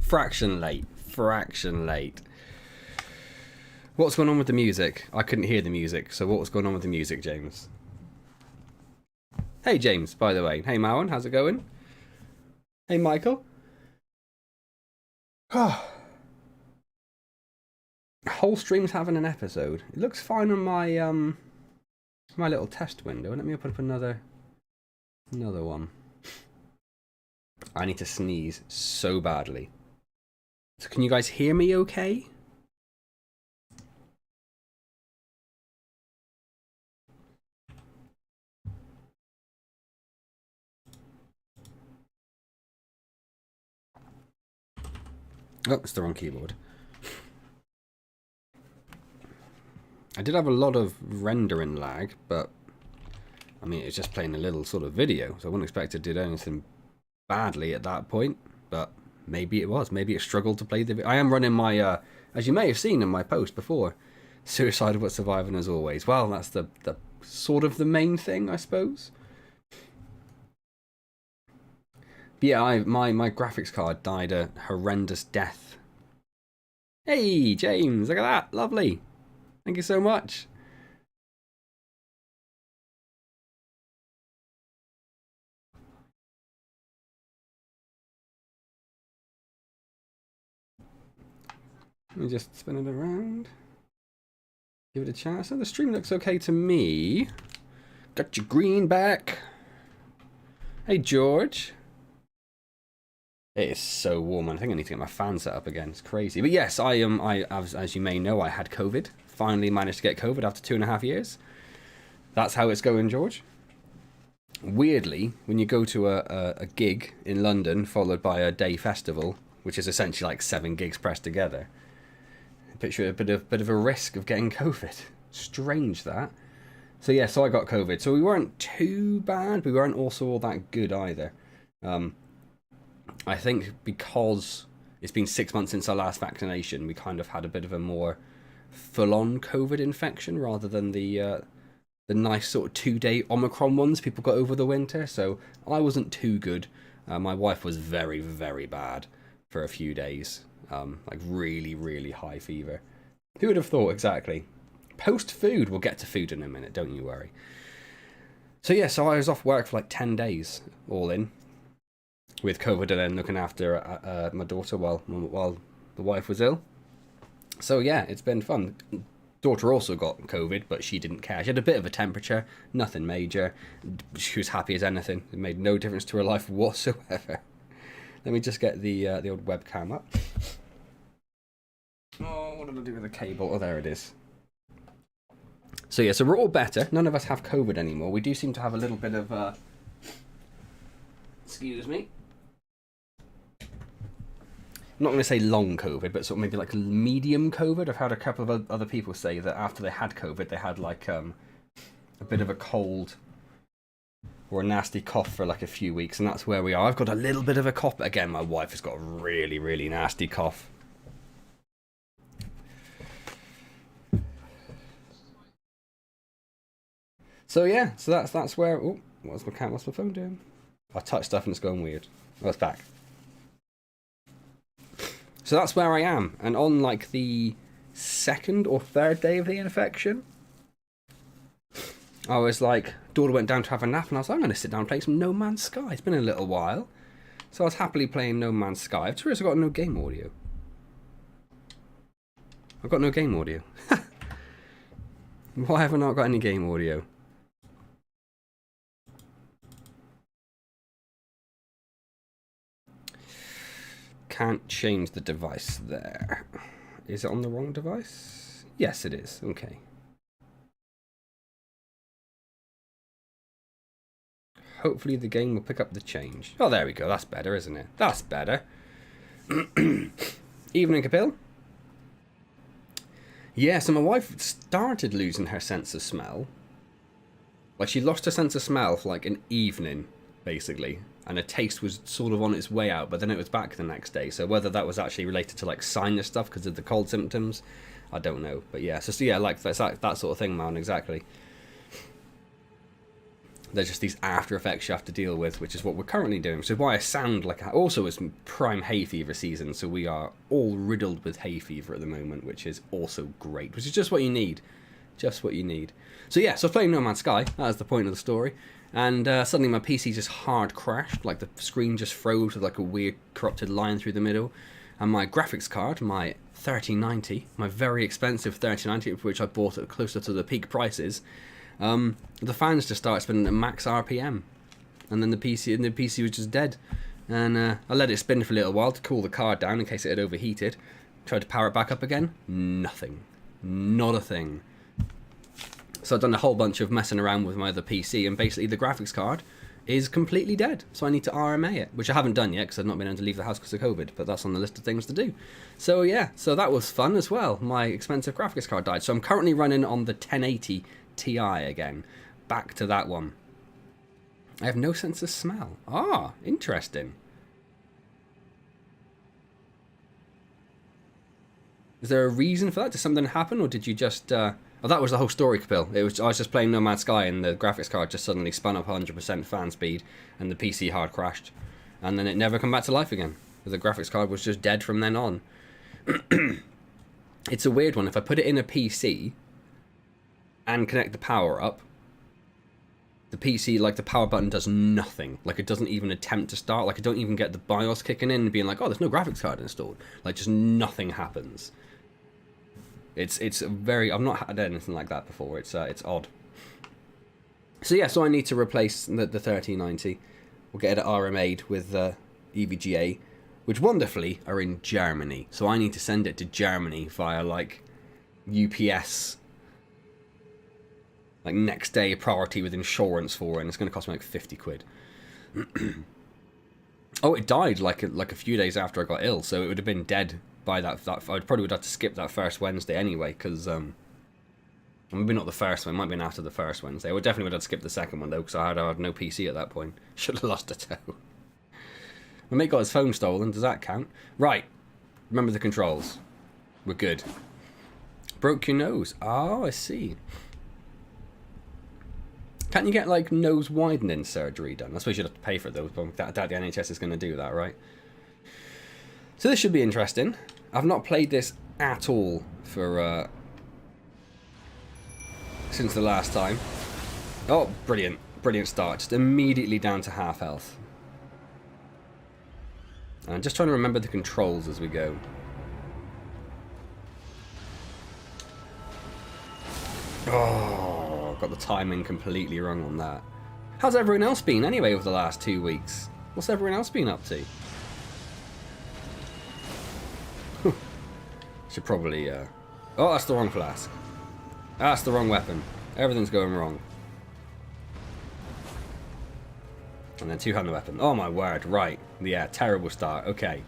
Fraction late. Fraction late. What's going on with the music? I couldn't hear the music, so what was going on with the music, James? Hey, James, by the way. Hey, Marwan, how's it going? Hey, Michael. Whole stream's having an episode. It looks fine on my little test window. Let me open up another one. I need to sneeze so badly. So can you guys hear me okay? Oh, it's the wrong keyboard. I did have a lot of rendering lag, but I mean, it's just playing a little sort of video, so I wouldn't expect it to do anything badly at that point, but maybe it was. Maybe it struggled to play the video. I am running my, as you may have seen in my post before, Suicide but Surviving as always. Well, that's the sort of the main thing, I suppose. But yeah, my graphics card died a horrendous death. Hey, James, look at that. Lovely. Thank you so much. Let me just spin it around. Give it a chance. So the stream looks okay to me. Got your green back. Hey, George. It is so warm. I think I need to get my fan set up again. It's crazy. But yes, as you may know, I had COVID. Finally managed to get COVID after 2.5 years. That's how it's going, George. Weirdly, when you go to a gig in London, followed by a day festival, which is essentially like 7 gigs pressed together, picture a bit of a risk of getting COVID. Strange that. So yeah, so I got COVID. So we weren't too bad. We weren't also all that good either. I think because it's been 6 months since our last vaccination, we kind of had a bit of a more full-on COVID infection rather than the nice sort of 2-day Omicron ones people got over the winter. So I wasn't too good. My wife was very, very bad for a few days. Like really, really high fever. Who would have thought exactly? Post food, we'll get to food in a minute, don't you worry. So yeah, so I was off work for like 10 days, all in, with COVID and then looking after my daughter while the wife was ill. So yeah, it's been fun. Daughter also got COVID, but she didn't care. She had a bit of a temperature, nothing major. She was happy as anything. It made no difference to her life whatsoever. Let me just get the old webcam up. Oh, what did I do with the cable? Oh, there it is. So yeah, so we're all better. None of us have COVID anymore. We do seem to have a little bit of excuse me. I'm not going to say long COVID, but sort of maybe like medium COVID. I've had a couple of other people say that after they had COVID, they had like a bit of a cold or a nasty cough for like a few weeks, and that's where we are. I've got a little bit of a cough, but again, my wife has got a really, really nasty cough. So yeah, so that's where. Oh, what's my phone doing? I touched stuff and it's going weird. Oh, it's back. So that's where I am, and on like the 2nd or 3rd day of the infection, I was like, daughter went down to have a nap, and I was like, I'm going to sit down and play some No Man's Sky. It's been a little while, so I was happily playing No Man's Sky. I've just got no game audio. I've got no game audio. Why have I not got any game audio? Can't change the device there. Is it on the wrong device? Yes, it is. Okay. Hopefully the game will pick up the change. Oh, there we go. That's better, isn't it? That's better. Evening, Kapil. Yeah, so my wife started losing her sense of smell. Like, she lost her sense of smell for like an evening, basically. And her taste was sort of on its way out, but then it was back the next day. So whether that was actually related to like sinus stuff because of the cold symptoms, I don't know. But yeah, so yeah, like that's that sort of thing, man, exactly. There's just these after effects you have to deal with, which is what we're currently doing. So why I sound like... Also, it's prime hay fever season, so we are all riddled with hay fever at the moment, which is also great, which is just what you need. Just what you need. So yeah, so I was playing No Man's Sky. That was the point of the story. And suddenly my PC just hard crashed. Like the screen just froze with like a weird corrupted line through the middle. And my graphics card, my 3090, my very expensive 3090, which I bought at closer to the peak prices... the fans just started spinning at max RPM, and then the PC was just dead. And I let it spin for a little while to cool the card down in case it had overheated. Tried to power it back up again. Nothing. Not a thing. So I've done a whole bunch of messing around with my other PC, and basically the graphics card is completely dead. So I need to RMA it, which I haven't done yet because I've not been able to leave the house because of COVID, but that's on the list of things to do. So yeah, so that was fun as well. My expensive graphics card died. So I'm currently running on the 1080 Ti again. Back to that one. I have no sense of smell. Ah, interesting. Is there a reason for that? Did something happen, or did you just... Oh, that was the whole story, Capil. I was just playing No Man's Sky, and the graphics card just suddenly spun up 100% fan speed, and the PC hard crashed. And then it never come back to life again. The graphics card was just dead from then on. It's a weird one. If I put it in a PC... and connect the power up, the PC, like the power button does nothing. Like it doesn't even attempt to start. Like I don't even get the BIOS kicking in and being like, oh, there's no graphics card installed. Like just nothing happens. It's very... I've not had anything like that before. It's odd. So yeah, so I need to replace the 3090. We'll get it RMA'd with EVGA, which wonderfully are in Germany. So I need to send it to Germany via like UPS. Like next day priority with insurance for it, and it's going to cost me like 50 quid. Oh, it died like a few days after I got ill, so it would have been dead by that I probably would have to skip that first Wednesday anyway, because maybe not the first one, it might have been after the first Wednesday. I would definitely would have to skip the second one though, because I had no PC at that point. Should have lost a toe. My mate got his phone stolen. Does that count? Right. Remember the controls. We're good. Broke your nose. Oh, I see. Can't you get, like, nose widening surgery done? I suppose you'd have to pay for it, though. But I doubt the NHS is going to do that, right? So this should be interesting. I've not played this at all for, since the last time. Oh, brilliant. Brilliant start. Just immediately down to half health. I'm just trying to remember the controls as we go. Oh, got the timing completely wrong on that. How's everyone else been anyway over the last 2 weeks? What's everyone else been up to? Should probably, Oh, that's the wrong flask. That's the wrong weapon. Everything's going wrong. And then two-handed weapon. Oh my word, right. Yeah, terrible start. Okay.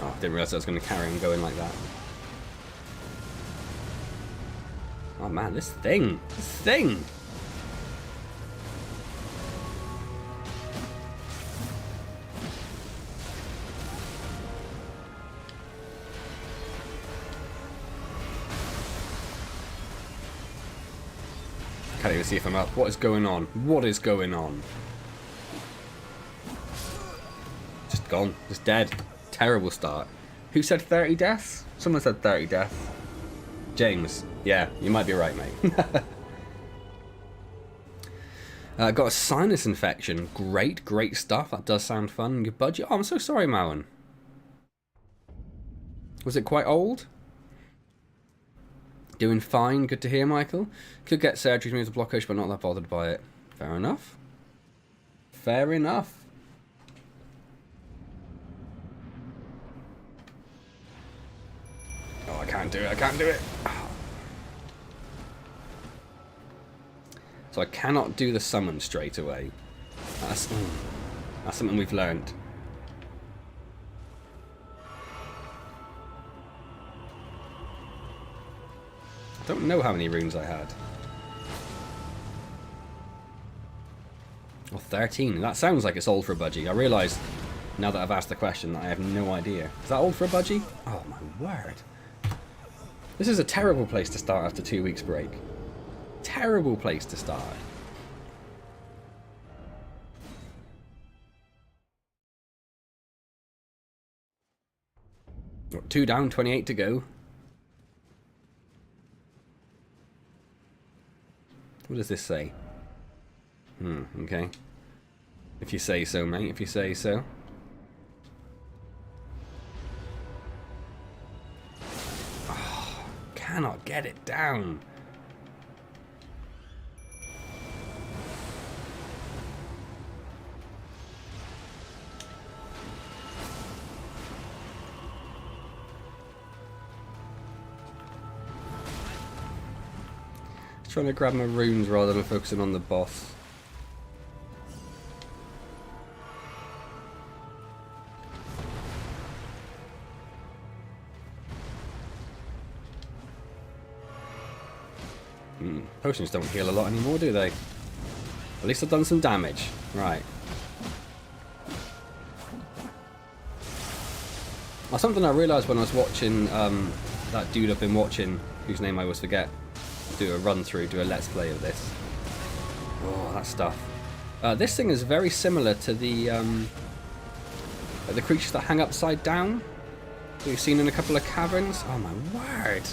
Oh, didn't realise I was going to carry on going like that. Oh man, this thing! This thing! Can't even see if I'm up. What is going on? What is going on? Just gone. Just dead. Terrible start. Who said 30 deaths? Someone said 30 deaths. James. Yeah, you might be right, mate. Got a sinus infection. Great, great stuff. That does sound fun. Good budget. Oh, I'm so sorry, Mowen. Was it quite old? Doing fine. Good to hear, Michael. Could get surgery to remove the blockage, but not that bothered by it. Fair enough. Fair enough. Oh, I can't do it. I can't do it. So I cannot do the summon straight away. That's something we've learned. I don't know how many runes I had. Oh, 13. That sounds like it's old for a budgie. I realise, now that I've asked the question, that I have no idea. Is that old for a budgie? Oh, my word. This is a terrible place to start after 2 weeks break. Terrible place to start. Oh, 2 down, 28 to go. What does this say? Okay. If you say so, mate, if you say so. Oh, cannot get it down. Trying to grab my runes rather than focusing on the boss. Potions don't heal a lot anymore, do they? At least I've done some damage. Right. Now, something I realised when I was watching that dude I've been watching, whose name I always forget, do a run through, do a let's play of this. Oh, that stuff. This thing is very similar to the creatures that hang upside down that we've seen in a couple of caverns. Oh my word!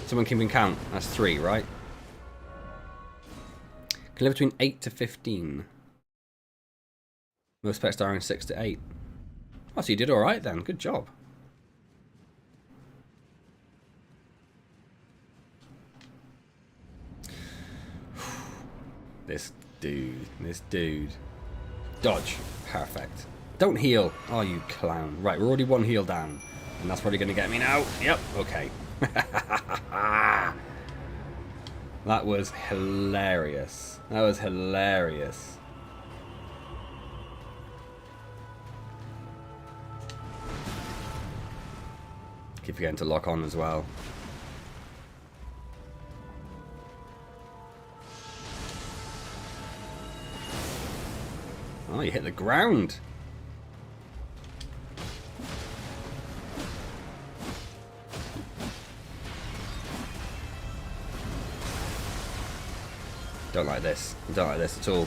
Someone keeping count. That's 3, right? Can live between 8 to 15. Most pets dying 6 to 8. Oh, so you did all right then. Good job. This dude. Dodge. Perfect. Don't heal. Oh, you clown. Right, we're already 1 heal down. And that's probably going to get me now. Yep, okay. That was hilarious. That was hilarious. Keep forgetting to lock on as well. Oh, you hit the ground. Don't like this. I don't like this at all.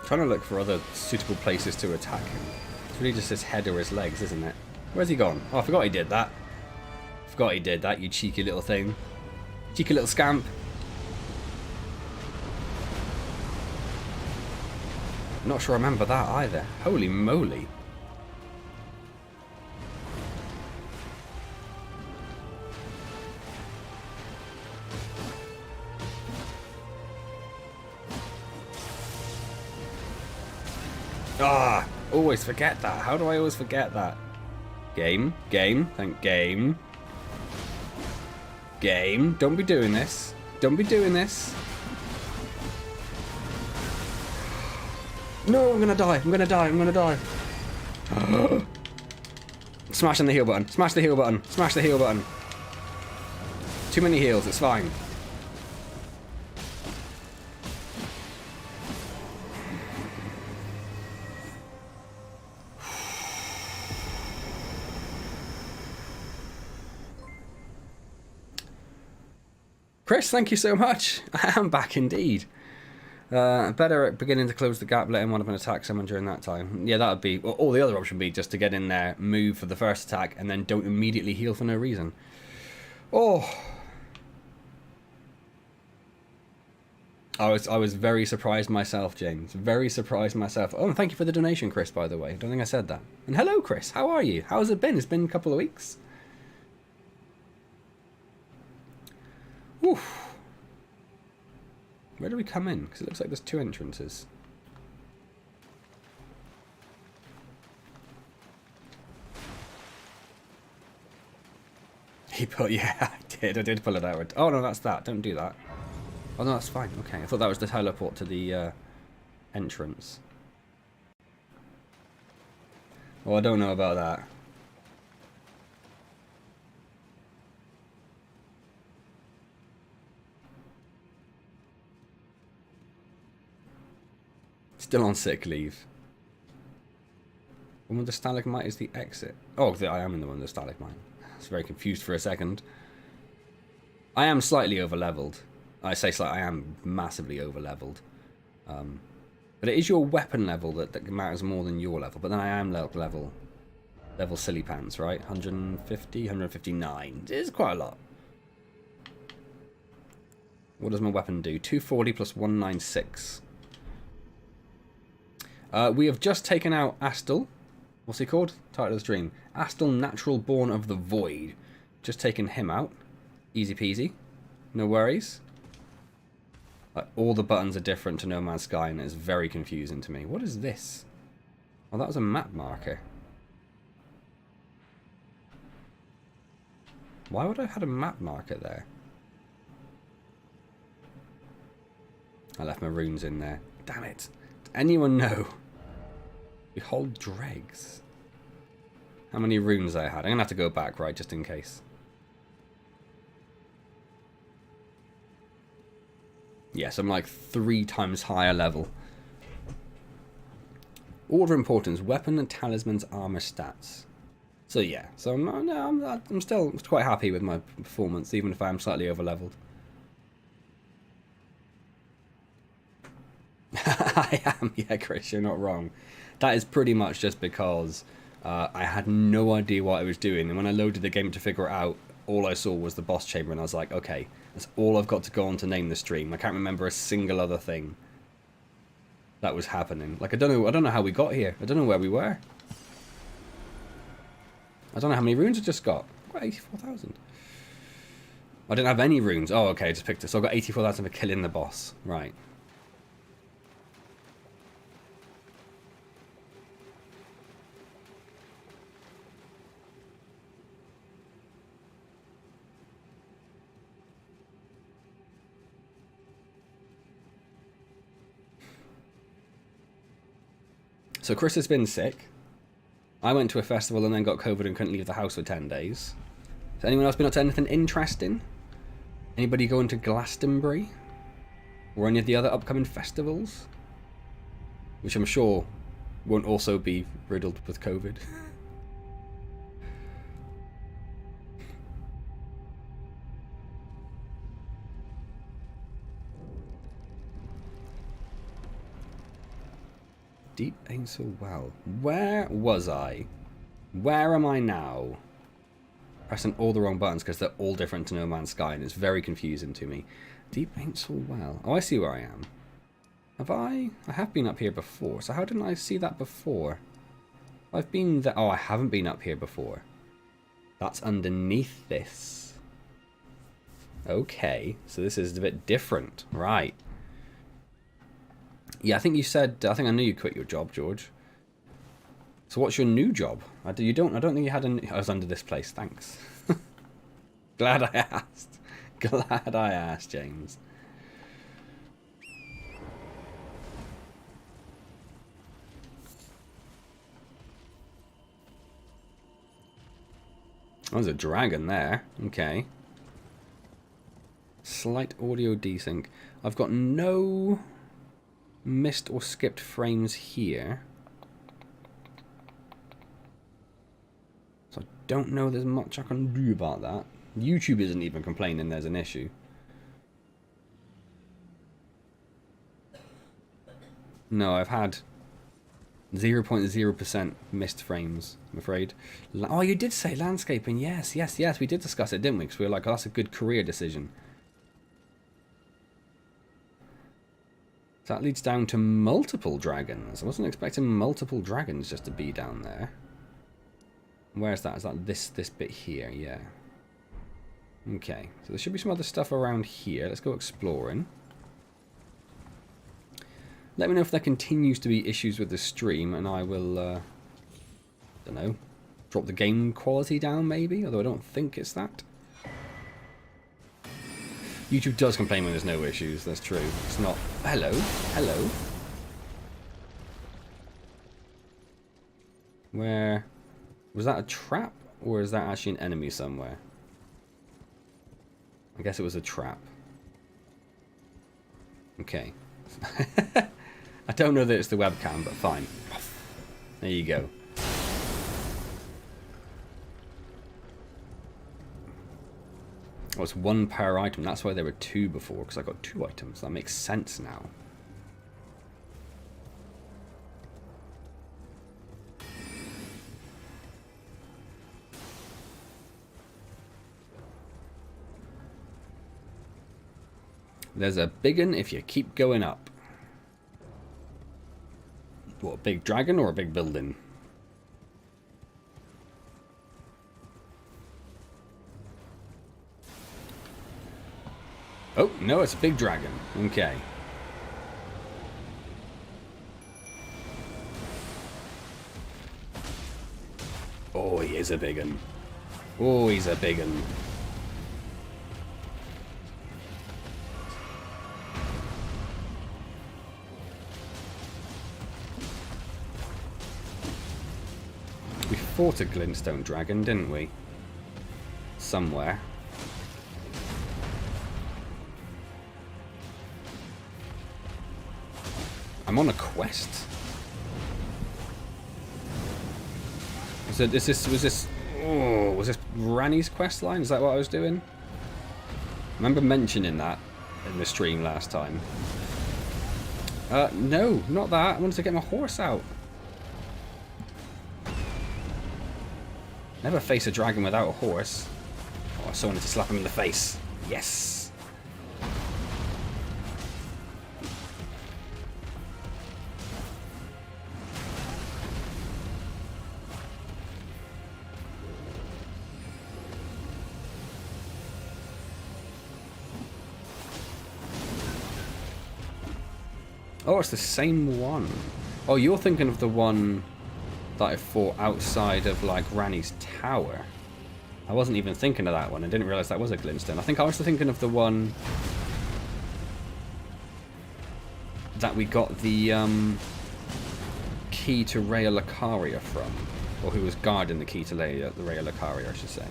Trying to look for other suitable places to attack him. It's really just his head or his legs, isn't it? Where's he gone? Oh, I forgot he did that. Forgot he did that, you cheeky little thing. Cheeky little scamp. Not sure I remember that either. Holy moly. Ah, always forget that. How do I always forget that? Game, thank game. Game, don't be doing this. Don't be doing this. No, I'm gonna die. I'm gonna die. I'm gonna die. Smashing the heal button. Smash the heal button. Smash the heal button. Too many heals. It's fine. Chris, thank you so much. I am back indeed. Better at beginning to close the gap, letting one of them attack someone during that time. Yeah, that would be... Well, or the other option would be just to get in there, move for the first attack, and then don't immediately heal for no reason. Oh. I was very surprised myself, James. Very surprised myself. Oh, and thank you for the donation, Chris, by the way. I don't think I said that. And hello, Chris. How are you? How's it been? It's been a couple of weeks. Oof. Where do we come in? Because it looks like there's 2 entrances. he put, yeah, I did pull it out. Oh, no, that's that. Don't do that. Oh, no, that's fine. Okay, I thought that was the teleport to the entrance. Well, I don't know about that. Still on sick leave. One with the stalagmite is the exit. Oh, I am in the one with the stalagmite. I was very confused for a second. I am slightly over-leveled. I say slightly, I am massively over-leveled. But it is your weapon level that matters more than your level. But then I am level silly pants, right? 150, 159. It is quite a lot. What does my weapon do? 240 plus 196. We have just taken out Astel. What's he called? Title of the stream. Astel, Naturalborn of the Void. Just taken him out. Easy peasy. No worries. Like, all the buttons are different to No Man's Sky, and it's very confusing to me. What is this? Oh, that was a map marker. Why would I have had a map marker there? I left my runes in there. Damn it. Does anyone know? Behold dregs. How many runes I had? I'm going to have to go back, right, just in case. Yes, I'm like 3 times higher level. Order importance, weapon and talisman's armor stats. So yeah, so I'm still quite happy with my performance, even if I am slightly over leveled. I am, yeah, Chris, you're not wrong. That is pretty much just because I had no idea what I was doing, and when I loaded the game to figure it out, all I saw was the boss chamber, and I was like, okay, that's all I've got to go on to name the stream. I can't remember a single other thing that was happening. Like, I don't know how we got here. I don't know where we were. I don't know how many runes I just got. I've got 84,000. I didn't have any runes. Oh, okay, I just picked it. So I got 84,000 for killing the boss. Right. So Chris has been sick. I went to a festival and then got COVID and couldn't leave the house for 10 days. Has anyone else been up to anything interesting? Anybody going to Glastonbury? Or any of the other upcoming festivals? Which I'm sure won't also be riddled with COVID. Deep ain't so well. Where was I? Where am I now? Pressing all the wrong buttons because they're all different to No Man's Sky and it's very confusing to me. Deep ain't so well. Oh, I see where I am. Have I? I have been up here before, so how didn't I see that before? I've been there. Oh, I haven't been up here before. That's underneath this. Okay, so this is a bit different. Right. Yeah, I think you said, I think I knew you quit your job, George. So what's your new job? I don't think you had I was under this place, thanks. Glad I asked. Glad I asked, James. Oh, there's a dragon there. Okay. Slight audio desync. I've got no missed or skipped frames here. So I don't know there's much I can do about that. YouTube isn't even complaining there's an issue. No, I've had 0.0% missed frames, I'm afraid. Oh, you did say landscaping. Yes, we did discuss it, didn't we? Because we were like, oh, that's a good career decision. So that leads down to multiple dragons. I wasn't expecting multiple dragons just to be down there. Where's that? Is that this bit here? Yeah. Okay. So there should be some other stuff around here. Let's go exploring. Let me know if there continues to be issues with the stream, and I will, don't know, drop the game quality down maybe, although I don't think it's that. YouTube does complain when there's no issues, that's true. It's not... Hello? Hello? Where... Was that a trap? Or is that actually an enemy somewhere? I guess it was a trap. Okay. I don't know that it's the webcam, but fine. There you go. Oh, it's 1 per item. That's why there were 2 before, because I got 2 items. That makes sense now. There's a big one if you keep going up. What, a big dragon or a big building? Oh, no, it's a big dragon. Okay. Oh, he is a big one. Oh, he's a big one. We fought a glintstone dragon, didn't we? Somewhere. I'm on a quest. Was this Ranni's quest line? Is that what I was doing? I remember mentioning that in the stream last time. No, not that. I wanted to get my horse out. Never face a dragon without a horse. Oh, I so wanted to slap him in the face. Yes. Oh, it's the same one. Oh, you're thinking of the one that I fought outside of, like, Ranni's tower. I wasn't even thinking of that one. I didn't realise that was a glintstone. I think I was thinking of the one that we got the key to Rhea Lucaria from. Or who was guarding the key to Rhea Lucaria, I should say.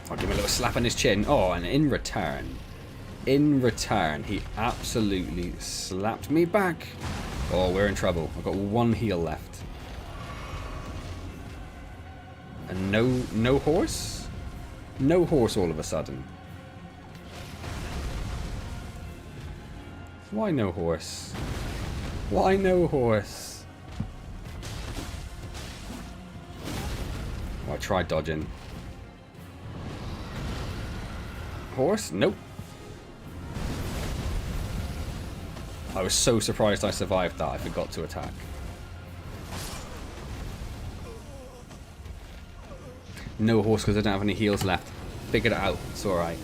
I'll give him a little slap on his chin. Oh, and in return, he absolutely slapped me back. Oh, we're in trouble. I've got 1 heal left. And no horse? No horse all of a sudden. Why no horse? Why no horse? Oh, I tried dodging. Horse? Nope. I was so surprised I survived that, I forgot to attack. No horse because I don't have any heals left. Figured it out. It's alright.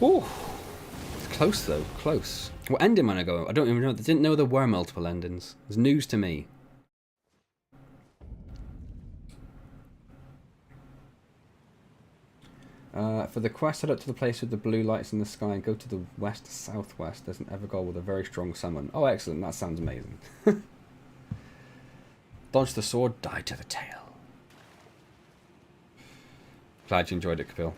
Ooh. It's close though. Close. What ending am I going to go? I don't even know. I didn't know there were multiple endings. It's news to me. For the quest, head up to the place with the blue lights in the sky and go to the west-southwest. There's an Evergold with a very strong summon. Oh, excellent. That sounds amazing. Dodge the sword, die to the tail. Glad you enjoyed it, Kapil.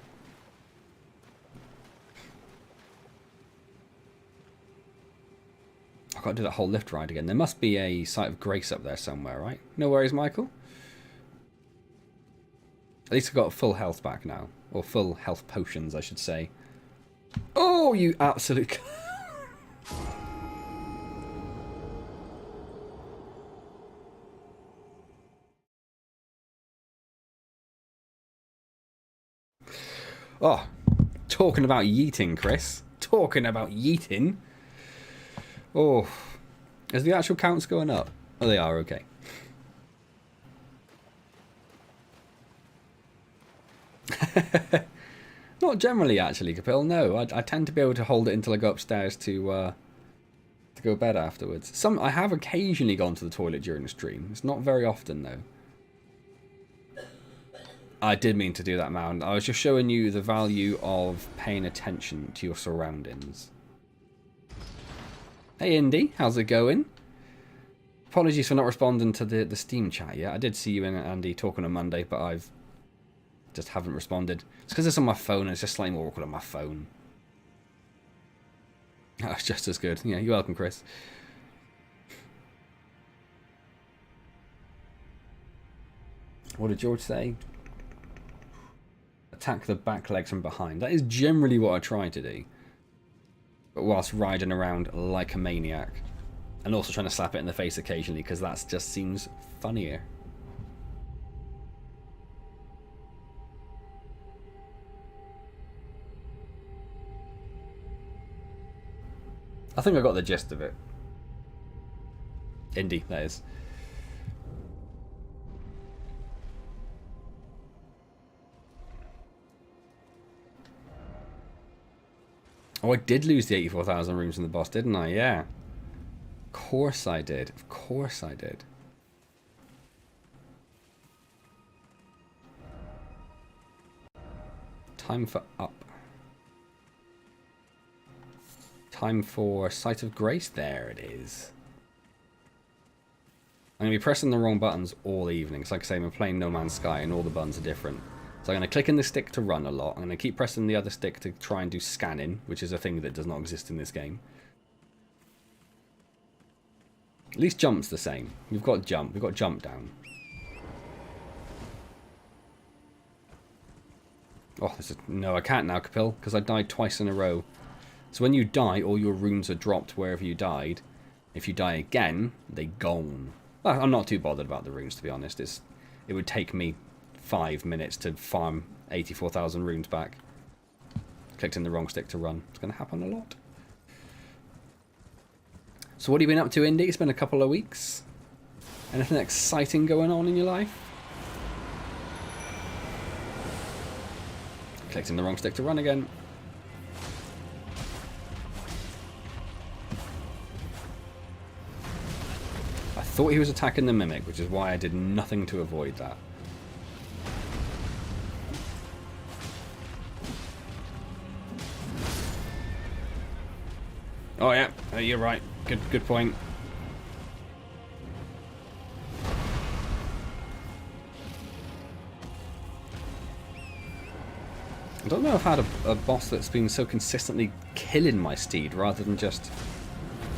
I've got to do that whole lift ride again. There must be a site of grace up there somewhere, right? No worries, Michael. At least I've got full health back now. Or full health potions, I should say. Oh, you absolute... Oh, talking about yeeting, Chris. Talking about yeeting. Oh, is the actual counts going up? Oh, they are, okay. Not generally, actually, Kapil. No, I tend to be able to hold it until I go upstairs to to go to bed afterwards. I have occasionally gone to the toilet during the stream. It's not very often, though. I did mean to do that, man. I was just showing you the value of paying attention to your surroundings. Hey, Indy. How's it going? Apologies for not responding to the Steam chat yet. I did see you and Andy talking on Monday, but I've just haven't responded. It's because it's on my phone and it's just slightly more awkward on my phone. That's just as good. Yeah, you're welcome, Chris. What did George say? Attack the back legs from behind. That is generally what I try to do. But whilst riding around like a maniac. And also trying to slap it in the face occasionally, because that just seems funnier. I think I got the gist of it. Indy, that is. Oh, I did lose the 84,000 rooms in the boss, didn't I? Yeah. Of course I did. Of course I did. Time for up. Time for Sight of Grace. There it is. I'm going to be pressing the wrong buttons all evening. It's like I say, I'm playing No Man's Sky and all the buttons are different. So I'm going to click in the stick to run a lot. I'm going to keep pressing the other stick to try and do scanning, which is a thing that does not exist in this game. At least jump's the same. We've got jump. We've got jump down. Oh, no, I can't now, Capil, because I died twice in a row. So when you die, all your runes are dropped wherever you died. If you die again, they gone. Well, I'm not too bothered about the runes, to be honest. It would take me 5 minutes to farm 84,000 runes back. Clicked in the wrong stick to run. It's going to happen a lot. So what have you been up to, Indy? It's been a couple of weeks. Anything exciting going on in your life? Clicked in the wrong stick to run again. I thought he was attacking the Mimic, which is why I did nothing to avoid that. Oh yeah, you're right. Good point. I don't know if I've had a boss that's been so consistently killing my steed rather than just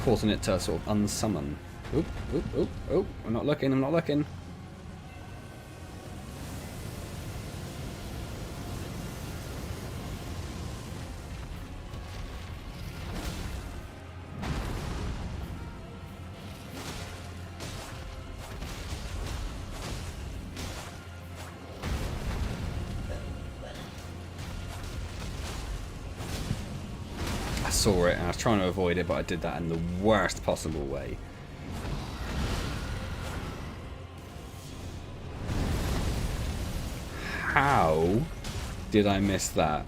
causing it to sort of unsummon. Oop, oop, oop, oop. I'm not looking, I'm not looking. I saw it and I was trying to avoid it, but I did that in the worst possible way. How did I miss that?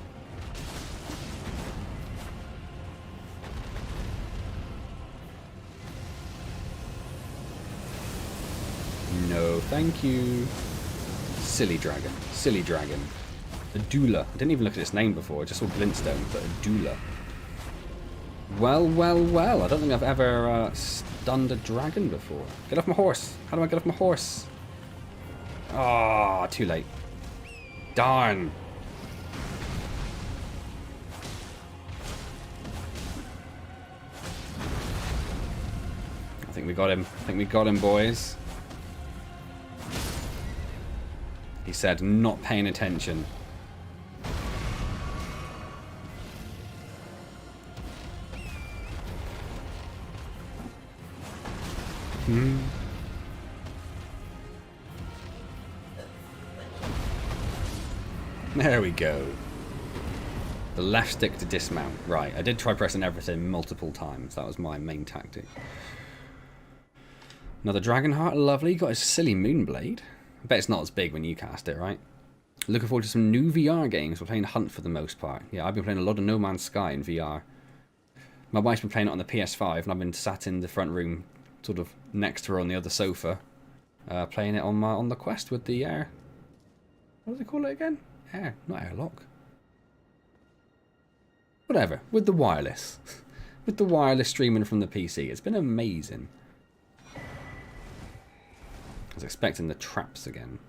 No, thank you. Silly dragon. Silly dragon. A doula. I didn't even look at its name before. I just saw glintstone, but a doula. Well, well, well. I don't think I've ever stunned a dragon before. Get off my horse. How do I get off my horse? Ah, oh, too late. Darn. I think we got him. I think we got him, boys. He said, not paying attention. There we go. The left stick to dismount. Right, I did try pressing everything multiple times. That was my main tactic. Another dragon heart, lovely. Got his silly moonblade. I bet it's not as big when you cast it, right? Looking forward to some new VR games. We're playing Hunt for the most part. Yeah, I've been playing a lot of No Man's Sky in VR. My wife's been playing it on the PS5, and I've been sat in the front room, sort of next to her on the other sofa, playing it on the Quest with the air. What do they call it again? Air, not airlock. Whatever, with the wireless. With the wireless streaming from the PC. It's been amazing. I was expecting the traps again.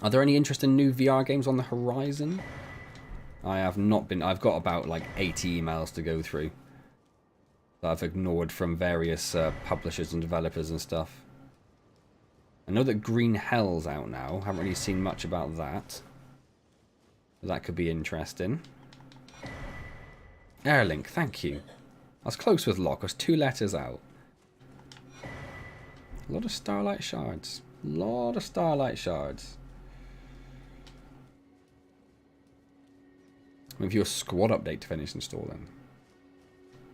Are there any interesting new VR games on the horizon? I have not been. I've got about like 80 emails to go through that I've ignored from various publishers and developers and stuff. I know that Green Hell's out now. Haven't really seen much about that. That could be interesting. Airlink, thank you. I was close with Lock. I was 2 letters out. A lot of Starlight Shards. A lot of Starlight Shards. With your squad update to finish installing.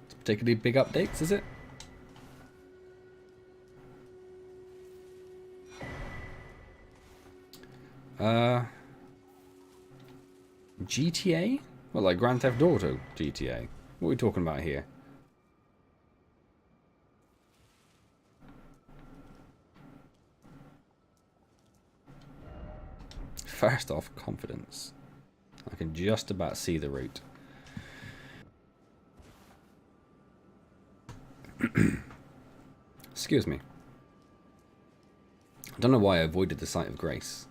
It's particularly big updates, is it? GTA? Well, like Grand Theft Auto GTA. What are we talking about here? First off, confidence. I can just about see the route. Excuse me. I don't know why I avoided the sight of Grace.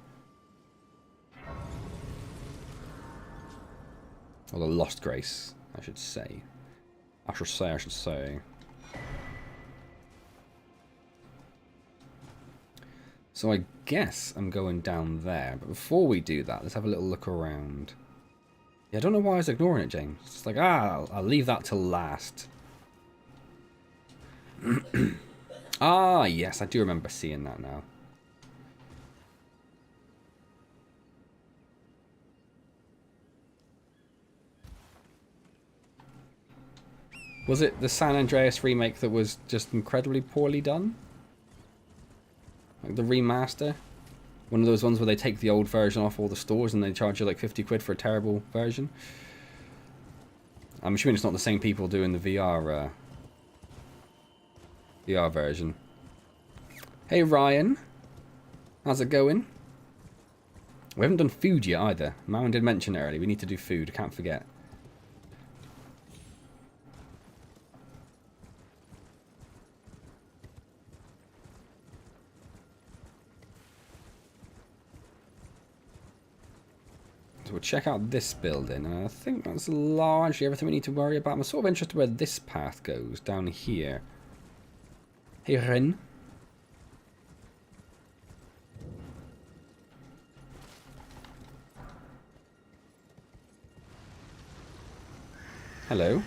Or the lost Grace, I should say. I should say. So I guess I'm going down there. But before we do that, let's have a little look around. Yeah, I don't know why I was ignoring it, James. It's like, I'll leave that till last. Ah, yes, I do remember seeing that now. Was it the San Andreas remake that was just incredibly poorly done? Like the remaster? One of those ones where they take the old version off all the stores and they charge you like 50 quid for a terrible version? I'm assuming it's not the same people doing the VR version. Hey Ryan, how's it going? We haven't done food yet either. Marin did mention it earlier. We need to do food, can't forget. So we'll check out this building, and I think that's largely everything we need to worry about. I'm sort of interested where this path goes, down here. Hey Ren. Hello.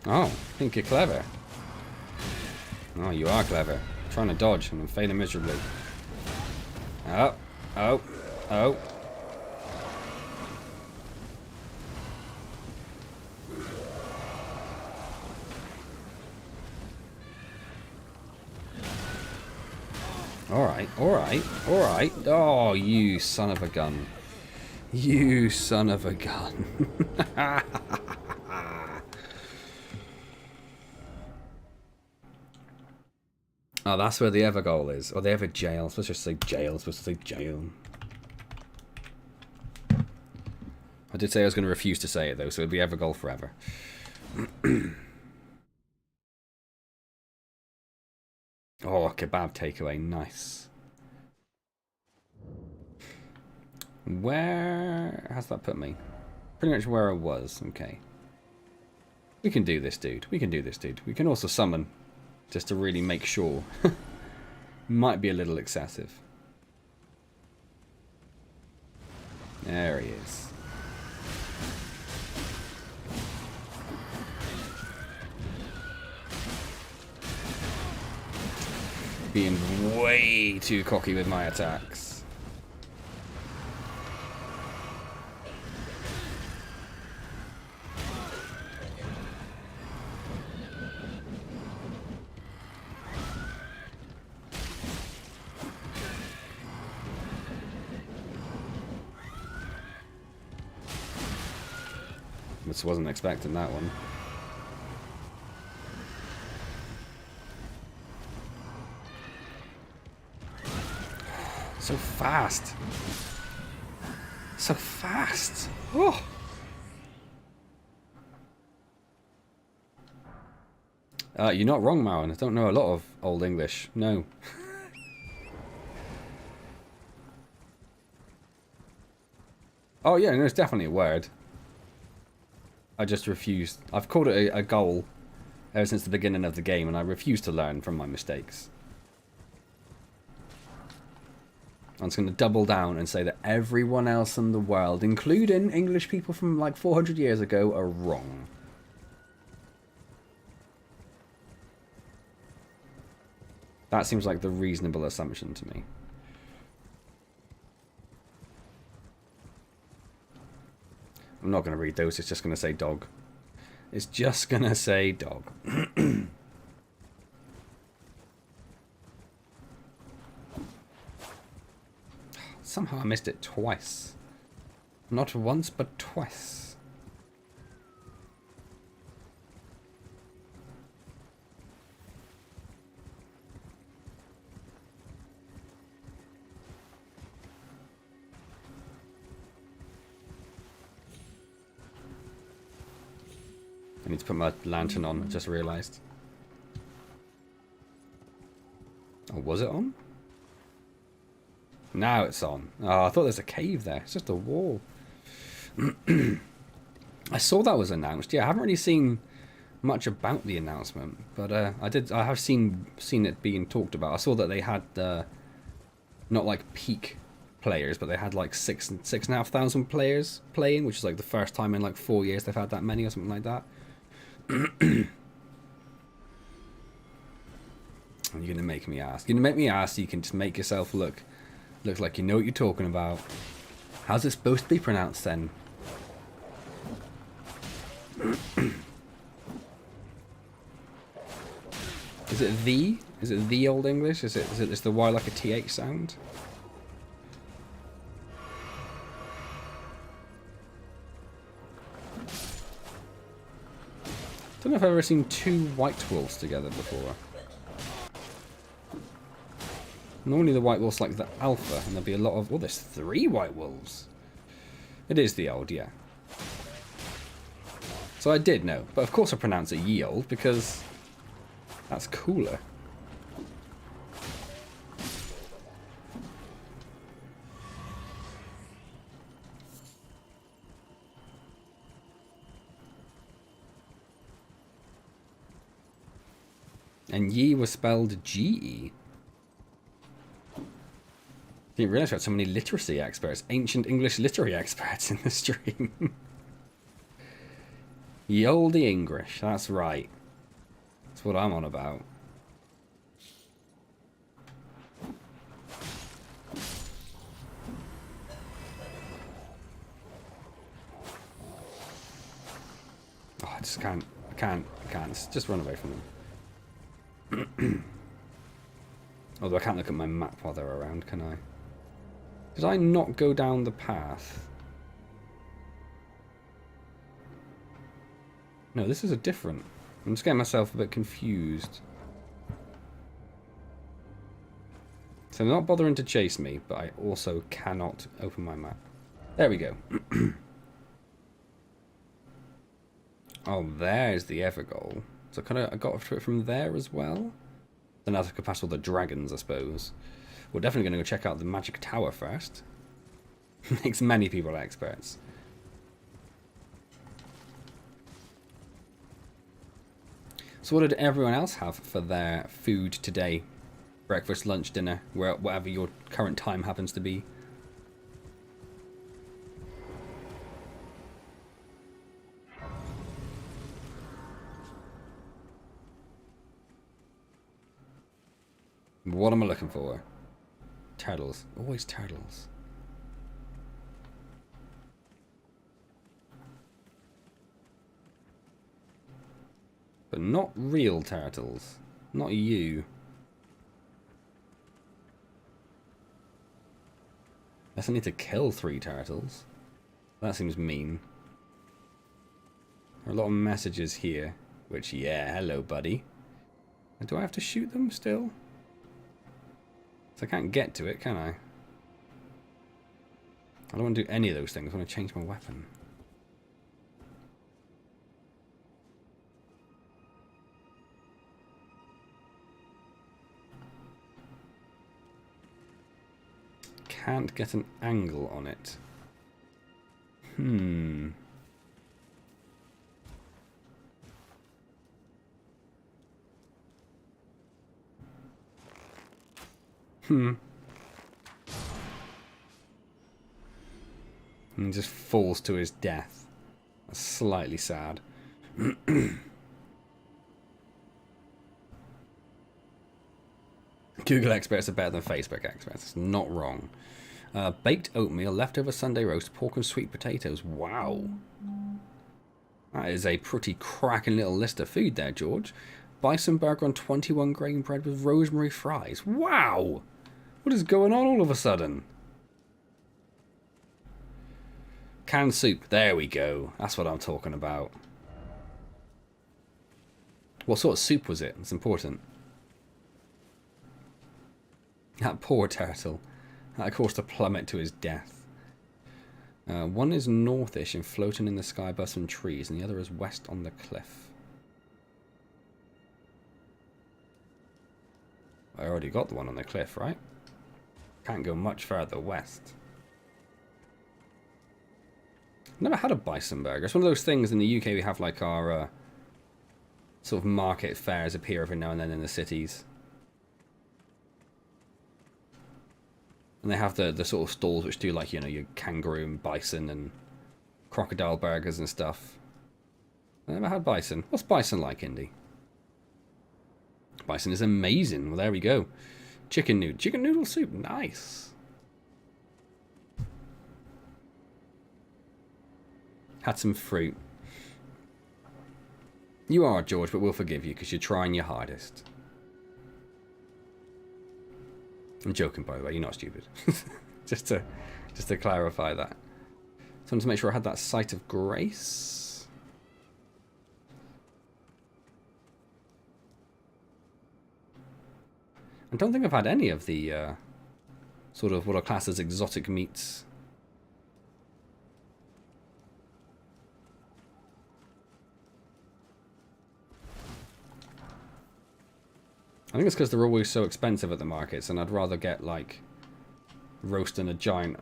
Oh, I think you're clever. Oh, you are clever. Trying to dodge and I'm failing miserably. Oh, oh, oh. Alright, alright, alright. Oh, you son of a gun. You son of a gun. Oh, that's where the Evergoal is. Or the Everjail. Supposed to just say jail. Supposed to say jail. I did say I was going to refuse to say it, though, so it'd be Evergoal forever. Oh, kebab takeaway. Nice. Where has that put me? Pretty much where I was. Okay. We can do this, dude. We can do this, dude. We can also summon. Just to really make sure. Might be a little excessive. There he is. Being way too cocky with my attacks. Just wasn't expecting that one. So fast. So fast. Oh. You're not wrong, Marin. I don't know a lot of Old English. No. Oh yeah, no, it's definitely a word. I just refused. I've called it a goal ever since the beginning of the game, and I refuse to learn from my mistakes. I'm just going to double down and say that everyone else in the world, including English people from like 400 years ago, are wrong. That seems like the reasonable assumption to me. I'm not going to read those, it's just going to say dog. It's just going to say dog. Somehow I missed it twice. Not once, but twice. I need to put my lantern on, I just realised. Oh, was it on? Now it's on. Oh, I thought there's a cave there. It's just a wall. I saw that was announced. Yeah, I haven't really seen much about the announcement, but I have seen it being talked about. I saw that they had not like peak players, but they had like 6,500 players playing, which is like the first time in like 4 years they've had that many or something like that. You're gonna make me ask. You're gonna make me ask so you can just make yourself look like you know what you're talking about. How's it supposed to be pronounced then? Is it the? Is it the Old English? Is the Y like a TH sound? Don't know if I've ever seen two white wolves together before. Normally the white wolf's like the alpha, and there'll be a lot of... Oh, there's 3 white wolves. It is the old, yeah. So I did know, but of course I pronounce it ye old, because that's cooler. And ye was spelled G-E. Didn't realise we had so many literacy experts, ancient English literary experts in the stream. Ye olde English, that's right. That's what I'm on about. Oh, I just can't. I can't. Just run away from them. Although I can't look at my map while they're around, can I? Did I not go down the path? No, this is a different... I'm just getting myself a bit confused. So they're not bothering to chase me, but I also cannot open my map. There we go. Oh, there's the Evergoal. So I got to it from there as well? Then I have to go past all the dragons, I suppose. We're definitely going to go check out the magic tower first. Makes many people experts. So what did everyone else have for their food today? Breakfast, lunch, dinner, whatever your current time happens to be. What am I looking for? Turtles. Always turtles. But not real turtles. Not you. Guess I need to kill 3 turtles. That seems mean. There are a lot of messages here. Which, yeah, hello, buddy. And do I have to shoot them still? So I can't get to it, can I? I don't want to do any of those things. I want to change my weapon. Can't get an angle on it. Hmm. And he just falls to his death. That's slightly sad. Google experts are better than Facebook experts. It's not wrong. Baked oatmeal, leftover Sunday roast, pork and sweet potatoes. Wow. That is a pretty cracking little list of food there, George. Bison burger on 21 grain bread with rosemary fries. Wow. What is going on all of a sudden? Canned soup. There we go. That's what I'm talking about. What sort of soup was it? It's important. That poor turtle. That caused to plummet to his death. One is northish and floating in the sky above some trees, and the other is west on the cliff. I already got the one on the cliff, right? Can't go much further west. Never had a bison burger. It's one of those things in the UK we have like our sort of market fairs appear every now and then in the cities. And they have the sort of stalls which do like, you know, your kangaroo and bison and crocodile burgers and stuff. I never had bison. What's bison like, Indy? Bison is amazing. Well, there we go. Chicken noodle soup. Nice. Had some fruit. You are, George, but we'll forgive you because you're trying your hardest. I'm joking, by the way. You're not stupid. just to clarify that. So I wanted to make sure I had that sight of grace. I don't think I've had any of the sort of what are classed as exotic meats. I think it's because they're always so expensive at the markets, and I'd rather get, like, roasting a giant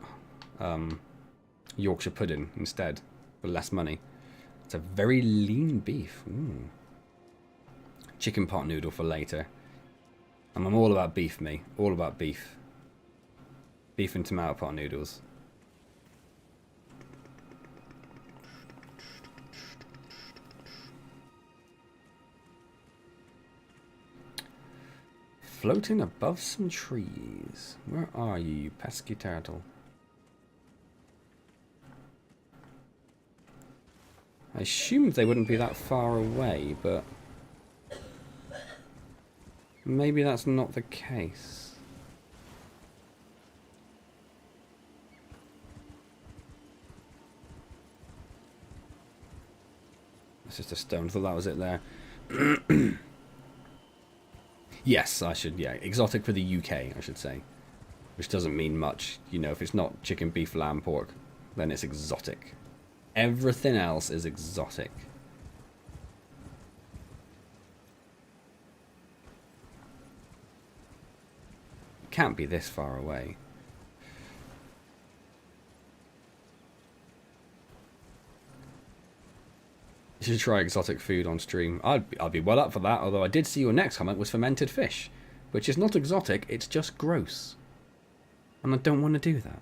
Yorkshire pudding instead, for less money. It's a very lean beef. Ooh. Chicken pot noodle for later. And I'm all about beef, me. All about beef. Beef and tomato pot noodles. Floating above some trees. Where are you, you pesky turtle? I assumed they wouldn't be that far away, but maybe that's not the case. It's just a stone. I thought that was it there. Yes, I should, yeah. Exotic for the UK, I should say. Which doesn't mean much. You know, if it's not chicken, beef, lamb, pork, then it's exotic. Everything else is exotic. It can't be this far away. You should try exotic food on stream. I'd be well up for that, although I did see your next comment was fermented fish, which is not exotic, it's just gross. And I don't want to do that.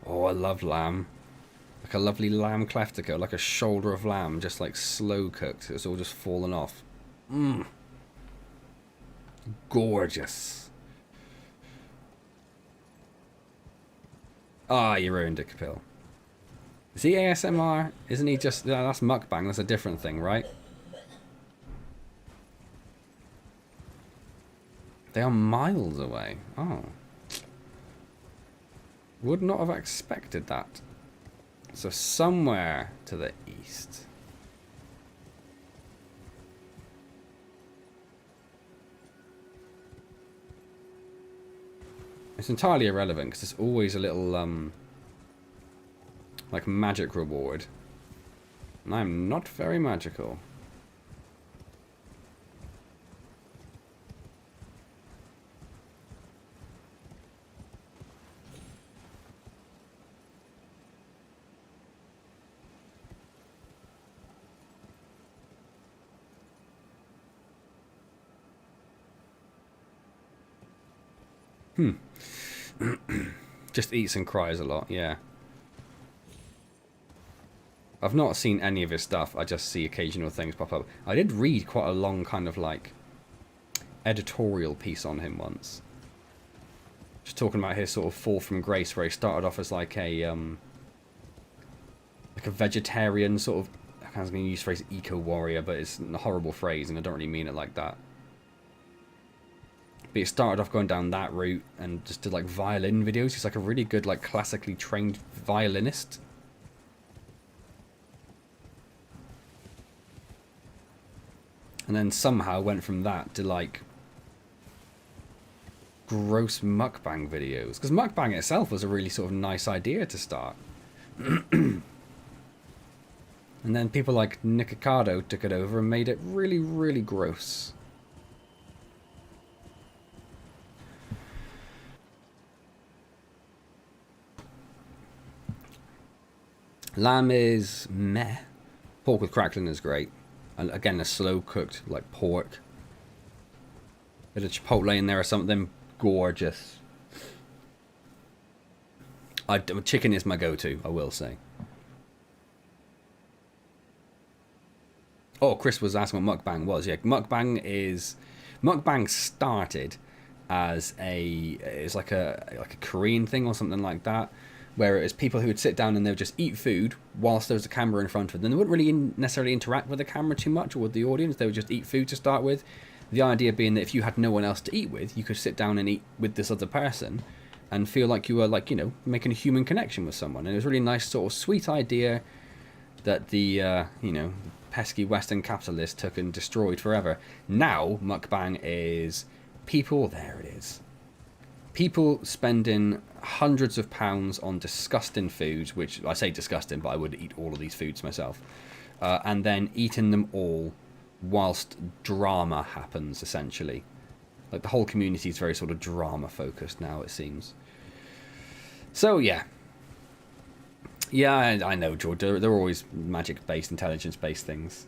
Oh, I love lamb. Like a lovely lamb cleftico, like a shoulder of lamb, just like slow cooked. It's all just fallen off. Mmm. Gorgeous. Ah, you ruined it, Capil. Is he ASMR? Isn't he just... No, that's mukbang. That's a different thing, right? They are miles away. Oh. Would not have expected that. So somewhere to the east. It's entirely irrelevant because it's always a little like magic reward. And I'm not very magical. Just eats and cries a lot, yeah. I've not seen any of his stuff, I just see occasional things pop up. I did read quite a long kind of like editorial piece on him once. Just talking about his sort of fall from grace where he started off as like a vegetarian sort of, I was going to use the phrase eco-warrior, but it's a horrible phrase and I don't really mean it like that. But he started off going down that route and just did like violin videos. He's like a really good, like classically trained violinist. And then somehow went from that to like gross mukbang videos. Because mukbang itself was a really sort of nice idea to start. And then people like Nikocado took it over and made it really, really gross. Lamb is meh. Pork with crackling is great. And again, a slow cooked like pork. Bit of chipotle in there or something. Gorgeous. Chicken is my go-to, I will say. Oh, Chris was asking what mukbang was. Yeah, mukbang started as it's like a Korean thing or something like that, where it was people who would sit down and they would just eat food whilst there was a camera in front of them. They wouldn't really necessarily interact with the camera too much or with the audience. They would just eat food to start with. The idea being that if you had no one else to eat with, you could sit down and eat with this other person and feel like you were like, you know, making a human connection with someone. And it was a really nice sort of sweet idea that the, you know, pesky Western capitalist took and destroyed forever. Now, mukbang is people, there it is. People spending hundreds of pounds on disgusting foods, which I say disgusting, but I would eat all of these foods myself, and then eating them all whilst drama happens, essentially. Like the whole community is very sort of drama focused now, it seems. So yeah. Yeah, I know, George. They're always magic-based, intelligence-based things.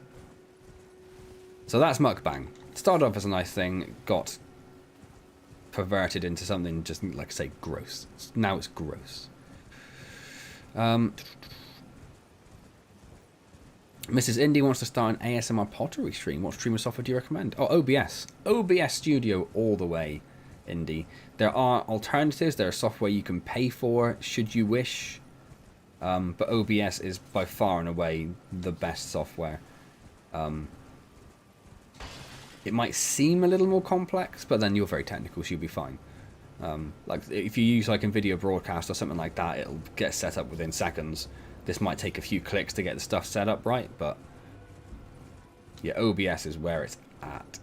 So that's mukbang. Started off as a nice thing, got perverted into something just, like I say, gross. Now it's gross. Mrs. Indy wants to start an ASMR pottery stream. What streamer software do you recommend? Oh, OBS. OBS Studio all the way, Indy. There are alternatives. There are software you can pay for, should you wish. But OBS is by far and away the best software. It might seem a little more complex, but then you're very technical, so you'll be fine. Like if you use like a video broadcast or something like that, it'll get set up within seconds. This might take a few clicks to get the stuff set up right, but yeah, OBS is where it's at.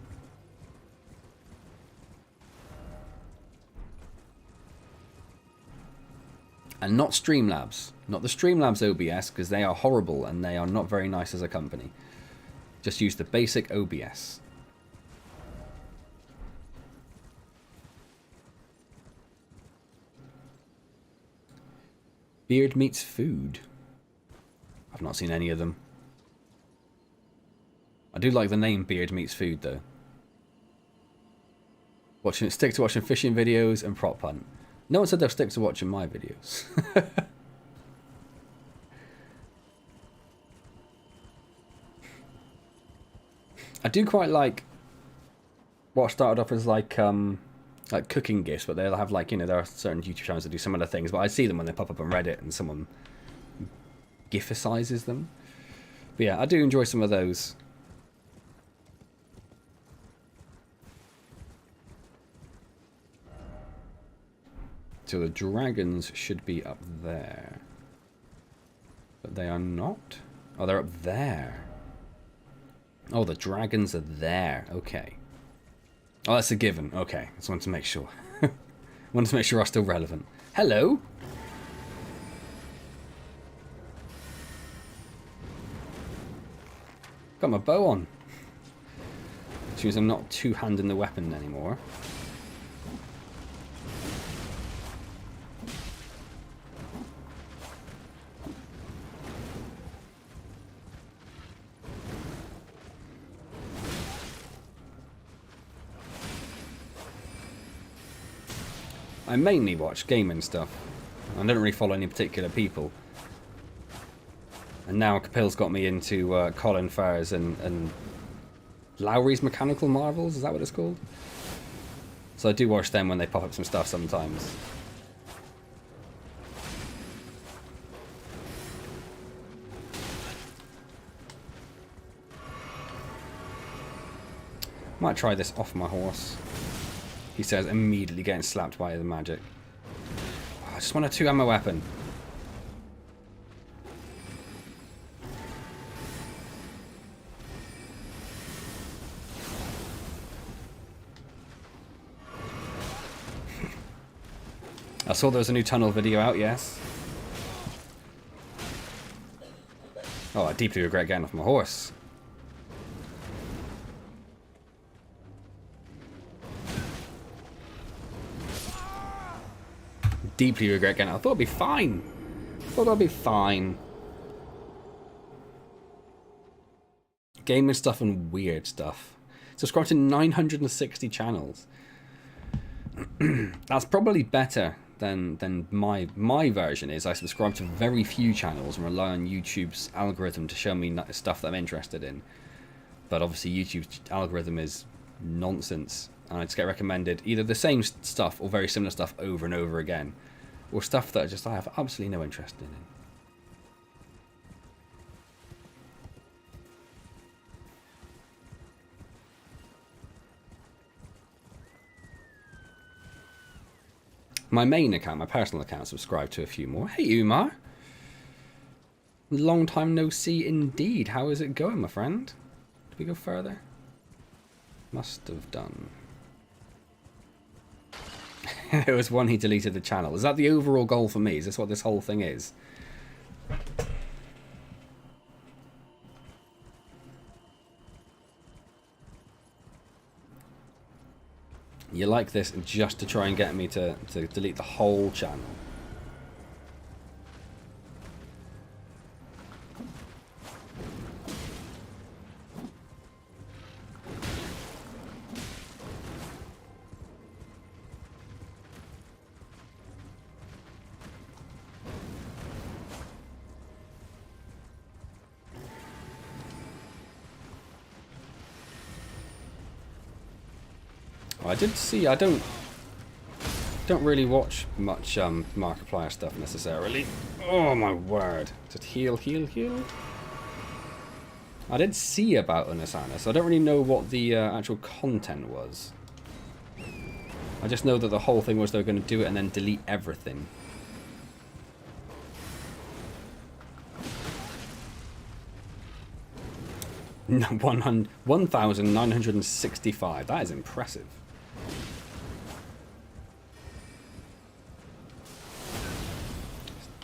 And not Streamlabs. Not the Streamlabs OBS, because they are horrible and they are not very nice as a company. Just use the basic OBS. Beard meets food. I've not seen any of them. I do like the name Beard Meets Food, though. Stick to watching fishing videos and prop hunt. No one said they'll stick to watching my videos. I do quite like what started off as like cooking gifts, but they'll have like, you know, there are certain YouTube channels that do similar things, but I see them when they pop up on Reddit and someone gificizes them. But yeah, I do enjoy some of those. So the dragons should be up there. But they are not. Oh, they're up there. Oh, the dragons are there. Okay. Oh, that's a given. Okay. Just wanted to make sure. Wanted to make sure I'm still relevant. Hello. Got my bow on. Which means I'm not two-handing the weapon anymore. I mainly watch gaming stuff. I don't really follow any particular people. And now Capille's got me into Colin Farr's and Lowry's Mechanical Marvels, is that what it's called? So I do watch them when they pop up some stuff sometimes. Might try this off my horse. He says, immediately getting slapped by the magic. Oh, I just want a 2-ammo weapon. I saw there was a new tunnel video out, yes. Oh, I deeply regret getting off my horse. Deeply regret getting. I thought it'd be fine. I thought I'd be fine. Gaming stuff and weird stuff. Subscribe to 960 channels. That's probably better than my version is. I subscribe to very few channels and rely on YouTube's algorithm to show me stuff that I'm interested in. But obviously YouTube's algorithm is nonsense. And I just get recommended either the same stuff or very similar stuff over and over again. Or stuff that just I have absolutely no interest in. My main account, my personal account, subscribed to a few more. Hey Umar! Long time no see indeed. How is it going, my friend? Did we go further? Must have done. It was one he deleted the channel. Is that the overall goal for me? Is this what this whole thing is? You like this just to try and get me to delete the whole channel. I did see. I don't really watch much Markiplier stuff necessarily. Oh my word! Just heal. I did see about Unasana, so I don't really know what the actual content was. I just know that the whole thing was they were going to do it and then delete everything. No, 1,965. That is impressive.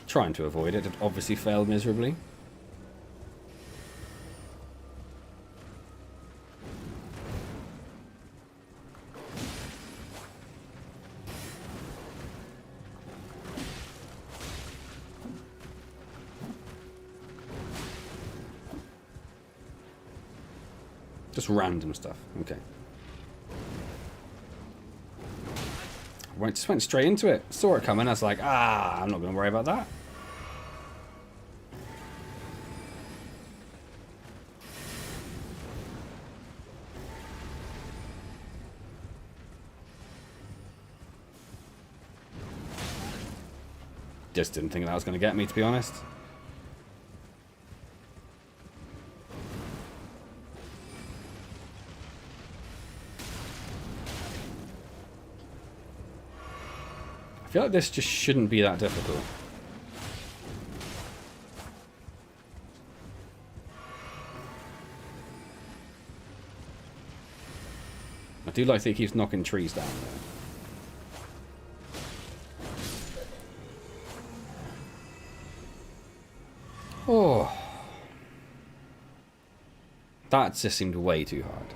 Trying to avoid it. It obviously failed miserably. Just random stuff. Okay. Just went straight into it. Saw it coming. I was like, I'm not going to worry about that. Just didn't think that was going to get me, to be honest. I feel like this just shouldn't be that difficult. I do like that he keeps knocking trees down there. Oh. That just seemed way too hard.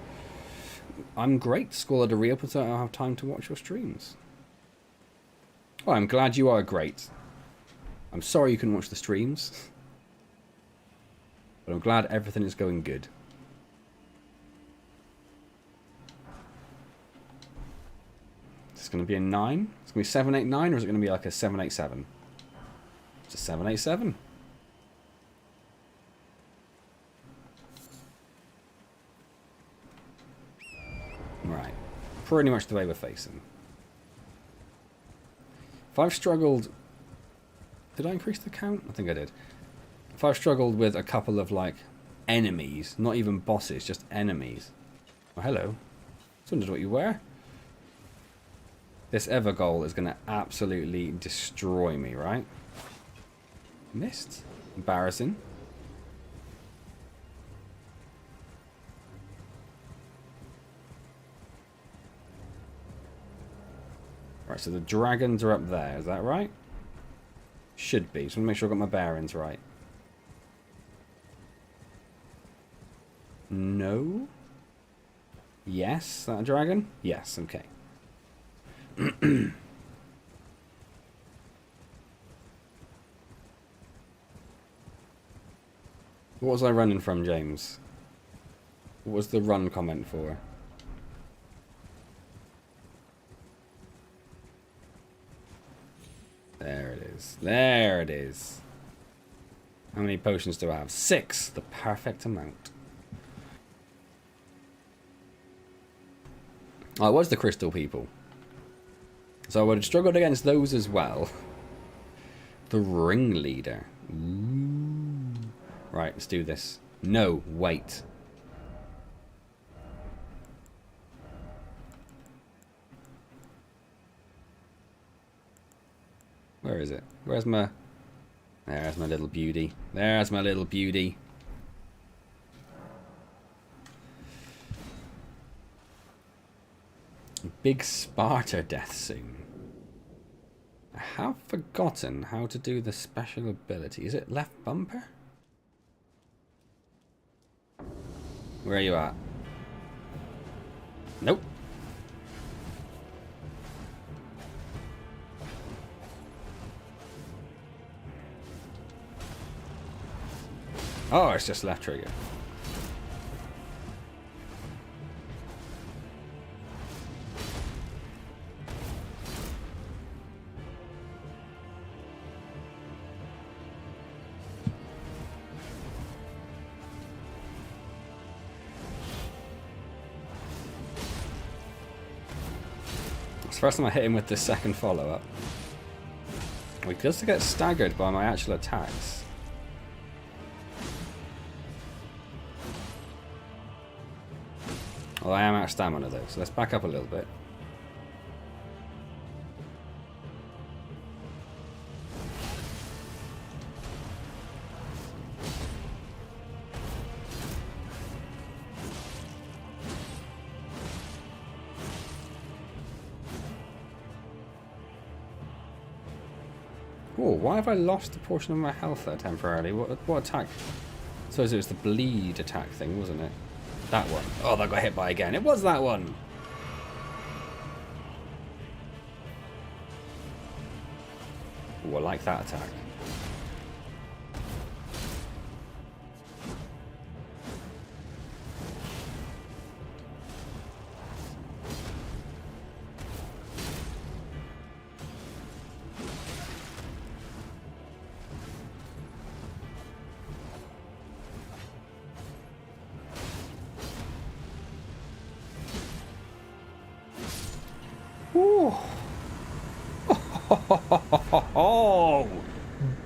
I'm great. Squall at a reopen, so I don't have time to watch your streams. Oh, I'm glad you are great. I'm sorry you couldn't watch the streams. But I'm glad everything is going good. Is this going to be a 9? It's going to be 789, or is it going to be like a 787? It's a 787. Right. Pretty much the way we're facing. If I've struggled... Did I increase the count? I think I did. If I've struggled with a couple of, like, enemies, not even bosses, just enemies. Oh, hello. I was wondering what you were. This Evergoal is going to absolutely destroy me, right? Missed. Embarrassing. Right, so the dragons are up there, is that right? Should be. Just want to make sure I've got my bearings right. No? Yes, that a dragon? Yes, okay. What was I running from, James? What was the run comment for? There it is. There it is. How many potions do I have? 6. The perfect amount. Oh, it was the crystal people. So I would have struggled against those as well. The ringleader. Ooh. Right, let's do this. No, wait. Where is it? Where's my... There's my little beauty. There's my little beauty. Big Sparta death soon. I have forgotten how to do the special ability. Is it left bumper? Where are you at? Nope. Oh, it's just left trigger. It's the first time I hit him with the second follow-up. He does get staggered by my actual attacks. Well, I am out of stamina though, so let's back up a little bit. Oh, why have I lost a portion of my health there temporarily? What attack? I suppose it was the bleed attack thing, wasn't it? That one. Oh, that got hit by again. It was that one. Oh, I like that attack. Oh,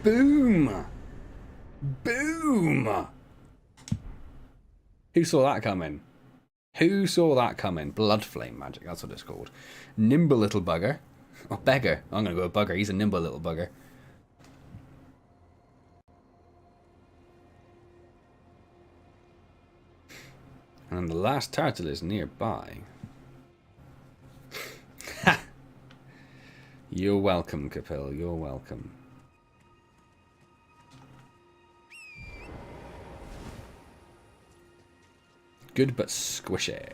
boom! Boom! Who saw that coming? Who saw that coming? Blood flame magic, that's what it's called. Nimble little bugger. Oh, beggar. I'm going to go with bugger. He's a nimble little bugger. And the last turtle is nearby. Ha! You're welcome, Capil. You're welcome. Good but squishy.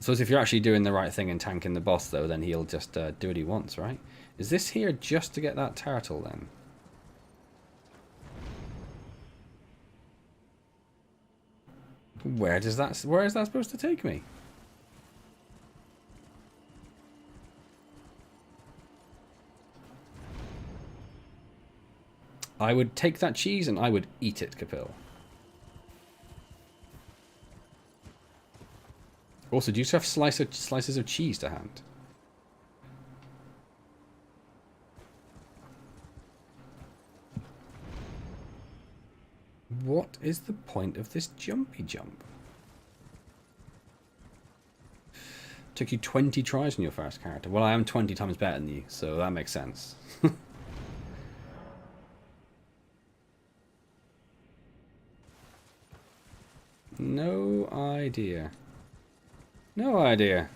So if you're actually doing the right thing and tanking the boss, though, then he'll just do what he wants, right? Is this here just to get that turtle, then? Where is that supposed to take me? I would take that cheese and I would eat it, Capil. Also, do you have slices of cheese to hand? What is the point of this jumpy jump? Took you 20 tries on your first character. Well, I am 20 times better than you, so that makes sense. No idea. No idea.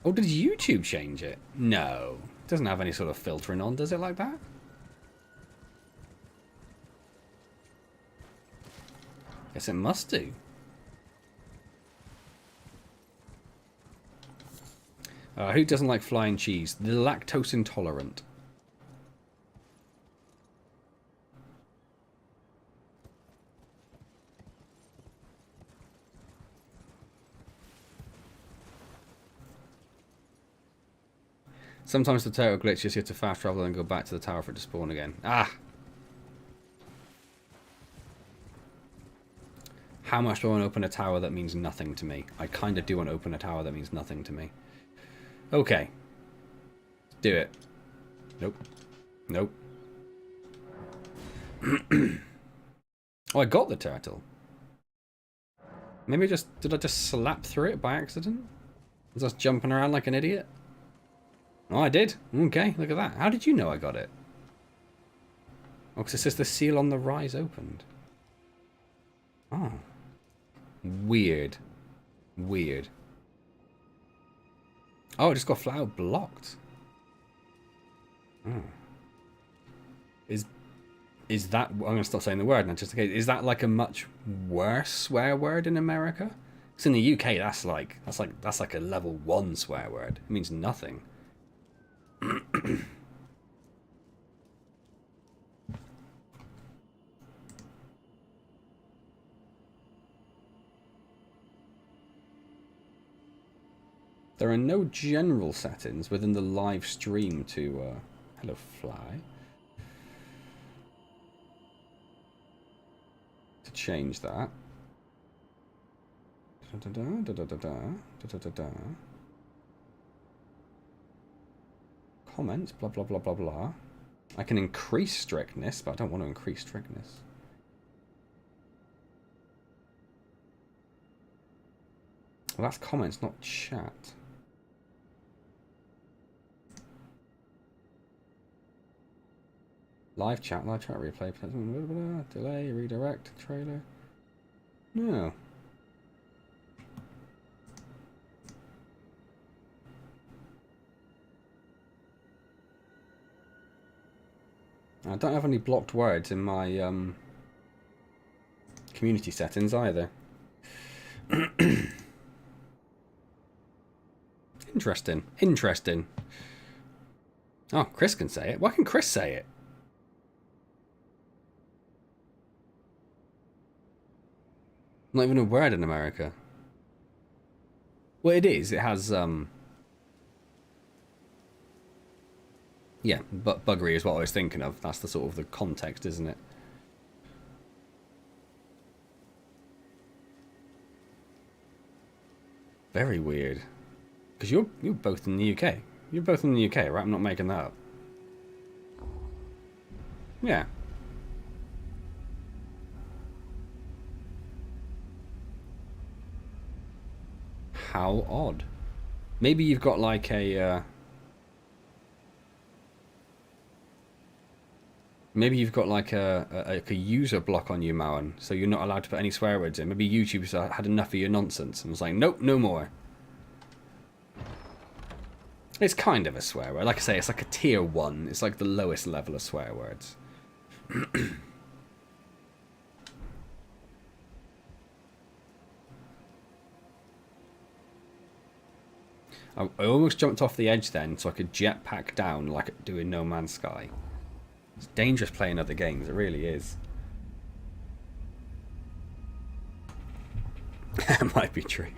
Oh, did YouTube change it? No. It doesn't have any sort of filtering on, does it, like that? Guess it must do. Who doesn't like flying cheese? The lactose intolerant. Sometimes the turtle glitches, you have to fast travel and go back to the tower for it to spawn again. Ah! How much do I want to open a tower that means nothing to me? I kind of do want to open a tower that means nothing to me. Okay. Do it. Nope. Nope. Oh, I got the turtle. Maybe did I just slap through it by accident? Was I just jumping around like an idiot? Oh, I did. Okay, look at that. How did you know I got it? Oh, because it says the seal on the rise opened. Oh. Weird. Weird. Oh, it just got flat out blocked. Oh. Is that... I'm going to stop saying the word now, just in case. Is that like a much worse swear word in America? Because in the UK, that's like a level 1 swear word. It means nothing. There are no general settings within the live stream to... hello, fly. To change that. Comments, blah, blah, blah, blah, blah. I can increase strictness, but I don't want to increase strictness. Well, that's comments, not chat. Live chat, replay, delay, redirect, trailer. No. I don't have any blocked words in my community settings either. Interesting. Interesting. Oh, Chris can say it. Why can Chris say it? Not even a word in America. Well, it is. It has, yeah, but buggery is what I was thinking of. That's the sort of the context, isn't it? Very weird. Because you're both in the UK. You're both in the UK, right? I'm not making that up. Yeah. How odd. Maybe you've got like a... maybe you've got like a user block on you, Mowen, so you're not allowed to put any swear words in. Maybe YouTube's had enough of your nonsense and was like, nope, no more. It's kind of a swear word. Like I say, it's like a tier 1. It's like the lowest level of swear words. I almost jumped off the edge then so I could jetpack down like I do in No Man's Sky. It's dangerous playing other games, it really is. That might be true.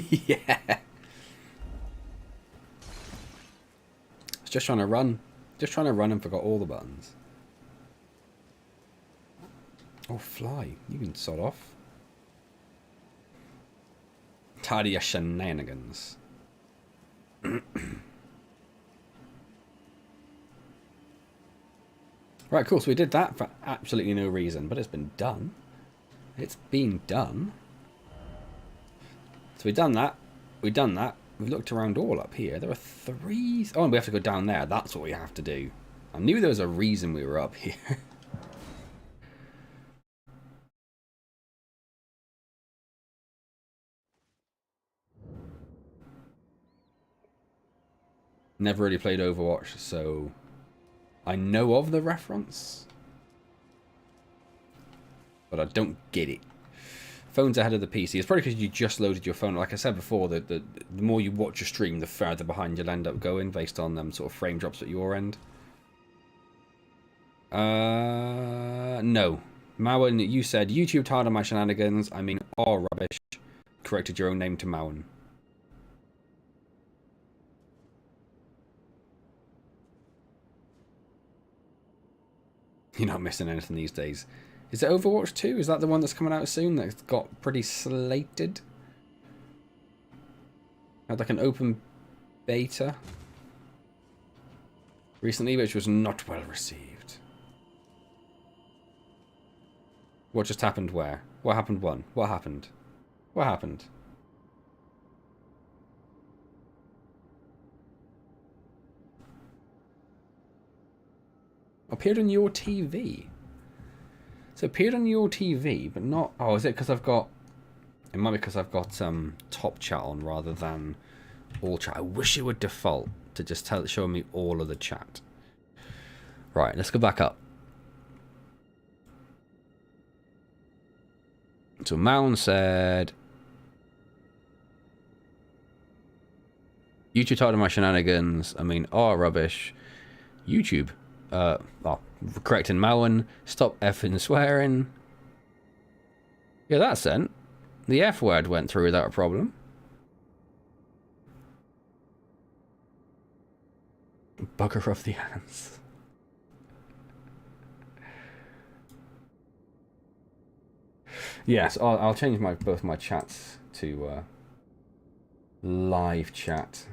Yeah. I was just trying to run. Just trying to run and forgot all the buttons. Oh, fly. You can sod off. Tired of your shenanigans. Right, cool. So we did that for absolutely no reason, but it's been done. It's been done. So we've done that. We've done that. We've looked around all up here. There are 3... oh, and we have to go down there. That's what we have to do. I knew there was a reason we were up here. Never really played Overwatch, so I know of the reference, but I don't get it. Phone's ahead of the PC. It's probably because you just loaded your phone. Like I said before, the more you watch your stream, the further behind you'll end up going based on them sort of frame drops at your end. No. Mowen, you said, YouTube tired of my shenanigans. I mean, oh, rubbish. Corrected your own name to Mowen. You're not missing anything these days. Is it Overwatch 2? Is that the one that's coming out soon that's got pretty slated? Had like an open beta recently, which was not well received. What just happened where? What happened one? What happened? What happened? Appeared on your TV. So appeared on your TV, but not... oh, is it because I've got... it might be because I've got top chat on rather than all chat. I wish it would default to just show me all of the chat. Right, let's go back up. So Mound said... YouTube tired of my shenanigans. I mean, oh, rubbish. YouTube. Well, correcting Mowen. Stop effing swearing. Yeah, that's sent. The F word went through without a problem. Bugger off the ants. Yes, I'll change both my chats to live chat,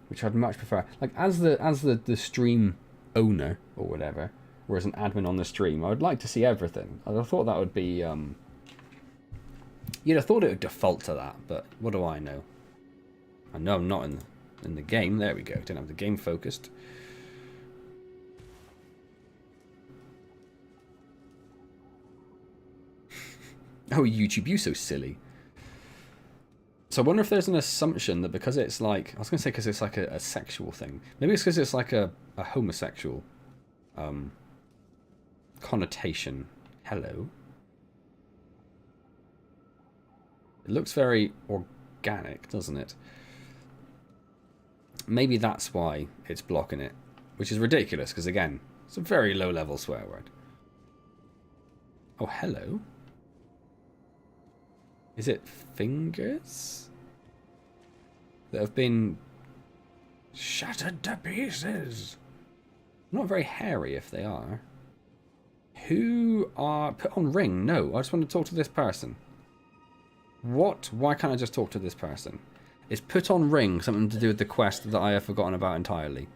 which I'd much prefer. Like as the stream owner or whatever, or as an admin on the stream, I would like to see everything. I thought that would be you'd have thought it would default to that, but what do I know? I know I'm not in the game. There we go. Didn't have the game focused. Oh, YouTube, you so silly. So I wonder if there's an assumption that because it's like... I was going to say because it's like a sexual thing. Maybe it's because it's like a homosexual connotation. Hello. It looks very organic, doesn't it? Maybe that's why it's blocking it. Which is ridiculous, because again, it's a very low-level swear word. Oh, hello. Is it fingers that have been shattered to pieces? Not very hairy if they are. Who are... put on ring? No, I just want to talk to this person. What? Why can't I just talk to this person? Is put on ring something to do with the quest that I have forgotten about entirely?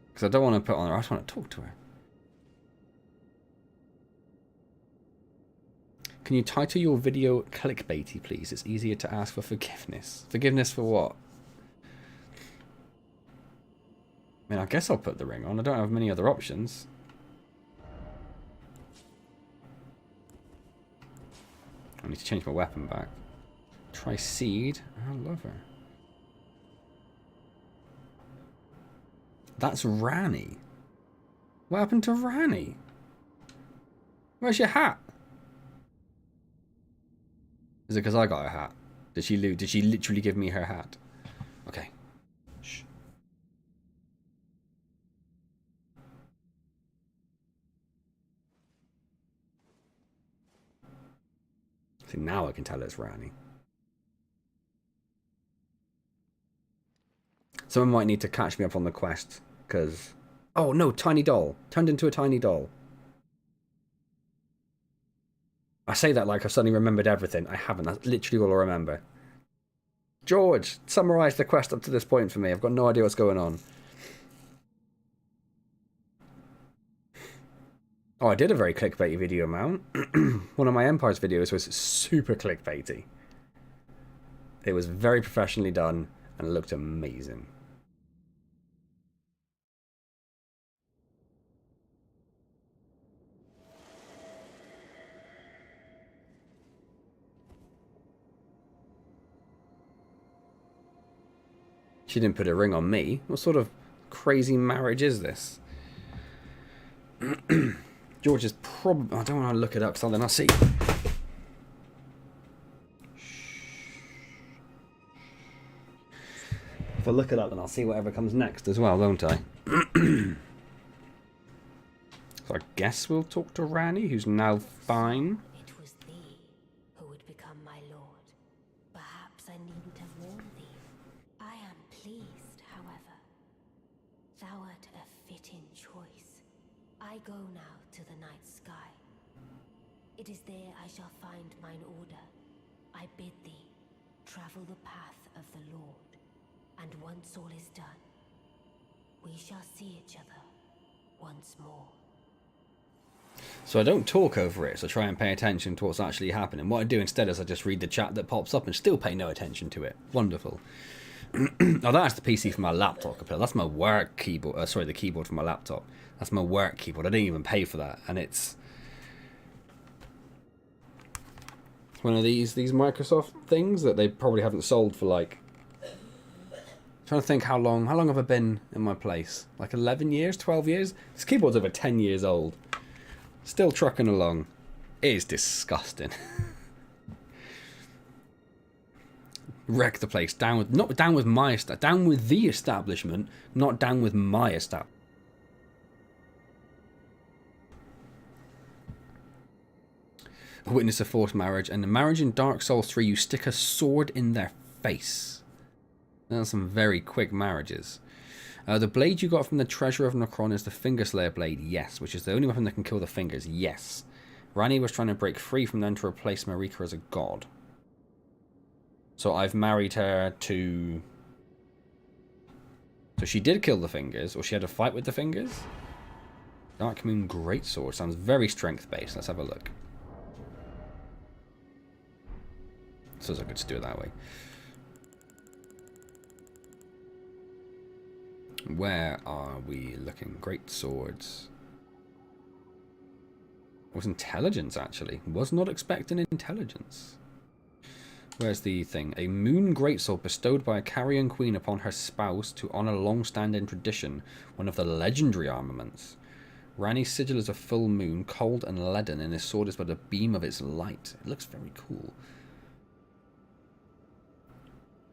Because I don't want to put on her, I just want to talk to her. Can you title your video clickbaity, please? It's easier to ask for forgiveness. Forgiveness for what? I mean, I guess I'll put the ring on. I don't have many other options. I need to change my weapon back. Try seed. I love her. That's Rani. What happened to Rani? Where's your hat? Is it because I got her hat? Did she literally give me her hat? Okay. Shh. See, now I can tell it's Rani. Someone might need to catch me up on the quest, because... Oh, no, tiny doll. Turned into a tiny doll. I say that like I've suddenly remembered everything. I haven't. That's literally all I remember. George, summarise the quest up to this point for me. I've got no idea what's going on. Oh, I did a very clickbaity video, man. One of my Empires videos was super clickbaity. It was very professionally done and it looked amazing. She didn't put a ring on me. What sort of crazy marriage is this? George is probably... I don't want to look it up because then I'll see. If I look it up, then I'll see whatever comes next as well, won't I? So I guess we'll talk to Rani, who's now fine. It was thee who would become my lord. Perhaps I needn't have warned thee. I am pleased, however. Thou art a fitting choice. I go now to the night sky. It is there I shall find mine order. I bid thee travel the path of the Lord, and once all is done, we shall see each other once more. So I don't talk over it, so try and pay attention to what's actually happening. What I do instead is I just read the chat that pops up and still pay no attention to it. Wonderful. Oh, that's the PC for my laptop. That's my work keyboard. Sorry, the keyboard for my laptop. That's my work keyboard. I didn't even pay for that, and it's one of these Microsoft things that they probably haven't sold for like. I'm trying to think how long have I been in my place? Like 11 years, 12 years. This keyboard's over 10 years old. Still trucking along. It is disgusting. Wreck the place. Not down with the establishment, not down with my establishment. Witness a forced marriage, and the marriage in Dark Souls 3, you stick a sword in their face. That's some very quick marriages. The blade you got from the Treasure of Necron is the Finger Slayer blade, yes, which is the only weapon that can kill the fingers, yes. Rani was trying to break free from them to replace Marika as a god. So I've married her to... So she did kill the fingers, or she had a fight with the fingers? Dark Moon Greatsword sounds very strength-based. Let's have a look. So I could just do it that way. Where are we looking? Great swords. It was intelligence, actually. Was not expecting intelligence. Where's the thing? A moon greatsword bestowed by a carrion queen upon her spouse to honor long-standing tradition. One of the legendary armaments. Rani's sigil is a full moon, cold and leaden, and his sword is but a beam of its light. It looks very cool.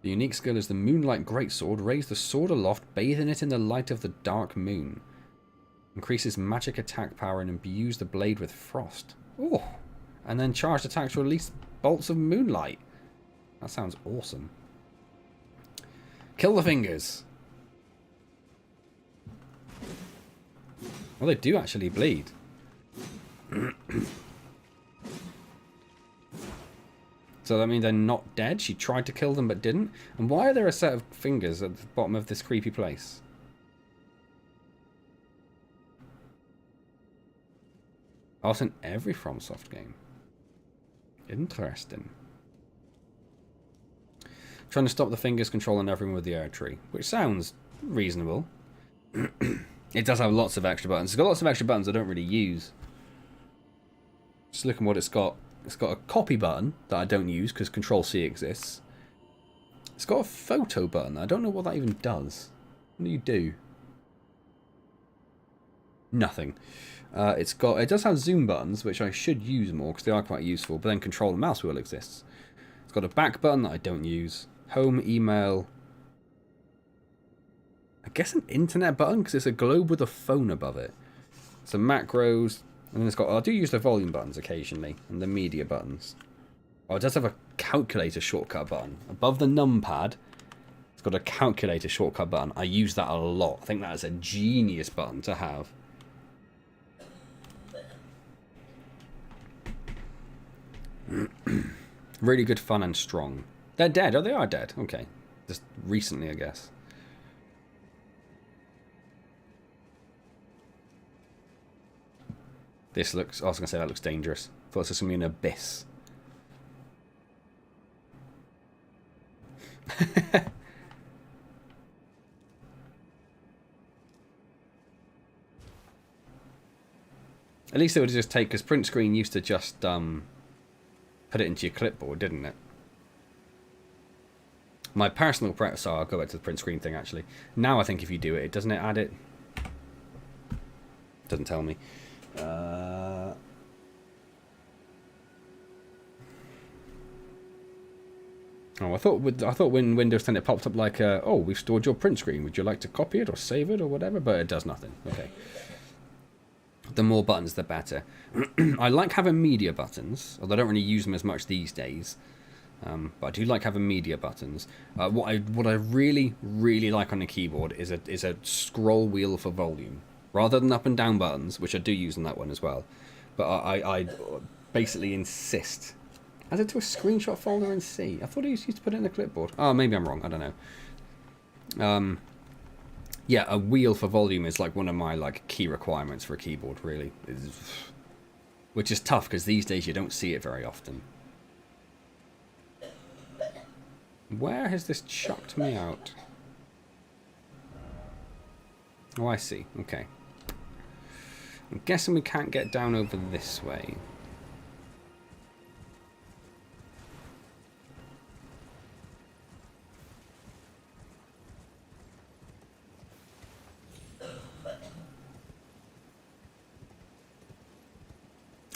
The unique skill is the Moonlight Greatsword. Raise the sword aloft, bathing it in the light of the dark moon. Increases magic attack power and imbues the blade with frost. Oh! And then charged attacks release bolts of moonlight. That sounds awesome. Kill the fingers. Well, they do actually bleed. So that means they're not dead? She tried to kill them but didn't? And why are there a set of fingers at the bottom of this creepy place? Oh, it's in every FromSoft game. Interesting. Trying to stop the fingers controlling everything with the air tree, which sounds reasonable. It does have lots of extra buttons. It's got lots of extra buttons I don't really use. Just looking what it's got. It's got a copy button that I don't use because Control-C exists. It's got a photo button. I don't know what that even does. What do you do? Nothing. It does have zoom buttons, which I should use more because they are quite useful. But then Control and Mouse wheel exists. It's got a back button that I don't use. Home, email. I guess an internet button because it's a globe with a phone above it. Some macros, and then it's got. I do use the volume buttons occasionally and the media buttons. Oh, it does have a calculator shortcut button above the numpad. It's got a calculator shortcut button. I use that a lot. I think that is a genius button to have. Really good fun and strong. They're dead. Oh, they are dead. Okay. Just recently, I guess. This looks... I was going to say that looks dangerous. I thought this was going to be an abyss. At least it would just take... Because print screen used to just... put it into your clipboard, didn't it? My personal preference... So I'll go back to the print screen thing, actually. Now I think if you do it, doesn't it add it? Doesn't tell me. Oh, I thought when Windows 10 it popped up like, oh, we've stored your print screen. Would you like to copy it or save it or whatever? But it does nothing. Okay. The more buttons, the better. I like having media buttons, although I don't really use them as much these days. But I do like having media buttons. What I really, really like on the keyboard is a scroll wheel for volume. Rather than up and down buttons, which I do use on that one as well. But I basically insist. Add it to a screenshot folder and see. I thought he used to put it in the clipboard. Oh, maybe I'm wrong. I don't know. Yeah, a wheel for volume is like one of my key requirements for a keyboard, really. Which is tough because these days you don't see it very often. Where has this chucked me out? Oh, I see. Okay. I'm guessing we can't get down over this way.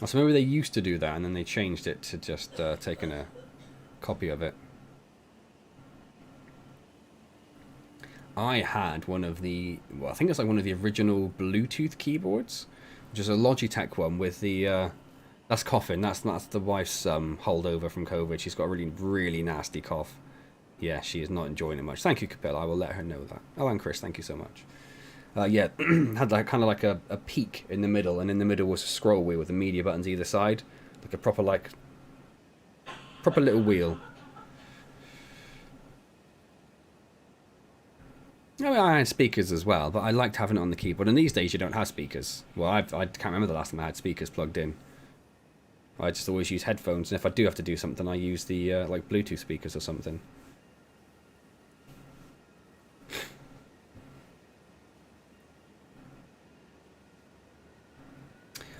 So maybe they used to do that and then they changed it to just taking a copy of it. I had one of the, well, I think it's like one of the original Bluetooth keyboards, which is a Logitech one with the, that's coughing, that's the wife's holdover from COVID. She's got a really, really nasty cough. Yeah, she is not enjoying it much. Thank you, Capella, I will let her know that. Oh, and Chris, thank you so much. Yeah, had like kind of like a peak in the middle, and in the middle was a scroll wheel with the media buttons either side, like a proper little wheel. I mean, I had speakers as well, but I liked having it on the keyboard. And these days you don't have speakers. Well, I can't remember the last time I had speakers plugged in. I just always use headphones, and if I do have to do something, I use the like Bluetooth speakers or something.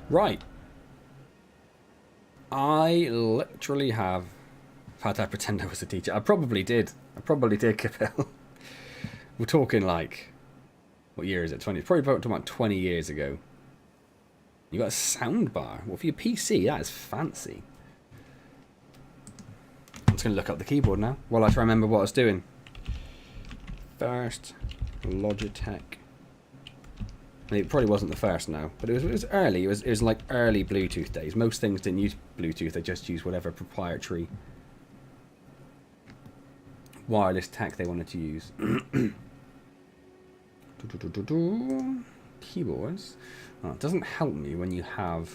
Right. I literally have had to pretend I was a teacher. I probably did. Capel. We're talking like, what year is it? 20. Probably talking about 20 years ago. You got a sound bar. Well, for your PC, that is fancy. I'm just going to look up the keyboard now while I try to remember what I was doing. First, Logitech. It probably wasn't the first now, but it was early. It was like early Bluetooth days. Most things didn't use Bluetooth; they just used whatever proprietary wireless tech they wanted to use. Keyboards. Oh, it doesn't help me when you have.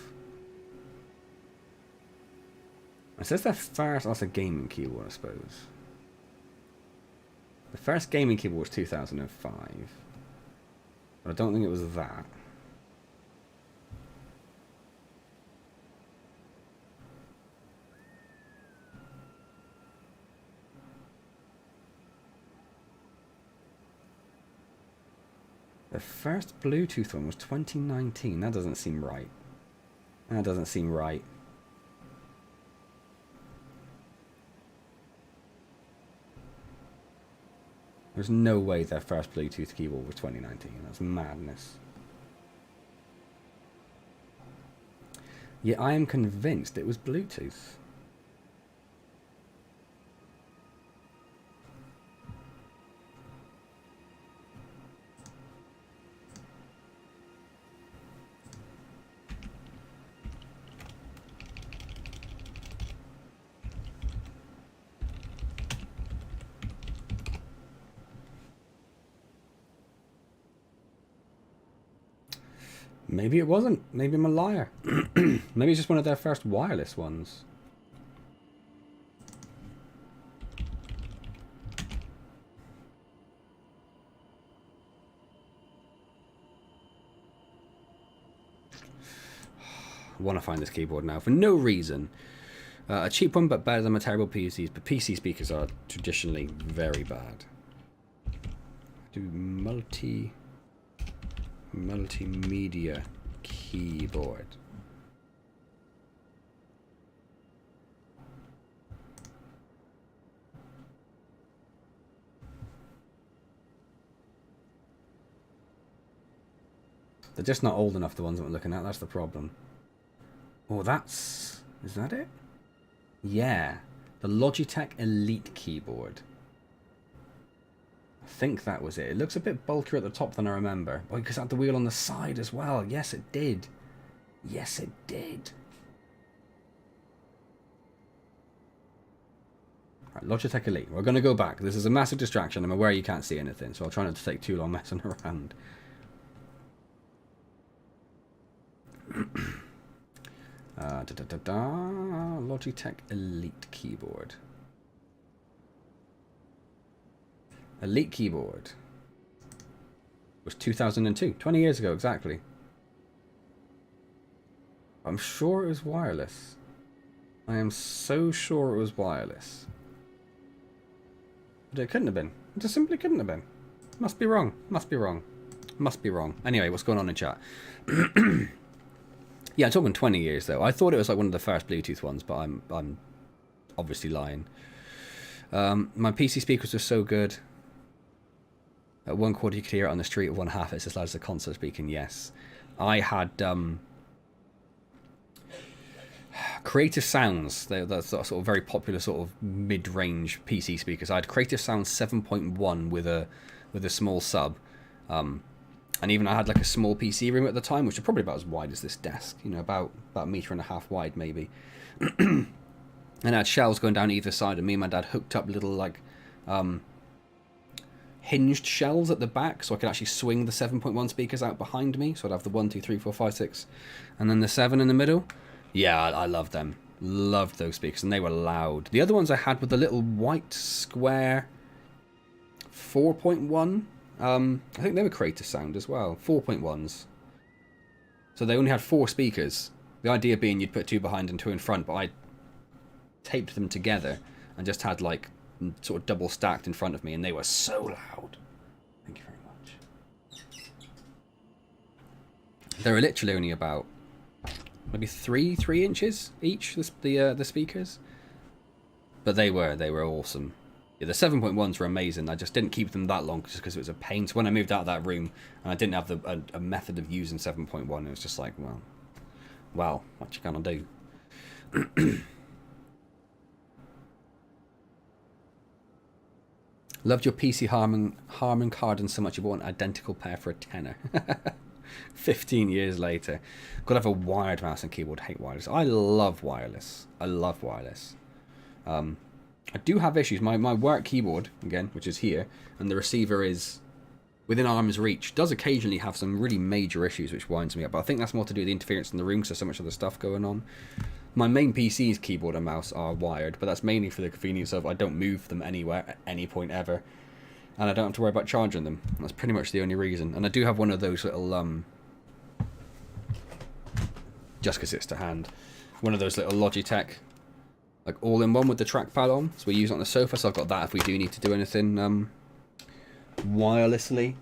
It says the first. That's a gaming keyboard, I suppose. The first gaming keyboard was 2005. But I don't think it was that. The first Bluetooth one was 2019. That doesn't seem right. That doesn't seem right. There's no way their first Bluetooth keyboard was 2019. That's madness. Yeah, I am convinced it was Bluetooth. Maybe it wasn't. Maybe I'm a liar. Maybe it's just one of their first wireless ones. I want to find this keyboard now for no reason. A cheap one, but better than my terrible PCs. But PC speakers are traditionally very bad. Do multimedia keyboard. They're just not old enough, the ones that we're looking at. That's the problem. Oh, that's... Is that it? Yeah. The Logitech Elite keyboard. I think that was it. It looks a bit bulkier at the top than I remember. Oh, because it had the wheel on the side as well. Yes, it did. Yes, it did. Right, Logitech Elite. We're going to go back. This is a massive distraction. I'm aware you can't see anything, so I'll try not to take too long messing around. Logitech Elite keyboard. Elite keyboard was 2002, 20 years ago exactly. I'm sure it was wireless. I am so sure it was wireless. But it couldn't have been. It just simply couldn't have been. Must be wrong. Must be wrong. Must be wrong. Anyway, what's going on in chat? Yeah, I'm talking 20 years though. I thought it was like one of the first Bluetooth ones, but I'm obviously lying. My PC speakers were so good. At 1/4 you could hear it on the street, at 1/2 it's as loud as the console speaking. Yes, I had Creative Sounds. That's sort of very popular sort of mid-range PC speakers. I had Creative Sounds 7.1 with a small sub, and even I had like a small PC room at the time, which was probably about as wide as this desk. You know, about 1.5 meters wide maybe. And I had shelves going down either side, and me and my dad hooked up little like hinged shelves at the back, so I could actually swing the 7.1 speakers out behind me. So I'd have the 1, 2, 3, 4, 5, 6, and then the 7 in the middle. Yeah, I loved them. Loved those speakers, and they were loud. The other ones I had were the little white square 4.1. I think they were Creative Sound as well. 4.1s. So they only had 4 speakers. The idea being you'd put 2 behind and 2 in front, but I taped them together and just had like sort of double stacked in front of me, and they were so loud. Thank you very much. They were literally only about maybe 3 inches each, the speakers, but they were awesome. Yeah, the 7.1s were amazing. I just didn't keep them that long just because it was a pain. So when I moved out of that room and I didn't have a method of using 7.1, it was just like, well, what you gonna do? Loved your PC Harman Kardon so much you bought an identical pair for a tenner. 15 years later. Gotta have a wired mouse and keyboard. Hate wireless. I love wireless. I love wireless. I do have issues. My work keyboard, again, which is here, and the receiver is within arm's reach, does occasionally have some really major issues, which winds me up. But I think that's more to do with the interference in the room, because there's so much other stuff going on. My main PC's keyboard and mouse are wired, but that's mainly for the convenience of I don't move them anywhere at any point ever, and I don't have to worry about charging them. That's pretty much the only reason. And I do have one of those little, just because it's to hand, one of those little Logitech, like all-in-one with the trackpad on, so we use it on the sofa, so I've got that if we do need to do anything wirelessly.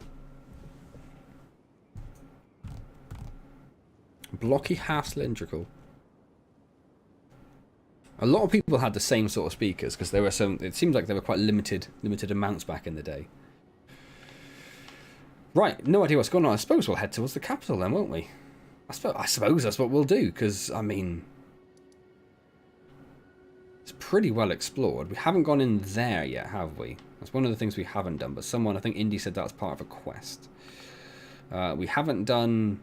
Blocky, half cylindrical. A lot of people had the same sort of speakers because there were some. It seems like they were quite limited amounts back in the day. Right, no idea what's going on. I suppose we'll head towards the capital then, won't we? I suppose that's what we'll do because I mean, it's pretty well explored. We haven't gone in there yet, have we? That's one of the things we haven't done. But someone, I think Indy said that was part of a quest. We haven't done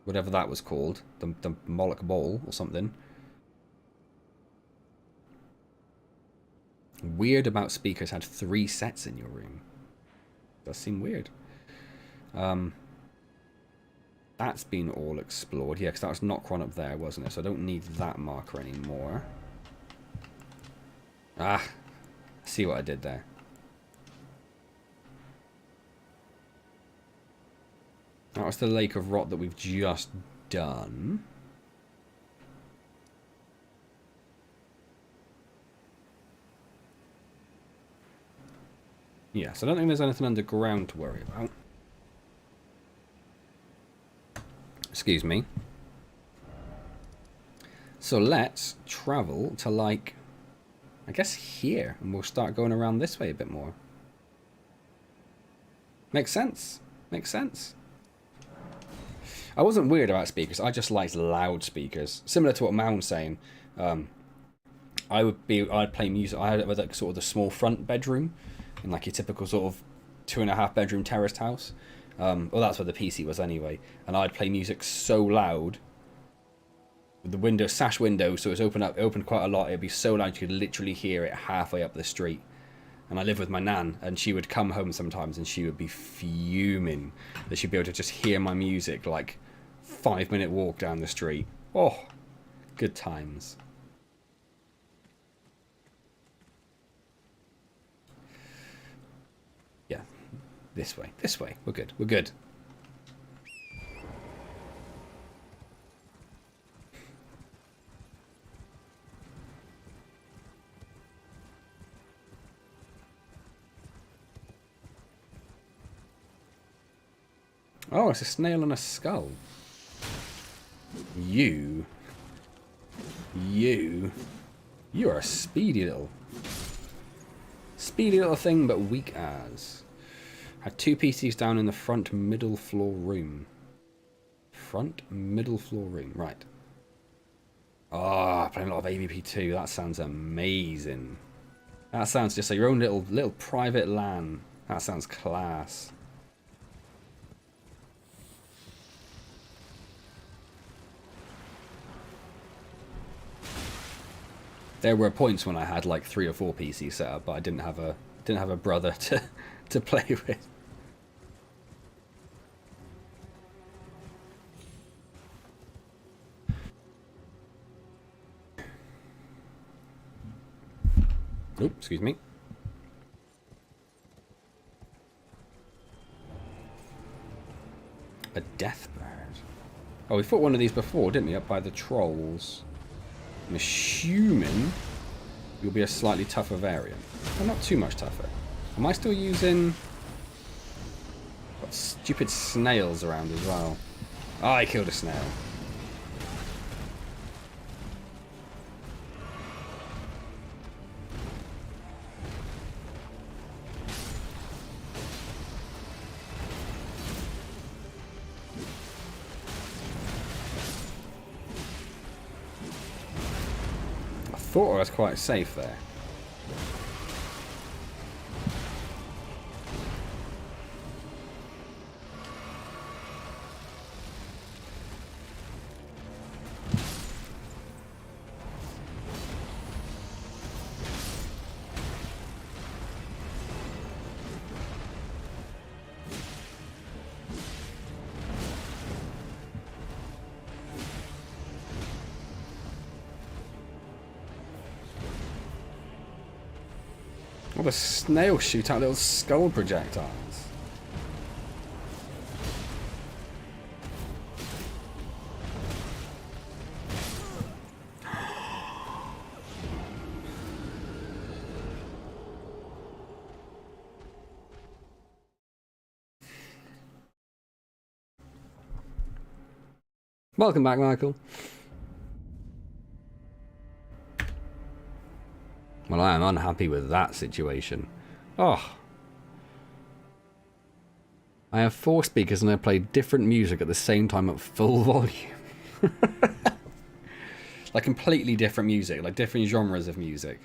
whatever that was called, the Moloch Bowl or something. Weird about speakers had 3 sets in your room. Does seem weird. That's been all explored. Yeah, because that was Nocron up there, wasn't it? So I don't need that marker anymore. Ah, see what I did there. That was the Lake of Rot that we've just done. Yeah, so I don't think there's anything underground to worry about. Excuse me. So let's travel to, like, I guess here, and we'll start going around this way a bit more. Makes sense. Makes sense. I wasn't weird about speakers. I just liked loud speakers. Similar to what Mound's saying. I'd play music. I had like sort of the small front bedroom in like your typical sort of 2.5 bedroom terraced house. Well, that's where the PC was anyway. And I'd play music so loud with the window, sash window, so it's opened quite a lot. It'd be so loud you could literally hear it halfway up the street. And I lived with my nan, and she would come home sometimes, and she would be fuming that she'd be able to just hear my music like 5-minute walk down the street. Oh, good times. Yeah, this way. We're good. We're good. Oh, it's a snail and a skull. You are a speedy little thing, but weak as. Had 2 PCs down in the front middle floor room. Front middle floor room, right. Ah, oh, playing a lot of AVP2. That sounds amazing. That sounds just like your own little private LAN. That sounds class. There were points when I had like 3 or 4 PCs set up, but I didn't have a brother to play with. Oh, excuse me. A death bird. Oh, we fought one of these before, didn't we? Up by the trolls. I'm assuming you'll be a slightly tougher variant. Well, not too much tougher. Am I still using... Got stupid snails around as well. Oh, I killed a snail. I thought I was quite safe there. Well, the snails shoot out little skull projectiles. Welcome back, Michael. Well, I am unhappy with that situation. Oh. I have 4 speakers and I play different music at the same time at full volume. Like completely different music, like different genres of music.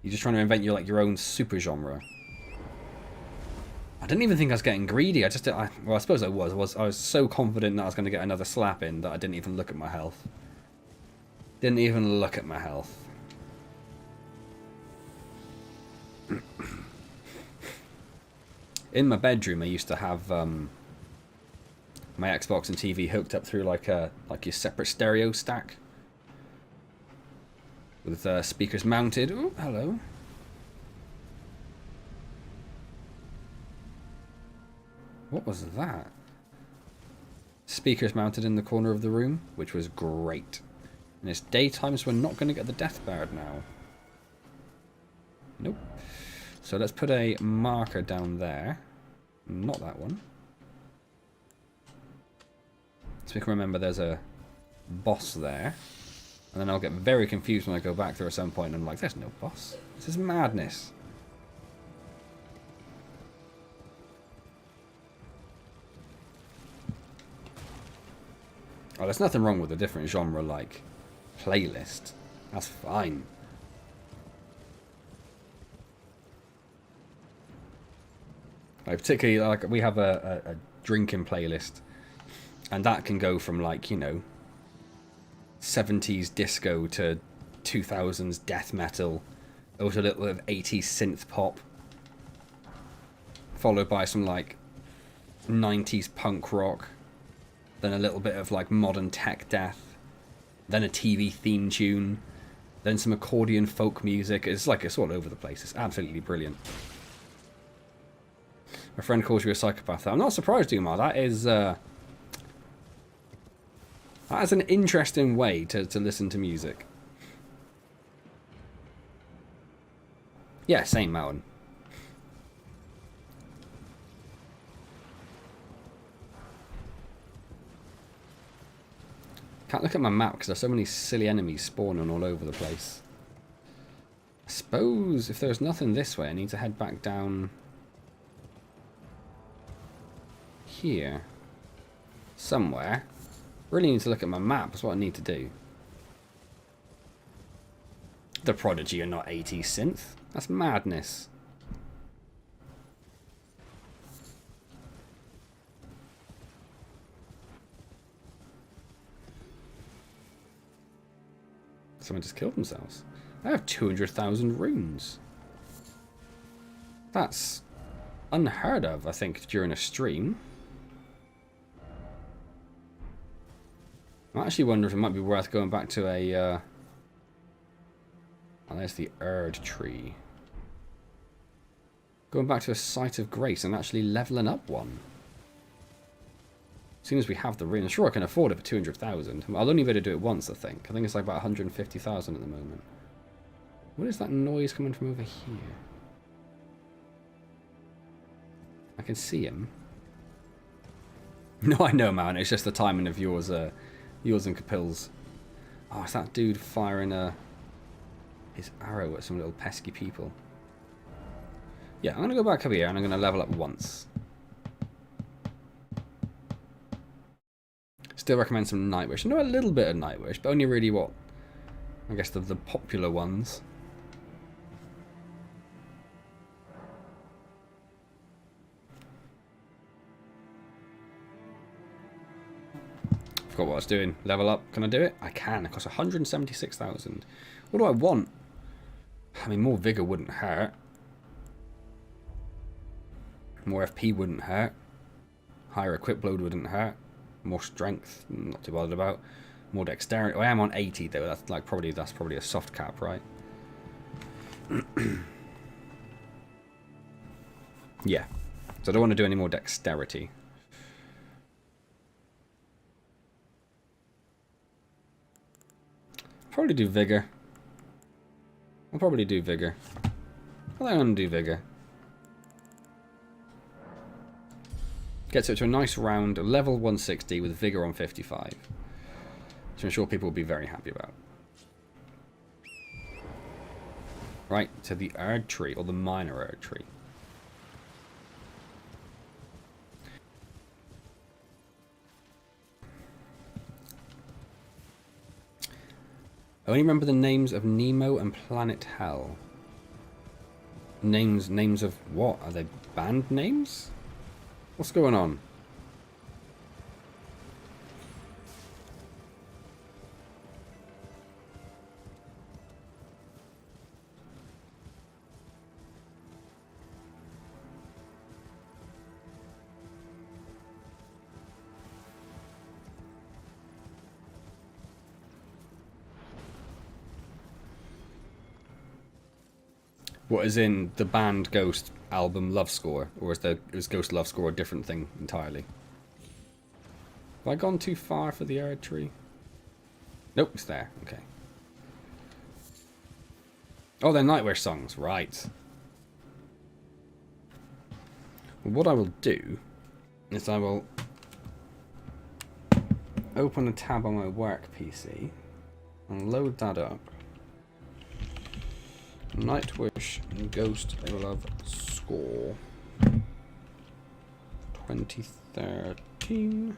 You're just trying to invent your own super genre. I didn't even think I was getting greedy. Well, I suppose I was. I was so confident that I was going to get another slap in that I didn't even look at my health. Didn't even look at my health. In my bedroom, I used to have my Xbox and TV hooked up through like your separate stereo stack with speakers mounted. Oh, hello. What was that? Speakers mounted in the corner of the room, which was great. And it's daytime, so we're not going to get the death bird now. Nope. So let's put a marker down there. Not that one. So we can remember there's a boss there. And then I'll get very confused when I go back there at some point and I'm like, there's no boss. This is madness. Oh, there's nothing wrong with a different genre like playlist. That's fine. Like particularly, like we have a drinking playlist, and that can go from like 70s disco to 2000s death metal, over to a little bit of 80s synth pop, followed by some like 90s punk rock, then a little bit of like modern tech death, then a TV theme tune, then some accordion folk music. It's all over the place. It's absolutely brilliant. My friend calls you a psychopath. I'm not surprised, Umar. That is an interesting way to listen to music. Yeah, same, Mountain. Can't look at my map because there's so many silly enemies spawning all over the place. I suppose if there's nothing this way, I need to head back down here somewhere. Really need to look at my map. That's what I need to do. The Prodigy are not 80s synth. That's madness. Someone just killed themselves. I have 200,000 runes. That's unheard of, I think, during a stream. I actually wonder if it might be worth going back to a... oh, there's the Erd tree. Going back to a site of grace and actually leveling up one. As soon as we have the ring, I'm sure I can afford it for 200,000. I'll only be able to do it once, I think. I think it's like about 150,000 at the moment. What is that noise coming from over here? I can see him. No, I know, man. It's just the timing of yours and Capil's. Oh, it's that dude firing his arrow at some little pesky people. Yeah, I'm going to go back over here and I'm going to level up once. Still recommend some Nightwish. I know a little bit of Nightwish, but only really what? I guess the popular ones. Forgot what I was doing. Level up. Can I do it? I can. It costs 176,000. What do I want? I mean, more vigor wouldn't hurt. More FP wouldn't hurt. Higher equip load wouldn't hurt. More strength, not too bothered about. More dexterity. I am on 80 though. That's probably a soft cap, right? Yeah. So I don't want to do any more dexterity. Probably do vigor. I'll probably do vigor. I think I'm gonna do vigor. Gets it to a nice round, level 160 with vigor on 55. Which I'm sure people will be very happy about. Right, to the Erd tree, or the minor Erd tree. I only remember the names of Nemo and Planet Hell. Names of what? Are they band names? What's going on? What is in the band Ghost album Love Score? Or is Ghost Love Score a different thing entirely? Have I gone too far for the Erd tree? Nope, it's there. Okay. Oh, they're Nightwish songs. Right. Well, what I will do is I will open a tab on my work PC and load that up. Nightwish Ghost Love Score 2013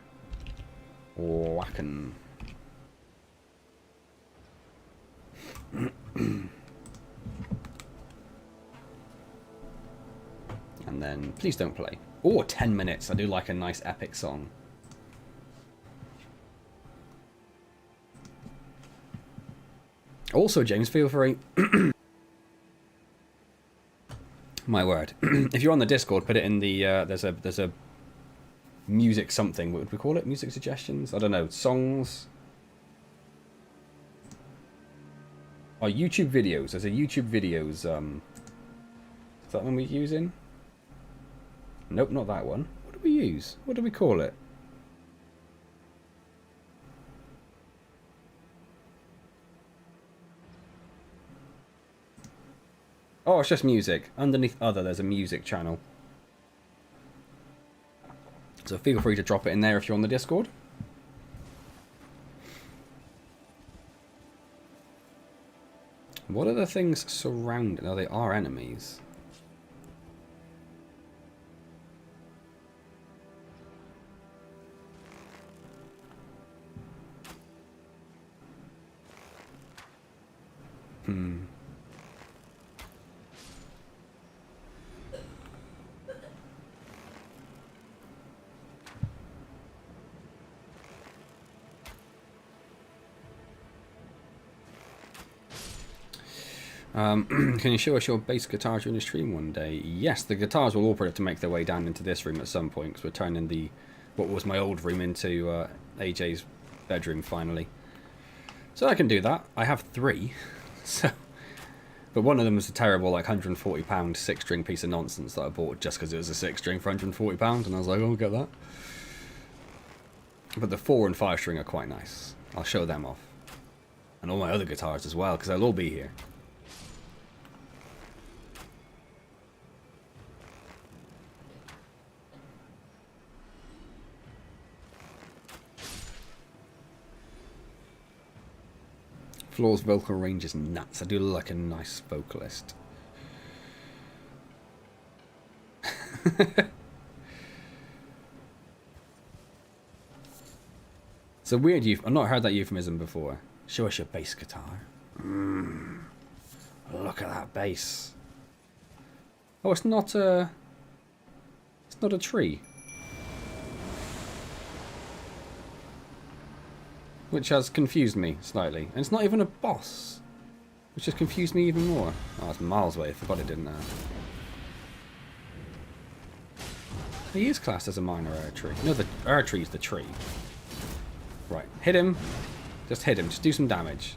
Whacken. And then please don't play. Oh, 10 minutes. I do like a nice epic song. Also, James, feel free. My word. If you're on the Discord, put it in the there's a music something. What would we call it? Music suggestions? I don't know. Songs. Oh, YouTube videos. There's a YouTube videos. Is that one we're using? Nope, not that one. What do we use? What do we call it? Oh, it's just music. Underneath other, there's a music channel. So feel free to drop it in there if you're on the Discord. What are the things surrounding? Oh, they are enemies. Can you show us your bass guitars during the stream one day? Yes, the guitars will all probably have to make their way down into this room at some point, because we're turning what was my old room into AJ's bedroom finally. So I can do that. I have 3. So, but one of them was a terrible, like, £140 6-string piece of nonsense that I bought just because it was a 6-string for £140, and I was like, oh, I'll get that. But the 4 and 5-string are quite nice. I'll show them off. And all my other guitars as well, because they'll all be here. Floor's vocal range is nuts. I do look like a nice vocalist. It's a weird I've not heard that euphemism before. Show us your bass guitar. Look at that bass. Oh, it's not a tree. Which has confused me slightly. And it's not even a boss. Which has confused me even more. Oh, it's miles away. I forgot it didn't He is classed as a minor Erd tree. No, the Erd tree is the tree. Right. Hit him. Just hit him. Just do some damage.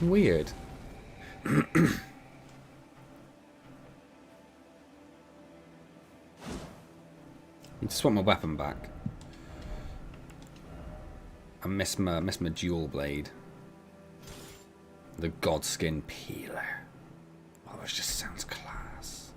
Weird. I just want my weapon back. I miss my dual blade. The Godskin Peeler. Oh, that just sounds class.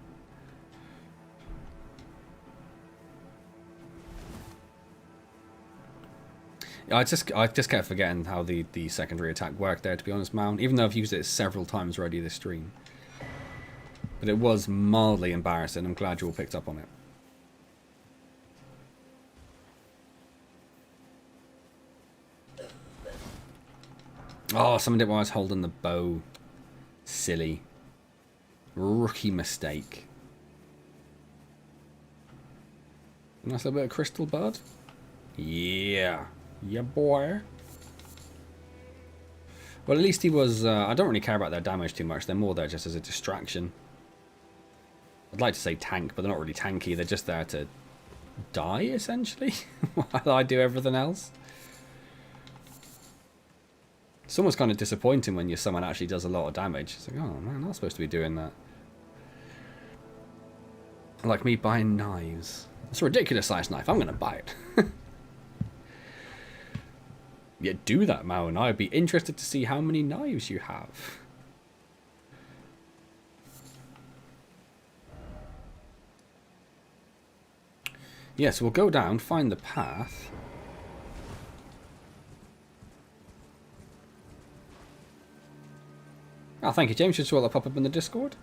I just kept forgetting how the secondary attack worked there, to be honest, Mount. Even though I've used it several times already this stream. But it was mildly embarrassing. I'm glad you all picked up on it. Oh, someone did while I was holding the bow. Silly. Rookie mistake. Nice little bit of crystal bud. Yeah. Yeah, boy. Well, at least he was... I don't really care about their damage too much. They're more there just as a distraction. I'd like to say tank, but they're not really tanky. They're just there to die, essentially. While I do everything else. It's almost kind of disappointing when your summon actually does a lot of damage. It's like, oh man, I'm not supposed to be doing that. Like me buying knives. It's a ridiculous sized knife. I'm going to buy it. Yeah, do that, Mao, and I'd be interested to see how many knives you have. Yeah, so we'll go down, find the path. Oh, thank you, James. You saw that pop up in the Discord.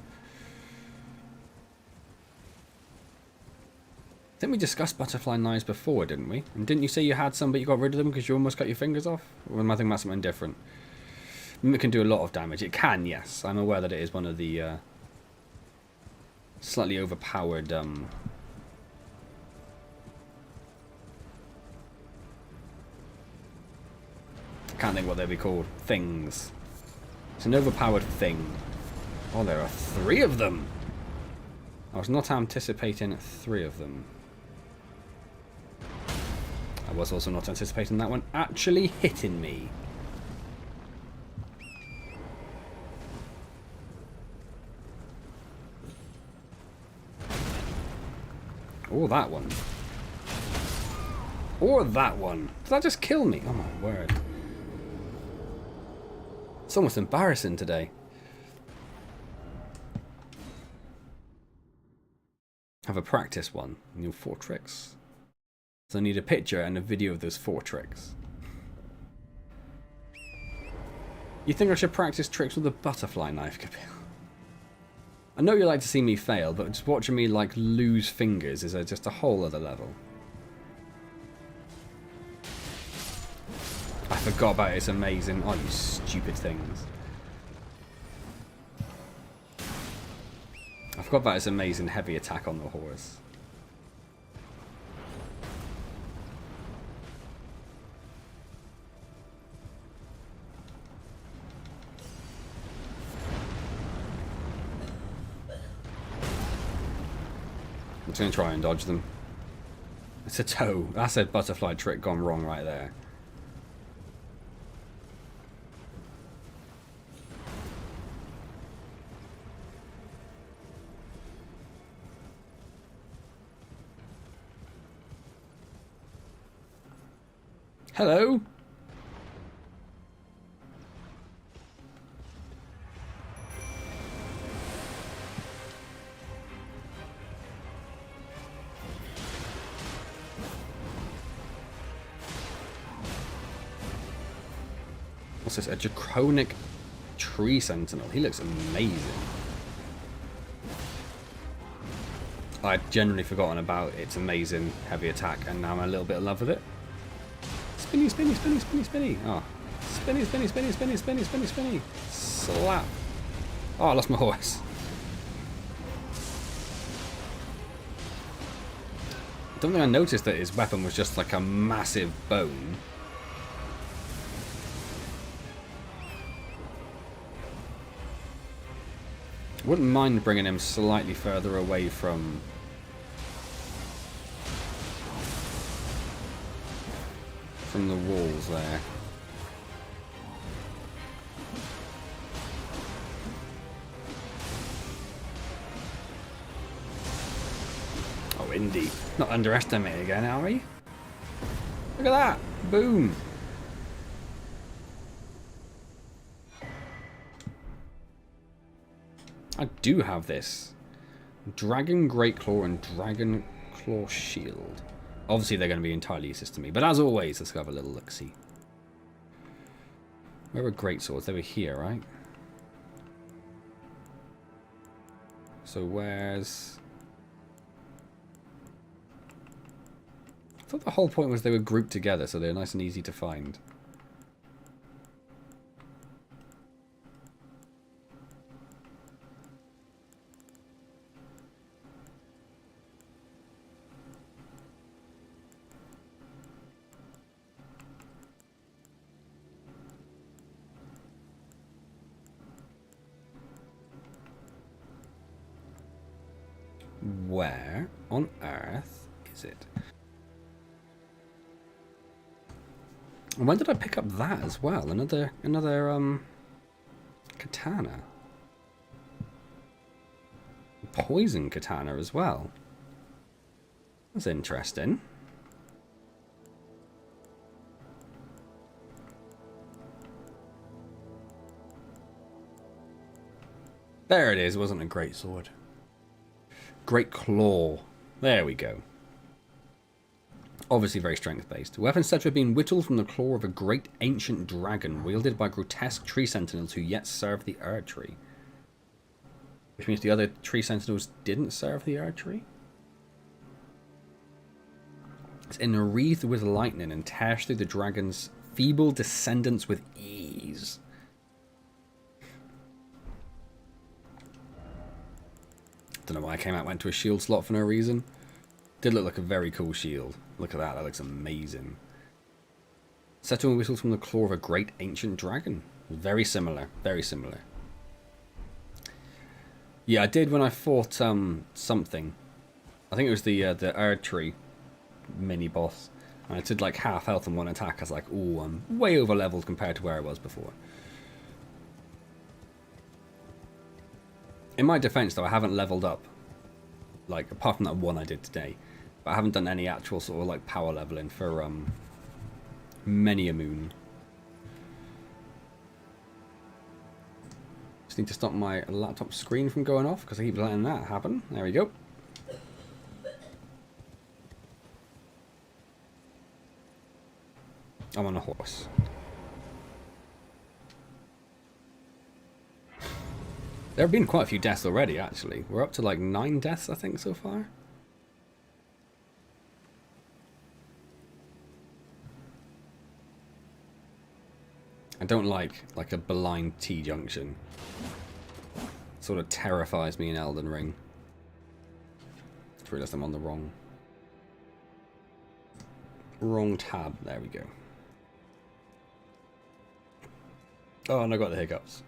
I think we discussed butterfly knives before, didn't we? And didn't you say you had some, but you got rid of them because you almost cut your fingers off? Or am I thinking about something different? It can do a lot of damage. It can, yes. I'm aware that it is one of the slightly overpowered... I can't think what they'd be called. Things. It's an overpowered thing. Oh, there are 3 of them! I was not anticipating 3 of them. I was also not anticipating that one actually hitting me. Or that one. Or that one. Did that just kill me? Oh my word. It's almost embarrassing today. Have a practice one. New 4 tricks. So I need a picture and a video of those 4 tricks. You think I should practice tricks with a butterfly knife, Kapil? I know you like to see me fail, but just watching me like lose fingers is just a whole other level. I forgot about it. It's amazing. Oh, you stupid things. I forgot about his amazing heavy attack on the horse. I'm just going to try and dodge them. It's a toe. That's a butterfly trick gone wrong right there. Hello? What's this? A draconic tree sentinel. He looks amazing. I'd generally forgotten about its amazing heavy attack, and now I'm a little bit in love with it. Spinny, spinny, spinny, spinny, spinny. Oh. Spinny, spinny, spinny, spinny, spinny, spinny, spinny. Slap. Oh, I lost my horse. I don't think I noticed that his weapon was just like a massive bone. Wouldn't mind bringing him slightly further away from the walls there. Oh, Indy. Not underestimate again, are we? Look at that! Boom! I do have this. Dragon Great Claw and Dragon Claw Shield. Obviously they're going to be entirely useless to me, but as always, let's have a little look-see. Where were great swords? They were here, right? So where's... I thought the whole point was they were grouped together, so they're nice and easy to find. Where on earth is it? And when did I pick up that as well? Another katana. Poison katana as well. That's interesting. There it is. It wasn't a great sword. Great claw. There we go. Obviously very strength-based. Weapons said to have been whittled from the claw of a great ancient dragon, wielded by grotesque tree sentinels who yet serve the Erd Tree. Which means the other tree sentinels didn't serve the Erd Tree? It's enwreathed with lightning and tears through the dragon's feeble descendants with ease. Don't know why I came out and went to a shield slot for no reason. Did look like a very cool shield. Look at that, that looks amazing. Settlement whistles from the claw of a great ancient dragon. Very similar, very similar. Yeah, I did when I fought something. I think it was the Erd Tree mini boss. And I did like half health in one attack. I was like, ooh, I'm way over leveled compared to where I was before. In my defense, though, I haven't leveled up. Like, apart from that one I did today. But I haven't done any actual sort of, like, power leveling for, many a moon. Just need to stop my laptop screen from going off, because I keep letting that happen. There we go. I'm on a horse. There have been quite a few deaths already, actually. We're up to like 9 deaths, I think, so far. I don't like a blind T-junction. Sort of terrifies me in Elden Ring. Just realised I'm on the wrong tab. There we go. Oh, and I got the hiccups.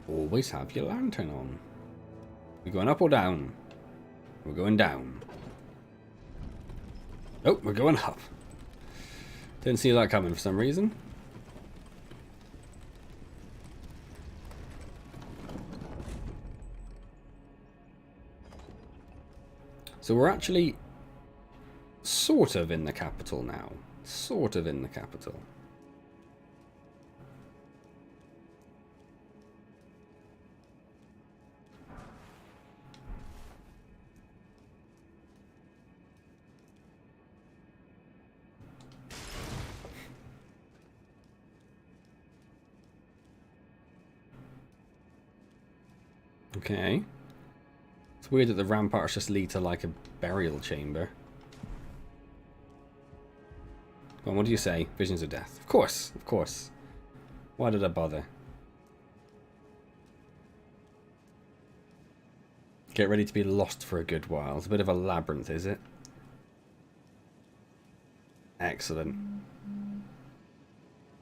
Always have your lantern on. We're going up or down? We're going down. Oh, we're going up. Didn't see that coming for some reason. So we're actually sort of in the capital now. Sort of in the capital. Okay. It's weird that the ramparts just lead to like a burial chamber. Come on, what do you say? Visions of death. Of course, of course. Why did I bother? Get ready to be lost for a good while. It's a bit of a labyrinth, is it? Excellent.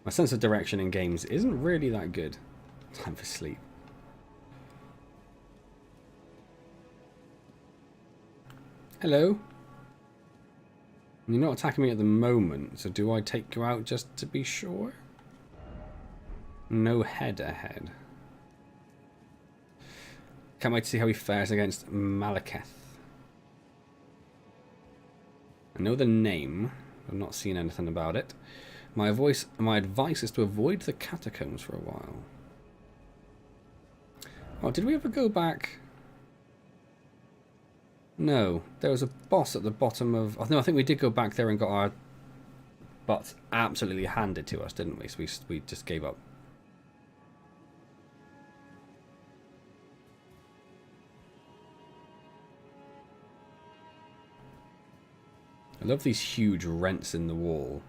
My sense of direction in games isn't really that good. Time for sleep. Hello? You're not attacking me at the moment, so do I take you out just to be sure? No head ahead. Can't wait to see how he fares against Malekith. I know the name. I've not seen anything about it. My advice is to avoid the catacombs for a while. Oh, did we ever go back? No, there was a boss at the bottom of... Oh, no, I think we did go back there and got our butts absolutely handed to us, didn't we? So we just gave up. I love these huge rents in the wall.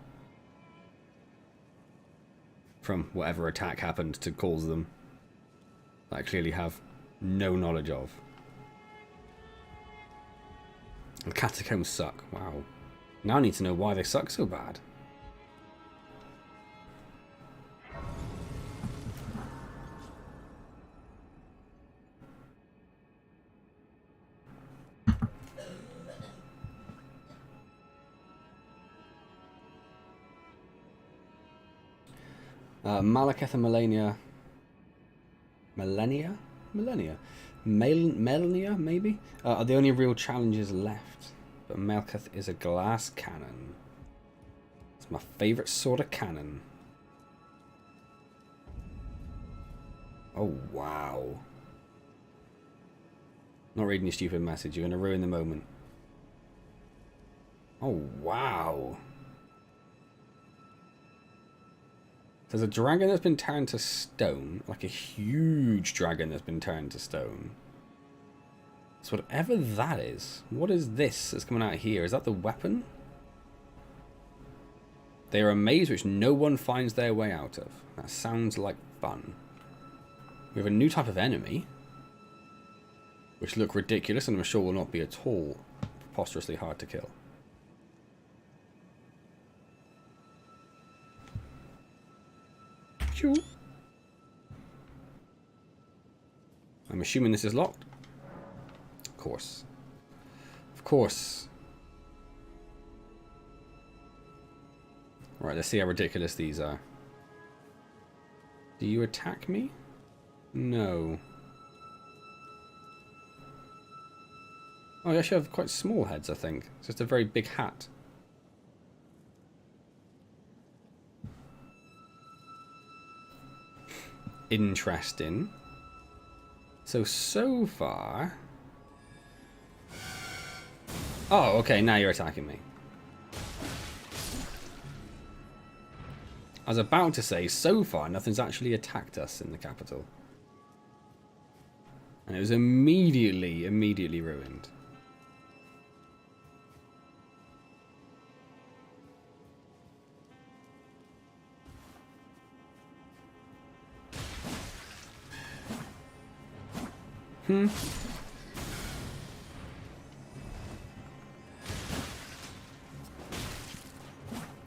From whatever attack happened to cause them. That I clearly have no knowledge of. The catacombs suck. Wow. Now I need to know why they suck so bad. Malekith and Melania, maybe? Are the only real challenges left. But Malekith is a glass cannon. It's my favourite sort of cannon. Oh, wow. Not reading your stupid message. You're going to ruin the moment. Oh, wow. There's a dragon that's been turned to stone. Like a huge dragon that's been turned to stone. So whatever that is. What is this that's coming out here? Is that the weapon? They are a maze which no one finds their way out of. That sounds like fun. We have a new type of enemy. Which look ridiculous and I'm sure will not be at all preposterously hard to kill. I'm assuming this is locked. Of course. Of course. Right, let's see how ridiculous these are. Do you attack me? No. Oh, you actually have quite small heads, I think. It's just a very big hat. Interesting. So far... Oh, okay, now you're attacking me. I was about to say, so far, nothing's actually attacked us in the capital. And it was immediately ruined.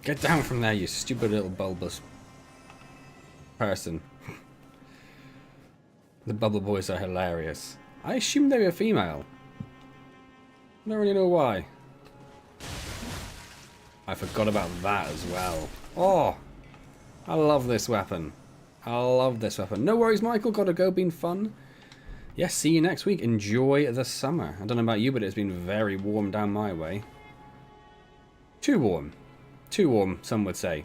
Get down from there, you stupid little bulbous person. The bubble boys are hilarious. I assumed they were female. I don't really know why. I forgot about that as well. Oh, I love this weapon. I love this weapon. No worries, Michael. Gotta go. Been fun. Yes, see you next week. Enjoy the summer. I don't know about you, but it's been very warm down my way. Too warm. Too warm, some would say.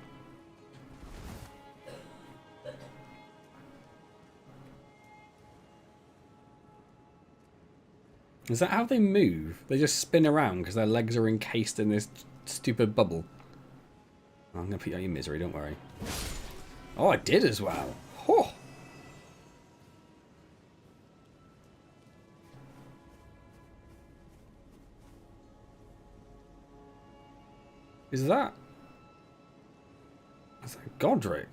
Is that how they move? They just spin around because their legs are encased in this stupid bubble. Oh, I'm going to put you out of your misery, don't worry. Oh, I did as well. Oh. Is that Godric?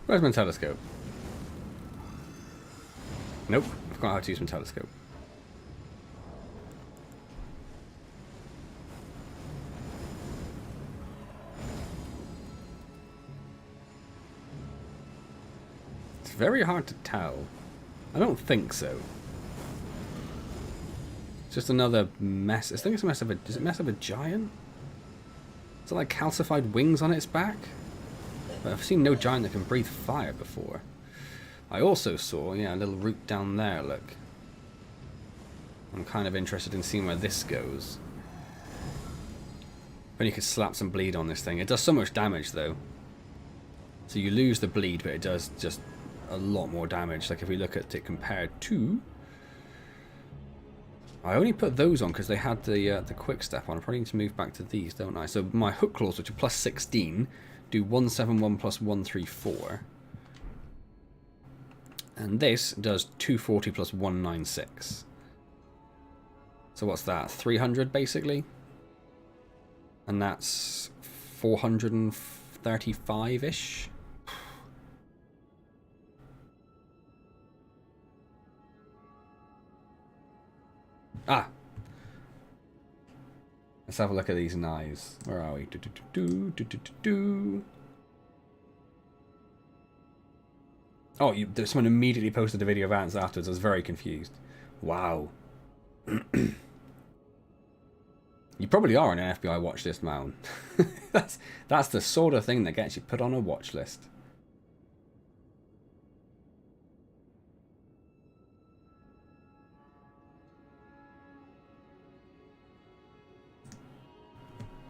Where's my telescope? Nope, I forgot how to use my telescope. It's very hard to tell. I don't think so. It's just another mess. I think it's a mess of a... Does it mess of a giant? Is it like calcified wings on its back? But I've seen no giant that can breathe fire before. I also saw, yeah, a little route down there, look. I'm kind of interested in seeing where this goes. When you could slap some bleed on this thing. It does so much damage, though. So you lose the bleed, but it does just a lot more damage. Like if we look at it compared to... I only put those on because they had the quick step on. I probably need to move back to these, don't I? So my hook claws, which are plus 16, do 171 plus 134. And this does 240 plus 196. So what's that? 300 basically? And that's 435-ish? Ah! Let's have a look at these knives. Where are we? Oh, someone immediately posted a video of Antz afterwards. I was very confused. Wow. You probably are on an FBI watch list, man. that's the sort of thing that gets you put on a watch list.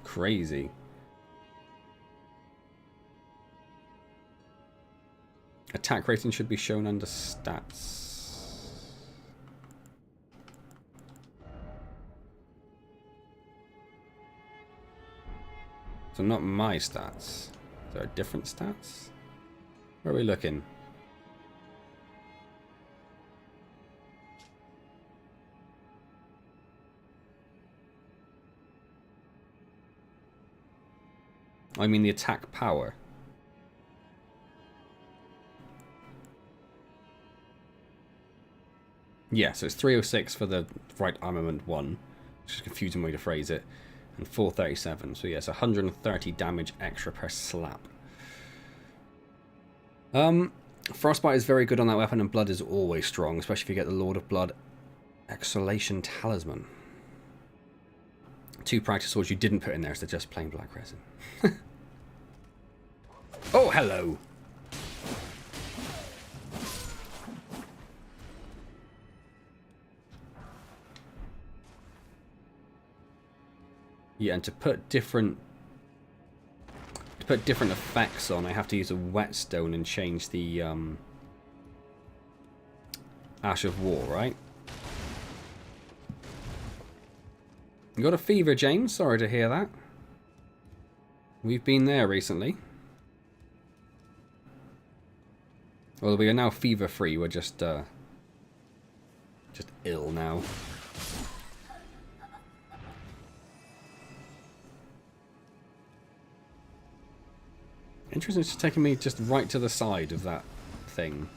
Crazy. Attack rating should be shown under stats. So not my stats. There are different stats? Where are we looking? I mean the attack power. Yeah, so it's 306 for the right armament 1, which is a confusing way to phrase it, and 437. So yes, 130 damage extra per slap. Frostbite is very good on that weapon, and Blood is always strong, especially if you get the Lord of Blood Exhalation Talisman. 2 practice swords you didn't put in there, so they're just plain black resin. Oh, hello! Yeah, and to put different effects on, I have to use a whetstone and change the Ash of War, right? You got a fever, James? Sorry to hear that. We've been there recently. Well, we are now fever-free. We're just ill now. Interesting, it's taking me just right to the side of that thing.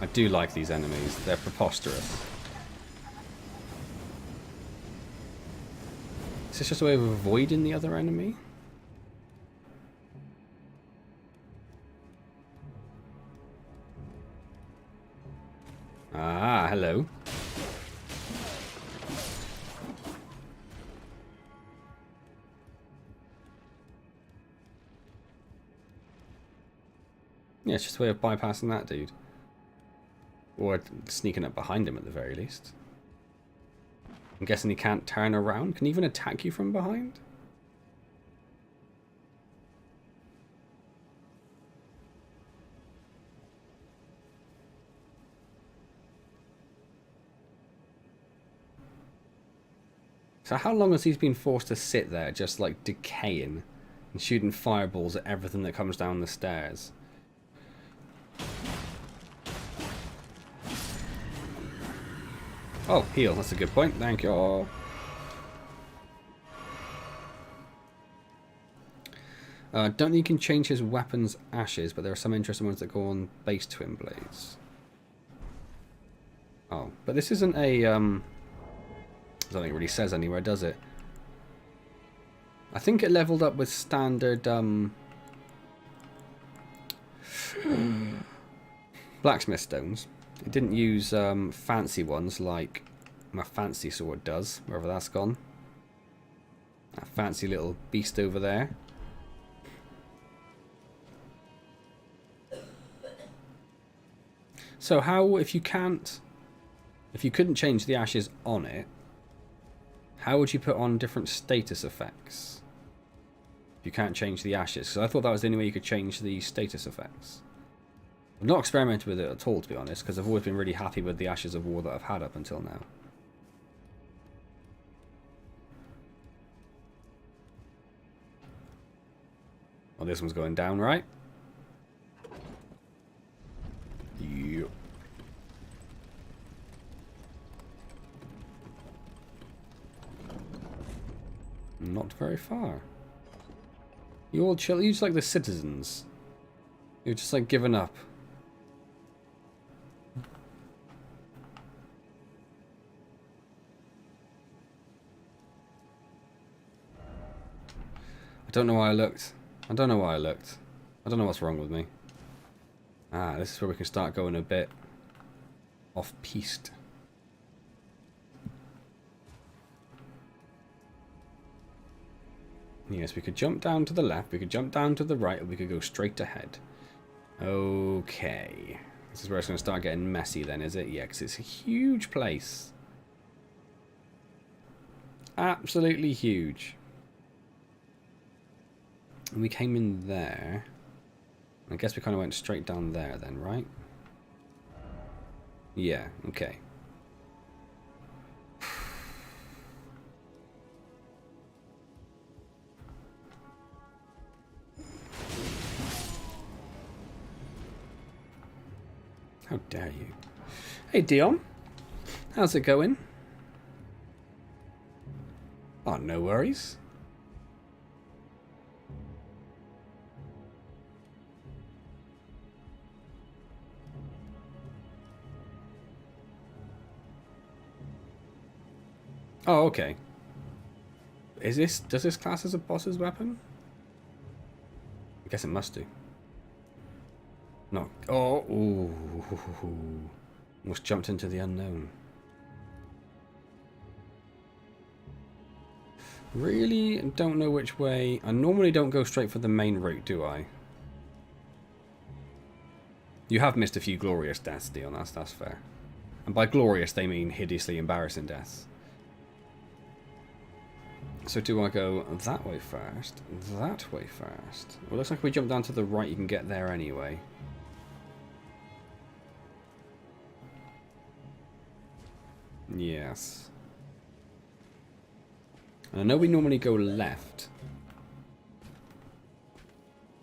I do like these enemies. They're preposterous. Is this just a way of avoiding the other enemy? Ah, hello. Yeah, it's just a way of bypassing that dude. Or sneaking up behind him at the very least. I'm guessing he can't turn around. Can he even attack you from behind? So how long has he been forced to sit there just like decaying and shooting fireballs at everything that comes down the stairs? Oh, heal. That's a good point. Thank you. Don't think you can change his weapon's ashes, but there are some interesting ones that go on base twin blades. Oh, but this isn't a... I don't think it really says anywhere, does it? I think it leveled up with standard... blacksmith stones. It didn't use fancy ones like my fancy sword does, wherever that's gone. That fancy little beast over there. So how, if you couldn't change the ashes on it, how would you put on different status effects? If you can't change the ashes, because I thought that was the only way you could change the status effects. I've not experimented with it at all, to be honest, because I've always been really happy with the Ashes of War that I've had up until now. Well, this one's going down, right? Yep. Not very far. You all chill. You just like the citizens. You're just like giving up. I don't know why I looked. I don't know why I looked. I don't know what's wrong with me. Ah, this is where we can start going a bit off-piste. Yes, we could jump down to the left, we could jump down to the right, or we could go straight ahead. Okay. This is where it's going to start getting messy then, is it? Yeah, because it's a huge place. Absolutely huge. And we came in there. I guess we kind of went straight down there then, right? Yeah, okay. How dare you? Hey, Dion. How's it going? Oh, no worries. Oh, okay. Does this class as a boss's weapon? I guess it must do. No. Oh, ooh. Almost jumped into the unknown. Really don't know which way. I normally don't go straight for the main route, do I? You have missed a few glorious deaths, Dion. That's fair. And by glorious, they mean hideously embarrassing deaths. So do I go that way first? That way first? Well, looks like if we jump down to the right, you can get there anyway. Yes. And I know we normally go left.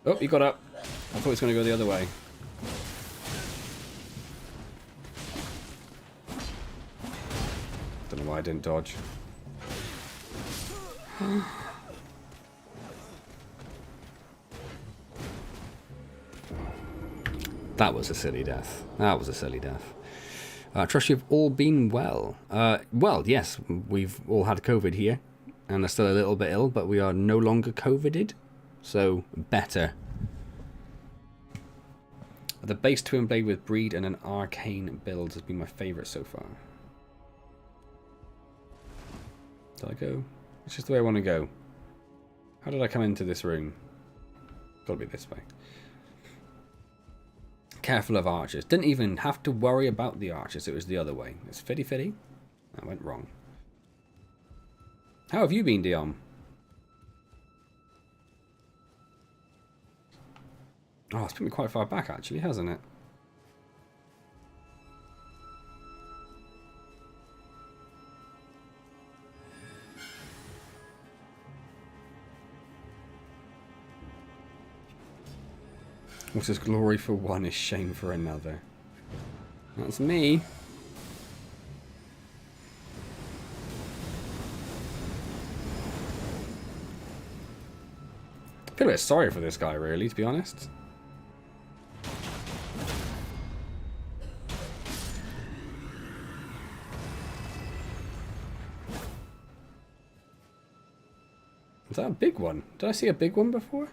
Oh, he got up. I thought he was going to go the other way. Don't know why I didn't dodge. That was a silly death. That was a silly death. Trust you've all been well. Well, yes, we've all had COVID here, and are still a little bit ill, but we are no longer COVIDed, so better. The base twin blade with breed and an arcane build has been my favourite so far. Did I go? It's just the way I want to go. How did I come into this room? Gotta be this way. Careful of archers. Didn't even have to worry about the archers. It was the other way. It's fitty. That went wrong. How have you been, Dion? Oh, it's put me quite far back, actually, hasn't it? What is glory for one is shame for another. That's me. I feel a bit sorry for this guy, really, to be honest. Is that a big one? Did I see a big one before?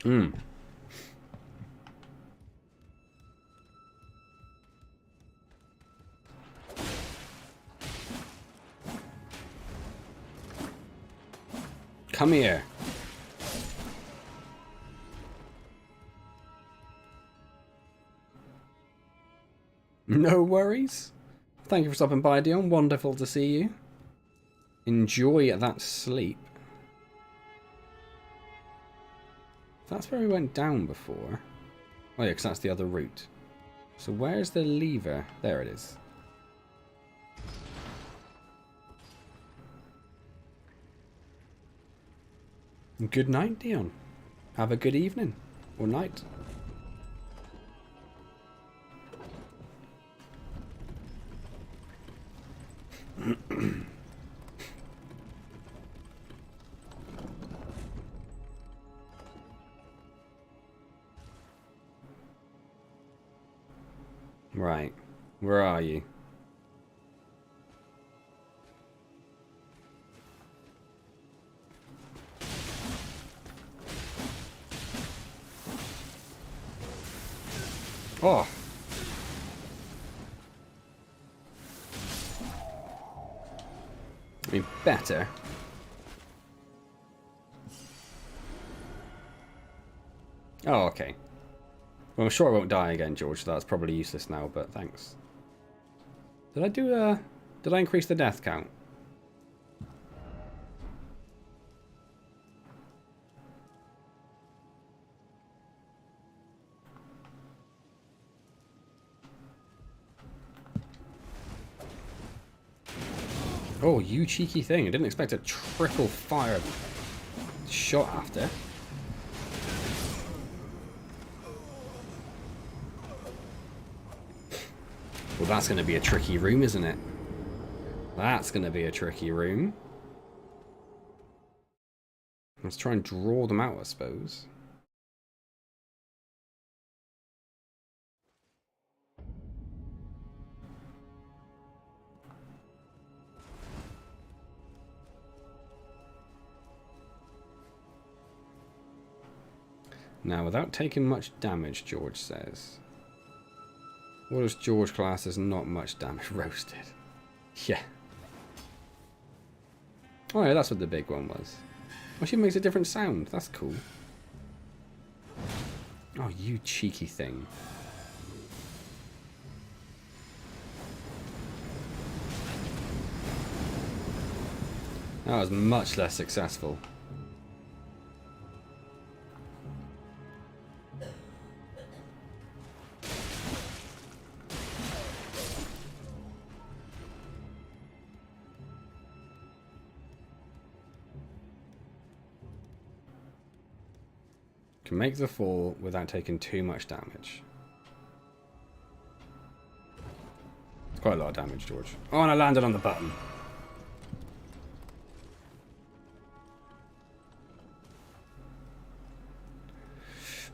Hmm. Come here. No worries. Thank you for stopping by, Dion. Wonderful to see you. Enjoy that sleep. That's where we went down before. Oh yeah, because that's the other route. So where's the lever? There it is. Good night, Dion. Have a good evening. Or night. Right. Where are you? Oh. I mean, better. Oh, okay. Well, I'm sure I won't die again, George, so that's probably useless now, but thanks. Did I do Did I increase the death count? Oh, you cheeky thing. I didn't expect a triple fire shot after. Well, that's going to be a tricky room, isn't it? That's going to be a tricky room. Let's try and draw them out, I suppose. Now, without taking much damage, George says. What does George class as not much damage? Roasted. Yeah. Oh yeah, that's what the big one was. Oh, she makes a different sound. That's cool. Oh, you cheeky thing. That was much less successful. Can make the fall without taking too much damage. It's quite a lot of damage, George. Oh, and I landed on the button.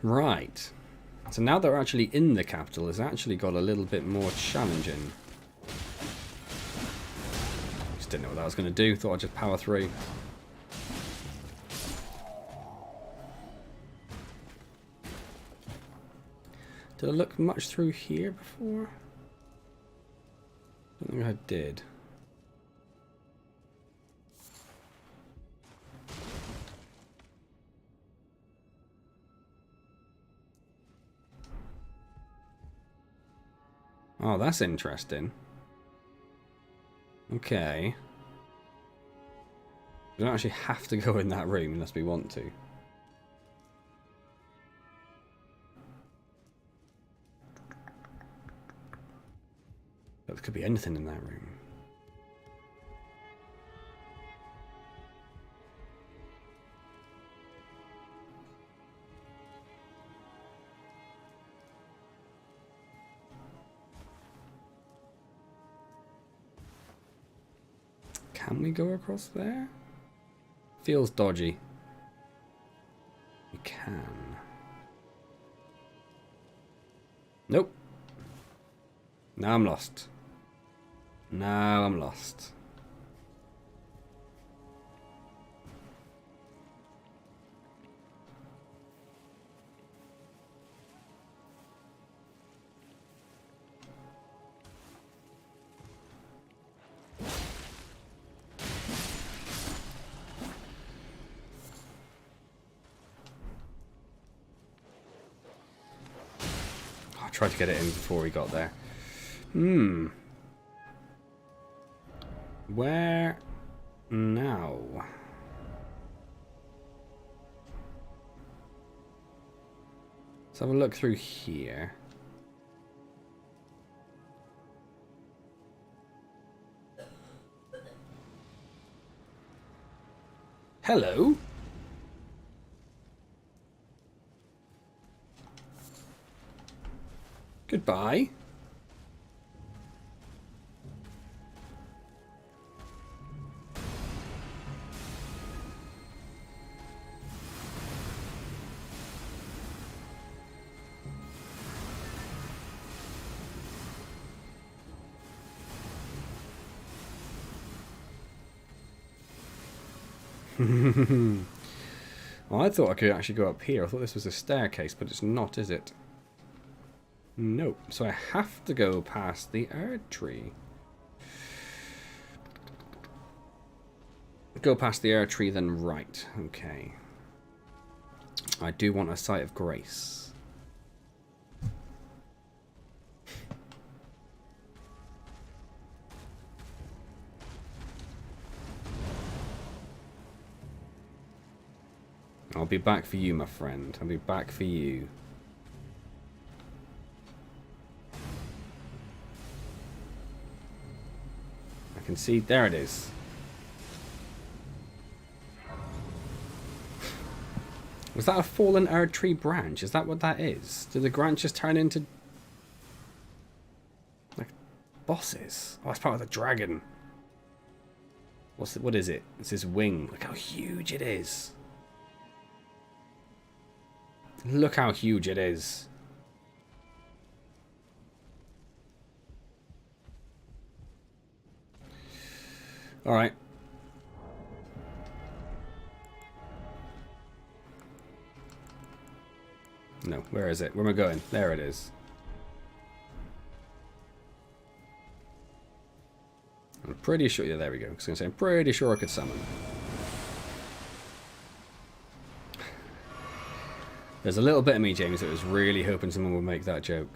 Right. So now that we're actually in the capital, it's actually got a little bit more challenging. Just didn't know what that was going to do. Thought I'd just power through. Did I look much through here before? I don't think I did. Oh, that's interesting. Okay. We don't actually have to go in that room unless we want to. But there could be anything in that room. Can we go across there? Feels dodgy. We can. Nope. Now I'm lost. Now I'm lost. tried to get it in before we got there. Where now? Let's have a look through here. Hello? Goodbye. Well, I thought I could actually go up here. I thought this was a staircase, but it's not, is it? Nope. So I have to go past the Erd tree. Go past the Erd tree, then right. Okay. I do want a Sight of Grace. I'll be back for you, my friend. I'll be back for you. I can see... There it is. Was that a fallen Erd tree branch? Is that what that is? Did the branches turn into... like... bosses? Oh, it's part of the dragon. What is it? It's his wing. Look how huge it is. Look how huge it is. Alright. No, where is it? Where am I going? There it is. I'm pretty sure... yeah, there we go. I was going to say, I'm pretty sure I could summon. There's a little bit of me, James, that was really hoping someone would make that joke.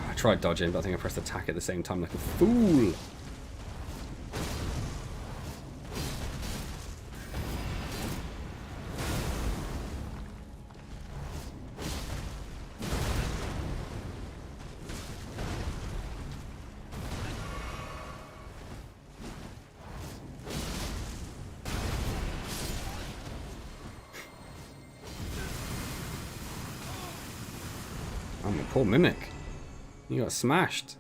I tried dodging, but I think I pressed attack at the same time like a fool. Oh, my poor Mimic. You got smashed.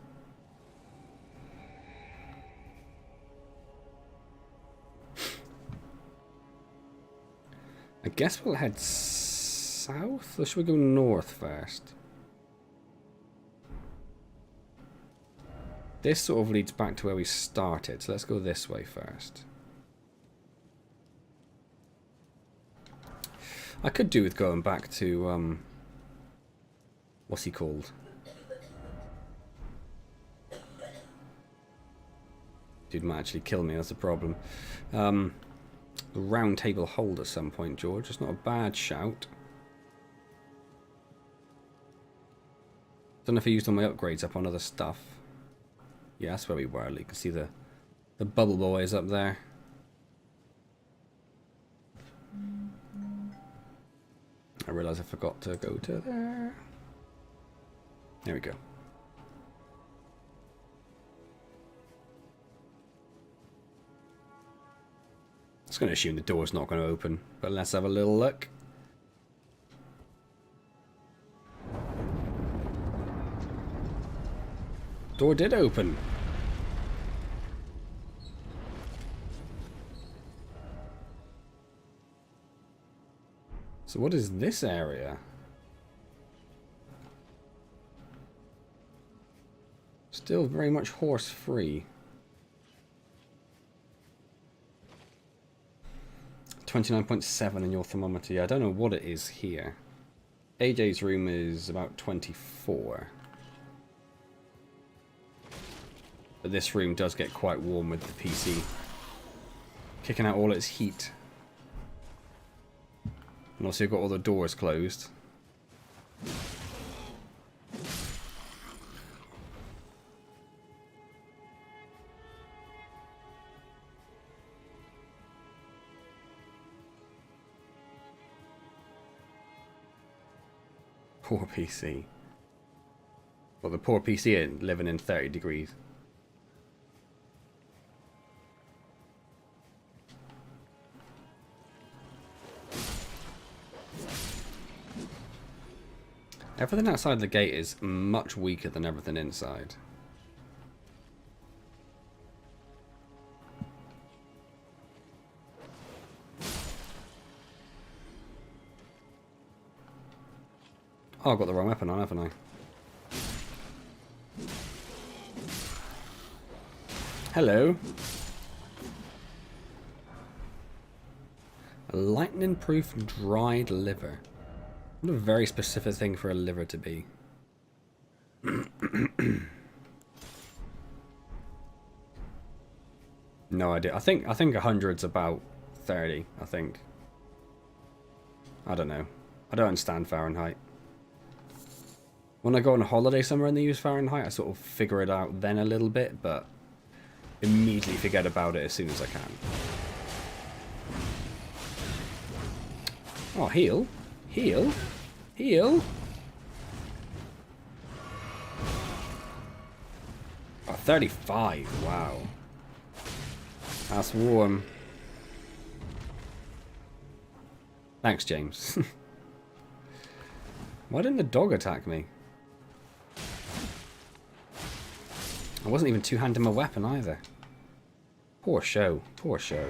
I guess we'll head south, or should we go north first? This sort of leads back to where we started, so let's go this way first. I could do with going back to, what's he called? Dude might actually kill me, that's the problem. The round table hold at some point, George. It's not a bad shout. Don't know if I used all my upgrades up on other stuff. Yeah, that's where we were. You can see the bubble boys up there. I realise I forgot to go to there. There we go. I was going to assume the door's not going to open, but let's have a little look. Door did open. So what is this area? Still very much horse free. 29.7 in your thermometer. Yeah, I don't know what it is here. AJ's room is about 24. But this room does get quite warm with the PC kicking out all its heat. And also you've got all the doors closed. Poor PC. Well, the poor PC living in 30 degrees. Everything outside the gate is much weaker than everything inside. Oh, I've got the wrong weapon on, haven't I? Hello. A lightning-proof dried liver. What a very specific thing for a liver to be. No idea. I think 100's about 30, I think. I don't know. I don't understand Fahrenheit. When I go on a holiday somewhere and they use Fahrenheit, I sort of figure it out then a little bit, but immediately forget about it as soon as I can. Oh, heal. Heal. Heal. Oh, 35. Wow. That's warm. Thanks, James. Why didn't the dog attack me? I wasn't even two-handing my weapon either. Poor show. Poor show.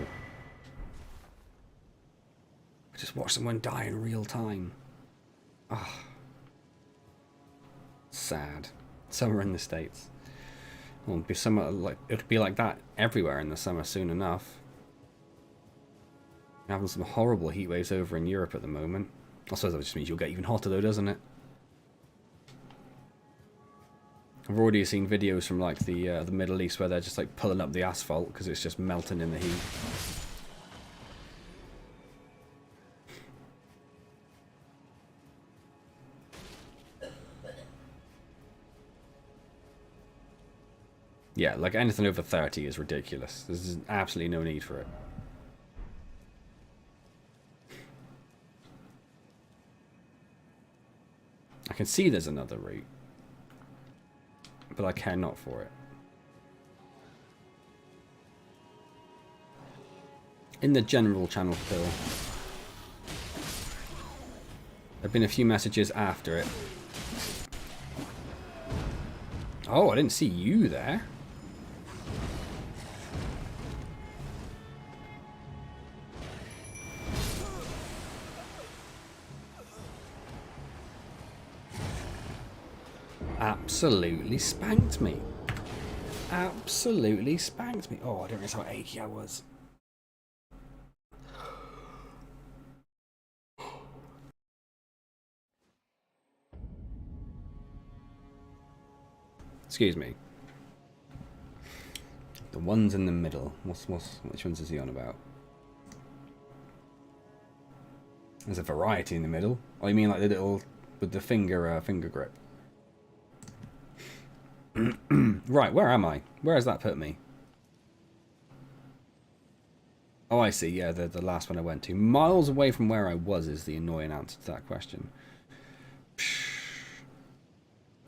I just watched someone die in real time. Ah. Oh. Sad. Summer in the States. Well, it'll be like that everywhere in the summer soon enough. We're having some horrible heat waves over in Europe at the moment. I suppose that just means you'll get even hotter though, doesn't it? I've already seen videos from like the Middle East where they're just like pulling up the asphalt because it's just melting in the heat. Yeah, like anything over 30 is ridiculous. There's absolutely no need for it. I can see there's another route, but I care not for it. In the general channel pill, there have been a few messages after it. Oh, I didn't see you there. Absolutely spanked me. Absolutely spanked me. Oh, I didn't realize how achy I was. Excuse me. The ones in the middle. Which ones is he on about? There's a variety in the middle. Oh, you mean like the little with the finger grip? Right, where am I? Where has that put me? Oh, I see. Yeah, the last one I went to. Miles away from where I was is the annoying answer to that question.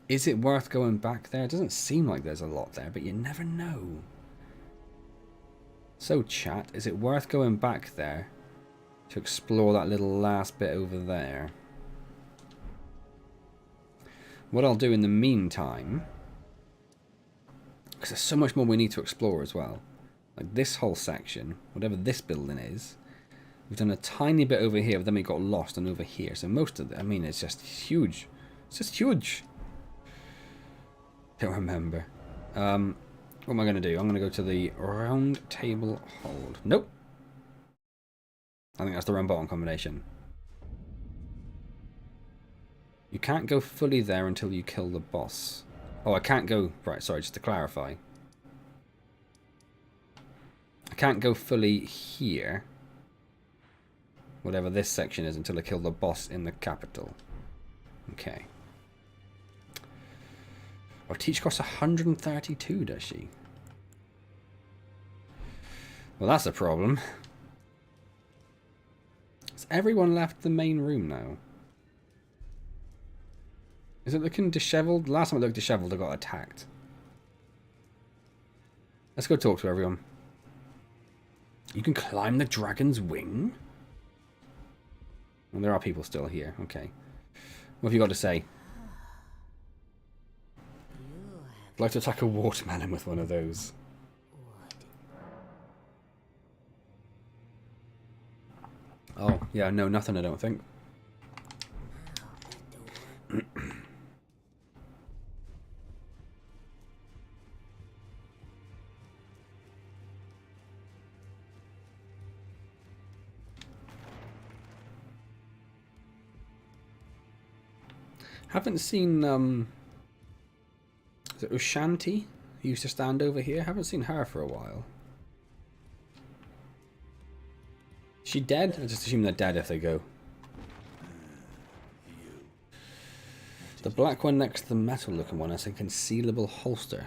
Is it worth going back there? It doesn't seem like there's a lot there, but you never know. So, chat, is it worth going back there to explore that little last bit over there? What I'll do in the meantime, because there's so much more we need to explore as well. Like this whole section, whatever this building is, we've done a tiny bit over here, but then we got lost and over here. So most of it, I mean, it's just huge. It's just huge. Don't remember. What am I going to do? I'm going to go to the round table hold. Nope. I think that's the wrong button combination. You can't go fully there until you kill the boss. Oh, I can't go... Right, sorry, just to clarify. I can't go fully here whatever this section is until I kill the boss in the capital. Okay. Oh, teach costs 132, does she? Well, that's a problem. Has everyone left the main room now? Is it looking dishevelled? Last time it looked dishevelled, I got attacked. Let's go talk to everyone. You can climb the dragon's wing? Well, there are people still here. Okay. What have you got to say? I'd like to attack a watermelon with one of those. Oh, yeah, no, nothing, I don't think. Haven't seen, is it Ushanti? Who used to stand over here? Haven't seen her for a while. Is she dead? I just assume they're dead if they go. The black one next to the metal looking one has a concealable holster.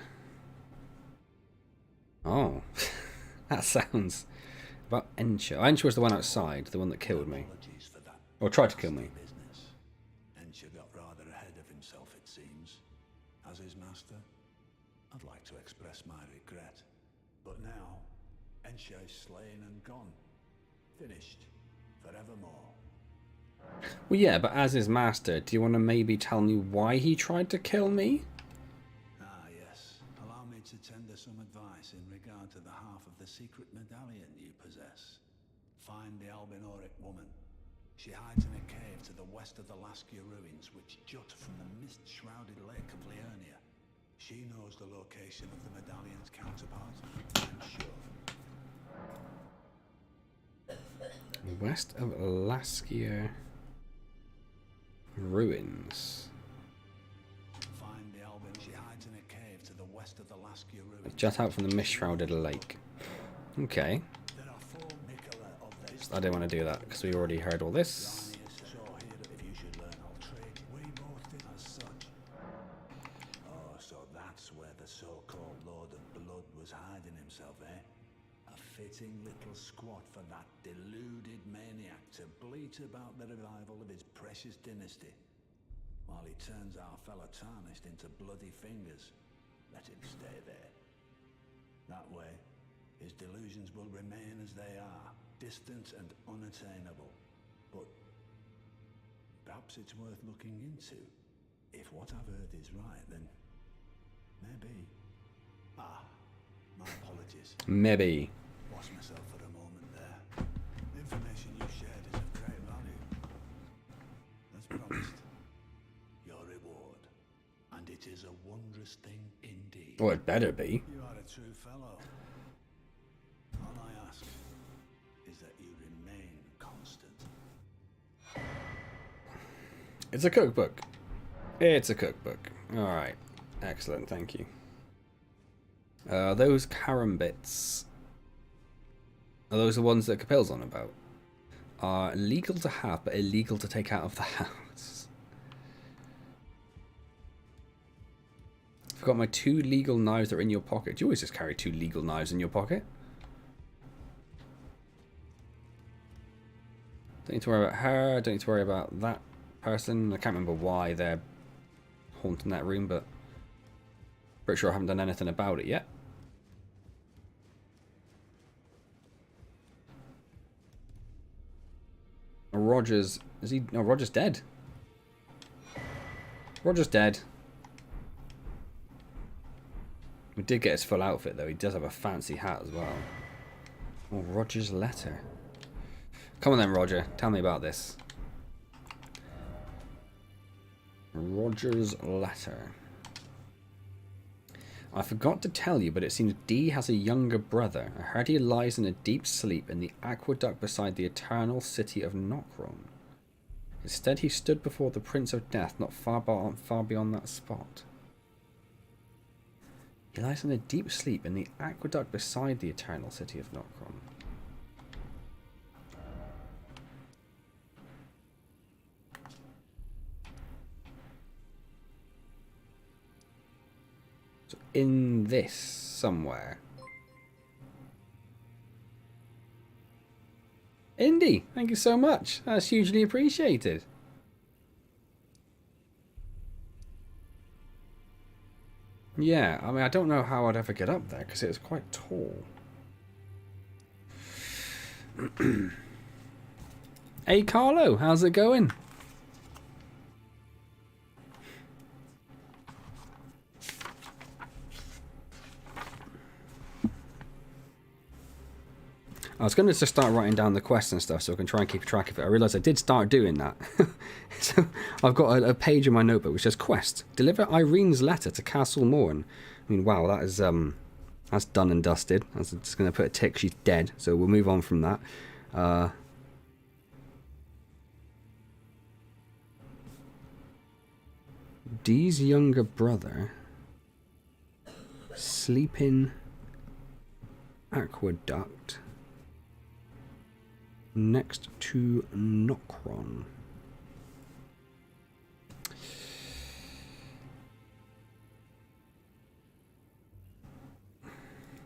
Oh. That sounds about Ensha. Ensha was the one outside, the one that killed me. Or tried to kill me. Ensha got rather ahead of himself, it seems. As his master, I'd like to express my regret. But now, Ensha is slain and gone. Finished. Forevermore. Well, yeah, but as his master, do you want to maybe tell me why he tried to kill me? Ah, yes. Allow me to tender some advice in regard to the half of the secret medallion you possess. Find the Albinoric woman. She hides in a cave to the west of the Laskia ruins, which jut from the mist-shrouded lake of Liurnia. She knows the location of the medallion's counterpart, I'm sure. West of Laskia ruins. Find the Albin. She hides in a cave to the west of the Laskia ruins. Jut out from the mist-shrouded lake. Okay. There are 4 Mikola of these. I didn't want to do that because we already heard all this. So here, if you should learn our trade, we both did as such. Oh, so that's where the so-called Lord of Blood was hiding himself, eh? A fitting little squat for that deluded maniac to bleat about the revival of his precious dynasty. While he turns our fella tarnished into bloody fingers, let him stay there. That way, his delusions will remain as they are, distant and unattainable. But perhaps it's worth looking into. If what I've heard is right, then maybe. Ah, my apologies. Maybe. Lost myself for a moment there. The information you shared is of great value. As promised, your reward. And it is a wondrous thing indeed. Well, it better be. You are a true fellow. All I ask is that you remain constant. It's a cookbook. It's a cookbook. Alright. Excellent, thank you. Those karambits. Are those the ones that Capel's on about? Are legal to have, but illegal to take out of the house. Forgot my 2 legal knives that are in your pocket. Do you always just carry 2 legal knives in your pocket? Don't need to worry about her. Don't need to worry about that person. I can't remember why they're haunting that room, but pretty sure I haven't done anything about it yet. Roger's... Is he... No, Roger's dead. Roger's dead. We did get his full outfit, though. He does have a fancy hat as well. Oh, Roger's letter. Come on then, Roger. Tell me about this. Roger's letter. I forgot to tell you, but it seems Dee has a younger brother. I heard he lies in a deep sleep in the aqueduct beside the eternal city of Nokron. Instead, he stood before the Prince of Death, not far beyond that spot. He lies in a deep sleep in the aqueduct beside the eternal city of Nokron. So in this somewhere. Indy, thank you so much. That's hugely appreciated. Yeah, I mean, I don't know how I'd ever get up there because it's quite tall. Hey, Carlo, how's it going? I was going to just start writing down the quests and stuff so I can try and keep track of it. I realised I did start doing that. So I've got a page in my notebook which says quest. Deliver Irene's letter to Castle Morn. I mean, wow, that is that's done and dusted. I was just going to put a tick, she's dead. So we'll move on from that. Dee's younger brother. Sleeping aqueduct. Next to Nokron.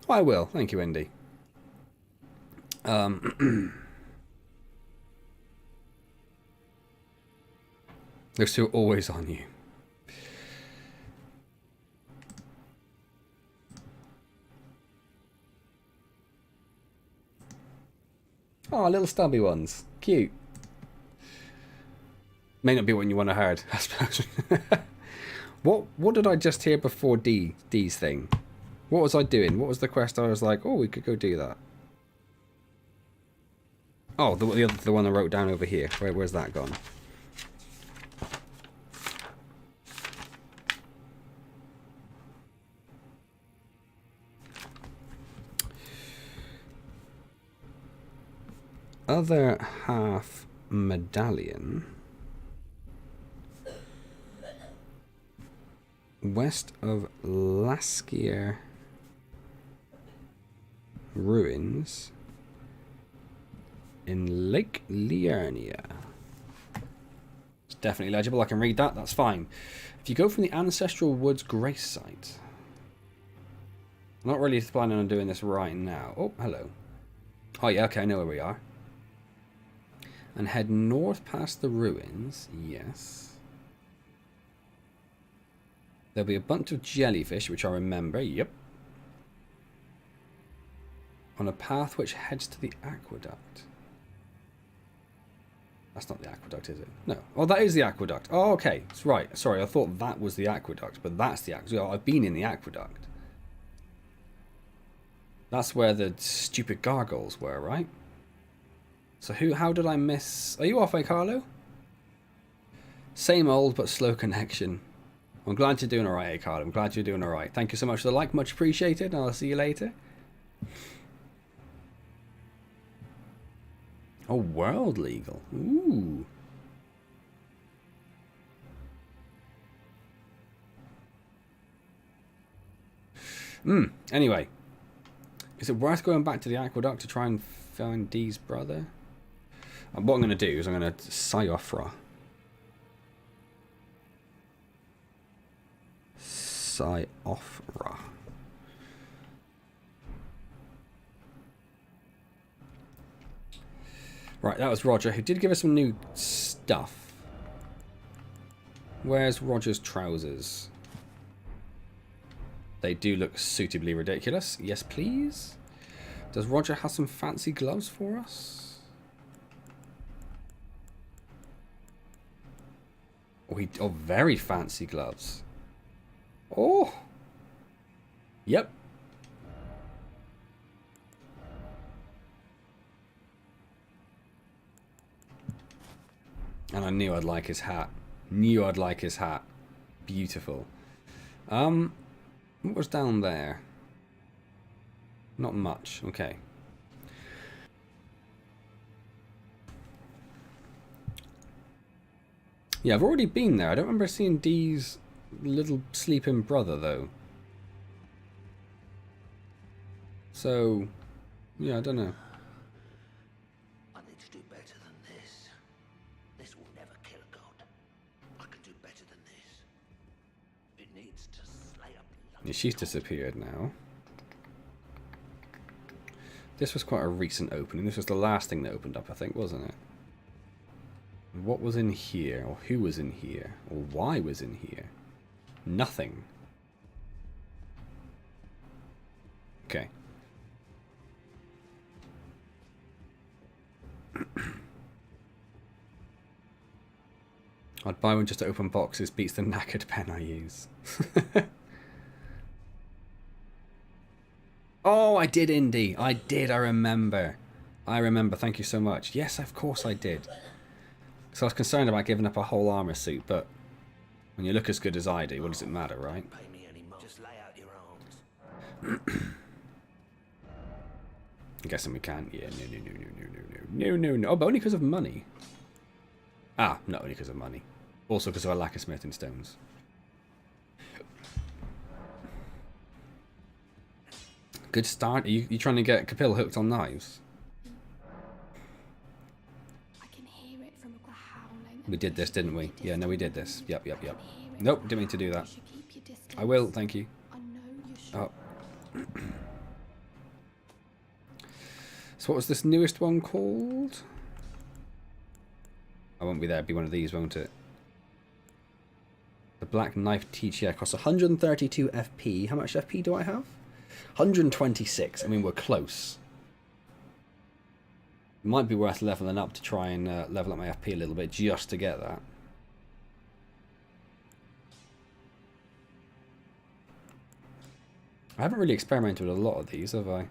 I will. Thank you, Indy. They're still always on you. Oh, little stubby ones. Cute. May not be what you want to heard, I suppose. What did I just hear before D's thing? What was I doing? What was the quest I was like, oh, we could go do that? Oh, the one I wrote down over here. Where's that gone? Other half medallion. West of Laskier ruins in Lake Liurnia. It's definitely legible. I can read that. That's fine. If you go from the Ancestral Woods Grace Site. I'm not really planning on doing this right now. Oh, hello. Oh, yeah, okay, I know where we are. And head north past the ruins. Yes. There'll be a bunch of jellyfish, which I remember. Yep. On a path which heads to the aqueduct. That's not the aqueduct, is it? No. Oh, that is the aqueduct. Oh, okay. That's right. Sorry, I thought that was the aqueduct, but that's the aqueduct. Oh, I've been in the aqueduct. That's where the stupid gargoyles were, right? So how did I miss... Are you off, Carlo? Same old, but slow connection. I'm glad you're doing alright, Carlo. I'm glad you're doing alright. Thank you so much for the like. Much appreciated. And I'll see you later. Oh, world legal. Ooh. Anyway. Is it worth going back to the aqueduct to try and find Dee's brother? What I'm going to do is I'm going to Siofra. Siofra. Right, that was Roger, who did give us some new stuff. Where's Roger's trousers? They do look suitably ridiculous. Yes, please. Does Roger have some fancy gloves for us? Oh, very fancy gloves. Oh. Yep. And I knew I'd like his hat. Knew I'd like his hat. Beautiful. What was down there? Not much. Okay. Yeah, I've already been there. I don't remember seeing Dee's little sleeping brother, though. So, yeah, I don't know. I need to do better than this. This will never kill a god. I can do better than this. It needs to slay a Yeah, she's disappeared now. This was quite a recent opening. This was the last thing that opened up, I think, wasn't it? What was in here? Or who was in here? Or why was in here? Nothing. Okay. I'd buy one just to open boxes. Beats the knackered pen I use. Oh, I did, Indy. I did, I remember. I remember, thank you so much. Yes, of course I did. So I was concerned about giving up a whole armor suit, but when you look as good as I do, what does it matter, right? Pay me any more. Just lay out your arms. I'm guessing we can't. Yeah, no. Oh, but only because of money. Ah, not only because of money. Also because of a lack of smithing stones. Good start. Are you trying to get Capil hooked on knives? I can hear it from the howling. We did this, didn't we? Yeah, no, we did this. Yep. Nope, didn't mean to do that. I will, thank you. I know you should. Oh. So what was this newest one called? I won't be there. It'll be one of these, won't it? The Black Knife Teach. Yeah, costs 132 FP. How much FP do I have? 126. I mean, we're close. Might be worth leveling up to try and level up my FP a little bit just to get that. I haven't really experimented with a lot of these, have I?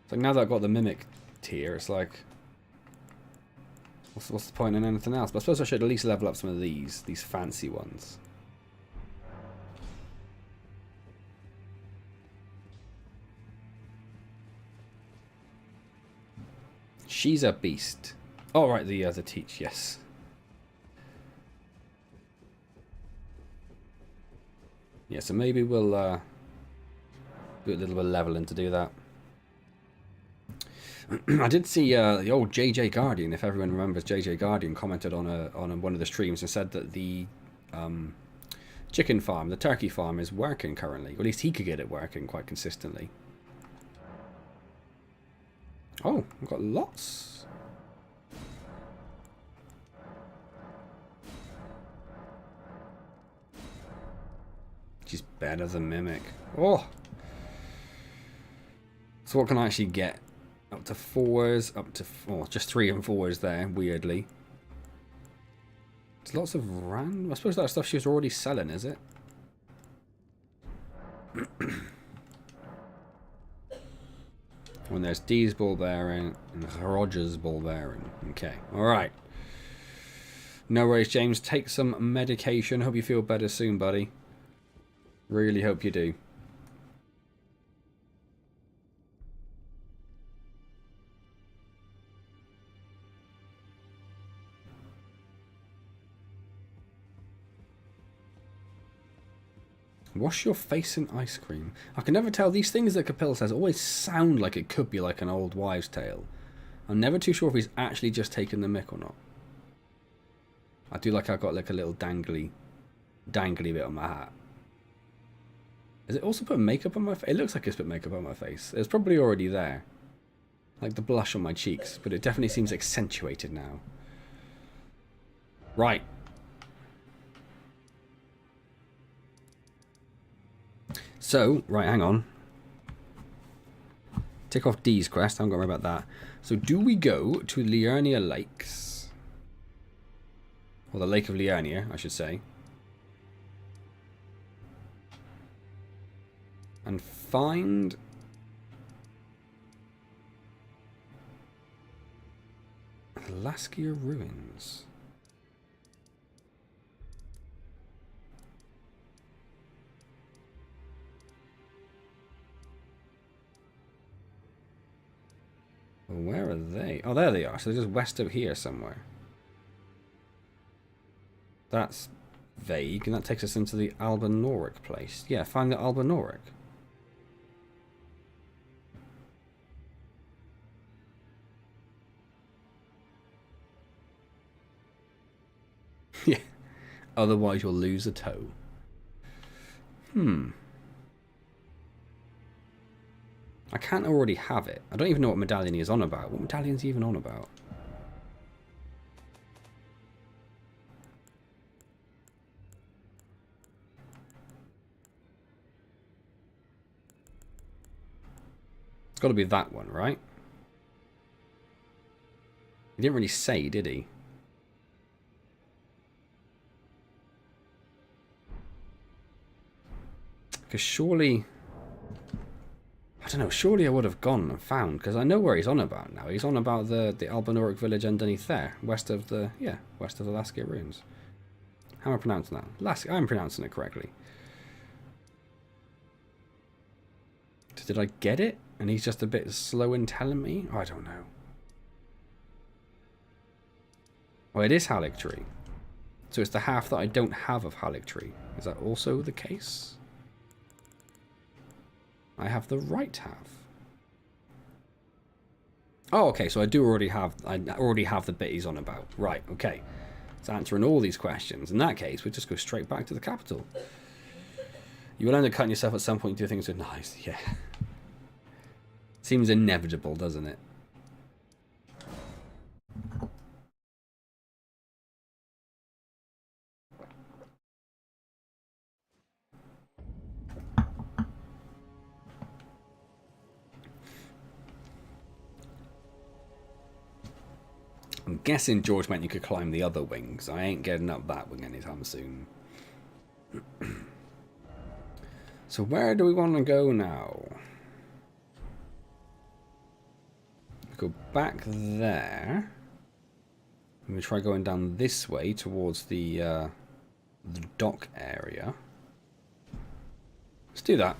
It's like now that I've got the Mimic tier, it's like... What's the point in anything else? But I suppose I should at least level up some of these fancy ones. She's a beast. Oh, right, the Teach, yes. Yeah, so maybe we'll do a little bit of leveling to do that. I did see the old JJ Guardian, if everyone remembers. JJ Guardian commented on one of the streams and said that the chicken farm, the turkey farm, is working currently. Or at least he could get it working quite consistently. Oh, we've got lots. She's better than Mimic. Oh! So what can I actually get? Up to 4s, up to... Oh, just 3 and 4s there, weirdly. There's lots of random... I suppose that stuff she was already selling, is it? When there's Dee's ball bearing and Roger's ball bearing. Okay, alright. No worries, James. Take some medication. Hope you feel better soon, buddy. Really hope you do. Wash your face in ice cream. I can never tell. These things that Capil says always sound like it could be like an old wives' tale. I'm never too sure if he's actually just taken the mick or not. I do like I've got like a little dangly bit on my hat. Has it also put makeup on my face? It looks like it's put makeup on my face. It's probably already there. Like the blush on my cheeks, but it definitely seems accentuated now. Right. So, right, hang on. Tick off Dee's quest. I haven't got to worry about that. So, do we go to Liurnia Lakes? Or the Lake of Liurnia, I should say. And find... Laskia Ruins. Where are they? Oh, there they are. So they're just west of here somewhere. That's vague, and that takes us into the Albanoric place. Yeah, find the Albanoric. Yeah. Otherwise, you'll lose a toe. I can't already have it. I don't even know what medallion he is on about. What medallion is he even on about? It's got to be that one, right? He didn't really say, did he? Because surely... I don't know, surely I would have gone and found, because I know where he's on about now. He's on about the Albinauric village underneath there, west of the Laskia ruins. How am I pronouncing that? I'm pronouncing it correctly. Did I get it? And he's just a bit slow in telling me? Oh, I don't know. Oh, it is Halictree. So it's the half that I don't have of Halictree. Is that also the case? I have the right half. Oh, okay, so I already have the bit he's on about. Right, okay. It's answering all these questions. In that case, we'll just go straight back to the capital. You will end up cutting yourself at some point to do things with knives. Yeah. Seems inevitable, doesn't it? I'm guessing George meant you could climb the other wings. I ain't getting up that wing anytime soon. So where do we want to go now? Go back there. And we try going down this way towards the dock area. Let's do that.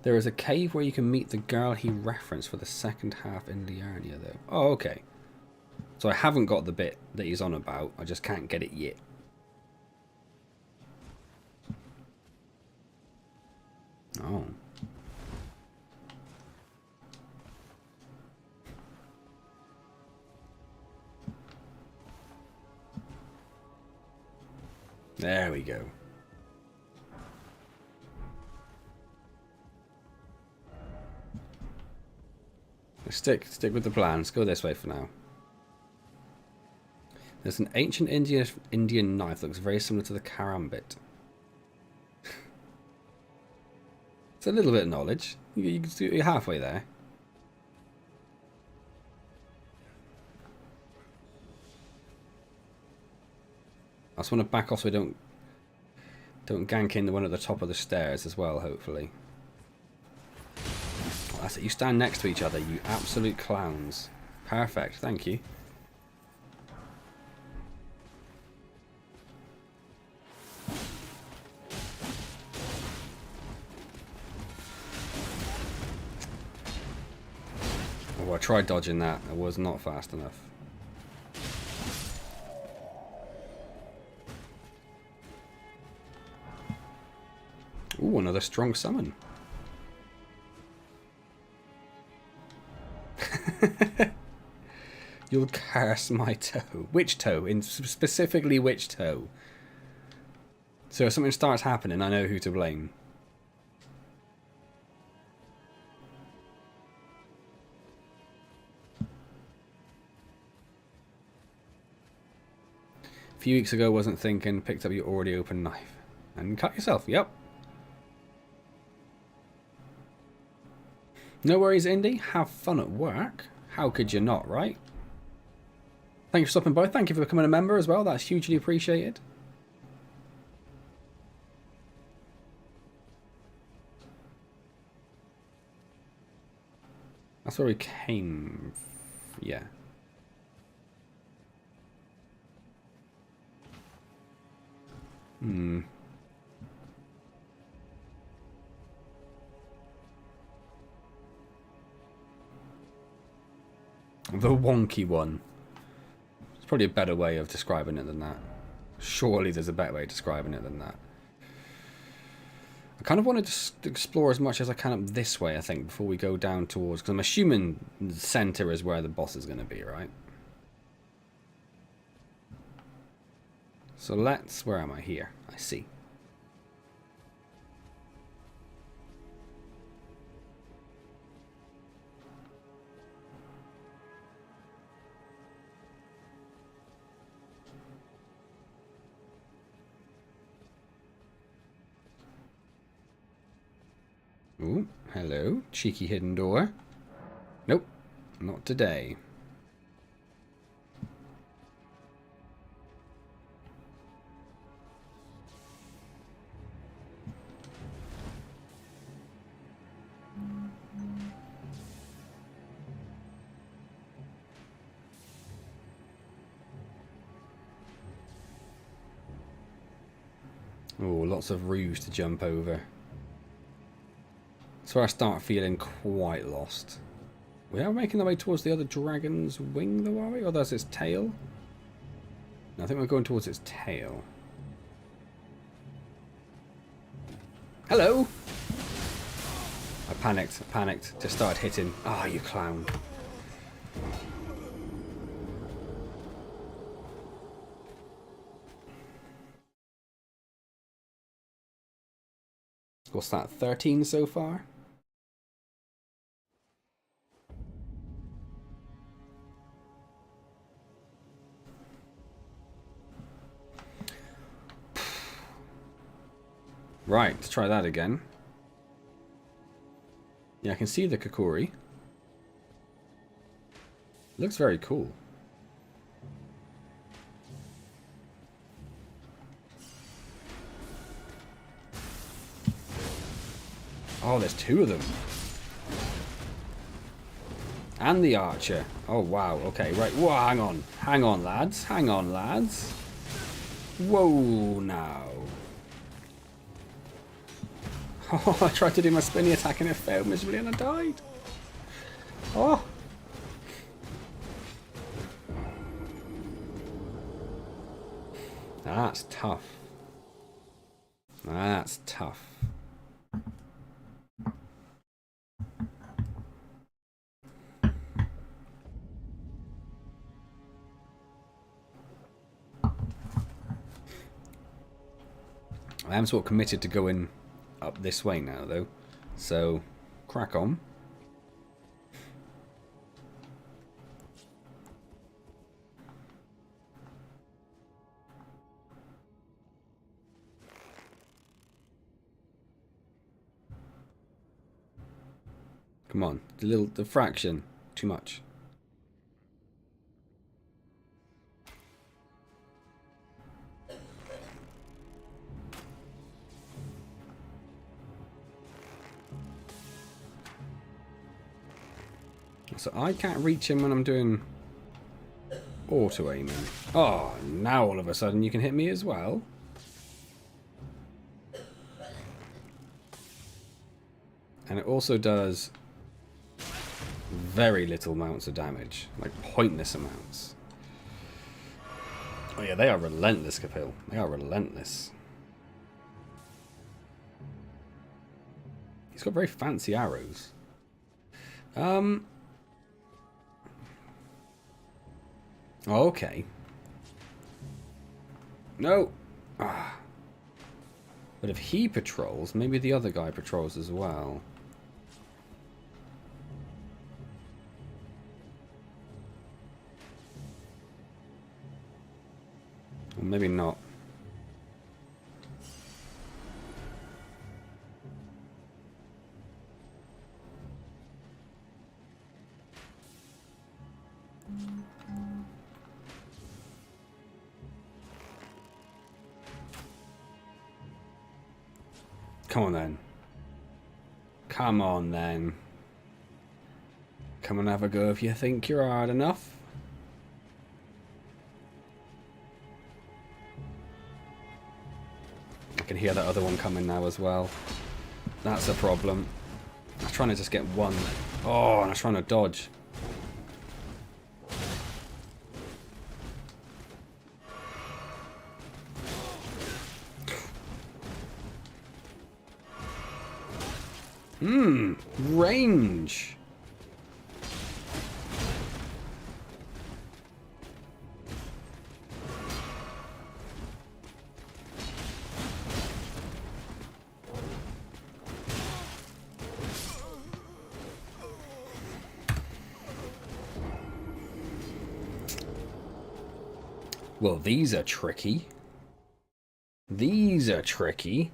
There is a cave where you can meet the girl he referenced for the second half in Liurnia, though. Oh, okay. So I haven't got the bit that he's on about. I just can't get it yet. Oh. There we go. Stick with the plan. Let's go this way for now. There's an ancient Indian knife that looks very similar to the karambit. It's a little bit of knowledge. You're halfway there. I just want to back off so we don't gank in the one at the top of the stairs as well, hopefully. That's it. You stand next to each other, you absolute clowns. Perfect, thank you. Oh, I tried dodging that. I was not fast enough. Ooh, another strong summon. You'll curse my toe. Which toe? Specifically which toe? So if something starts happening, I know who to blame. A few weeks ago, wasn't thinking, picked up your already open knife. And cut yourself, yep. No worries, Indy. Have fun at work. How could you not, right? Thank you for stopping by. Thank you for becoming a member as well. That's hugely appreciated. That's where we came. Yeah. Hmm. The wonky one. It's probably a better way of describing it than that. Surely there's a better way of describing it than that. I kind of wanted to explore as much as I can up this way, I think, before we go down towards... Because I'm assuming the centre is where the boss is going to be, right? So let's... Where am I? Here. I see. Ooh, hello. Cheeky hidden door. Nope. Not today. Oh, lots of roofs to jump over. So I start feeling quite lost. We are making our way towards the other dragon's wing, though, are we? Or that's its tail? No, I think we're going towards its tail. Hello! I panicked. Just started hitting. Ah, oh, you clown. What's that, 13 so far? Right, let's try that again. Yeah, I can see the Kokori. Looks very cool. Oh, there's two of them. And the archer. Oh, wow. Okay, right. Whoa, hang on. Hang on, lads. Hang on, lads. Whoa, now. Oh, I tried to do my spinny attack and it failed miserably and I died. Oh. That's tough. That's tough. I am sort of committed to going up this way now, though. So, crack on. Come on, the fraction, too much. So I can't reach him when I'm doing auto aiming. Oh, now all of a sudden you can hit me as well. And it also does very little amounts of damage, like pointless amounts. Oh yeah, they are relentless, Kapil. They are relentless. He's got very fancy arrows. Okay. No. Ah. But if he patrols, maybe the other guy patrols as well. Or maybe not. Come on then. Come on then. Come and have a go if you think you're hard enough. I can hear that other one coming now as well. That's a problem. I was trying to just get one. Oh, and I was trying to dodge. Range. Well, these are tricky. These are tricky.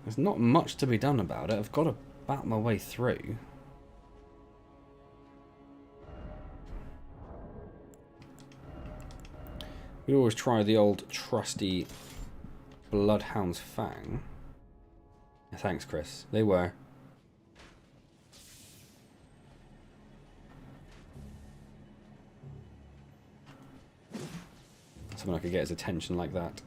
There's not much to be done about it. I've got to bat my way through. We always try the old trusty Bloodhound's Fang. Thanks, Chris. They were. Someone I could get his attention like that.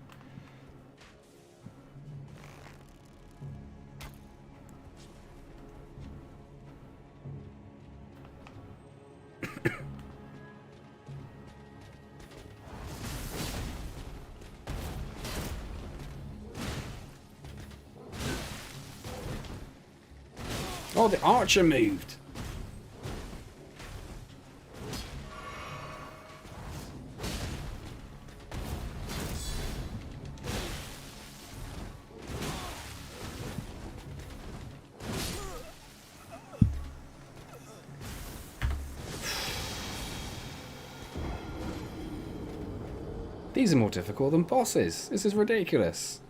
Oh, the archer moved. These are more difficult than bosses. This is ridiculous.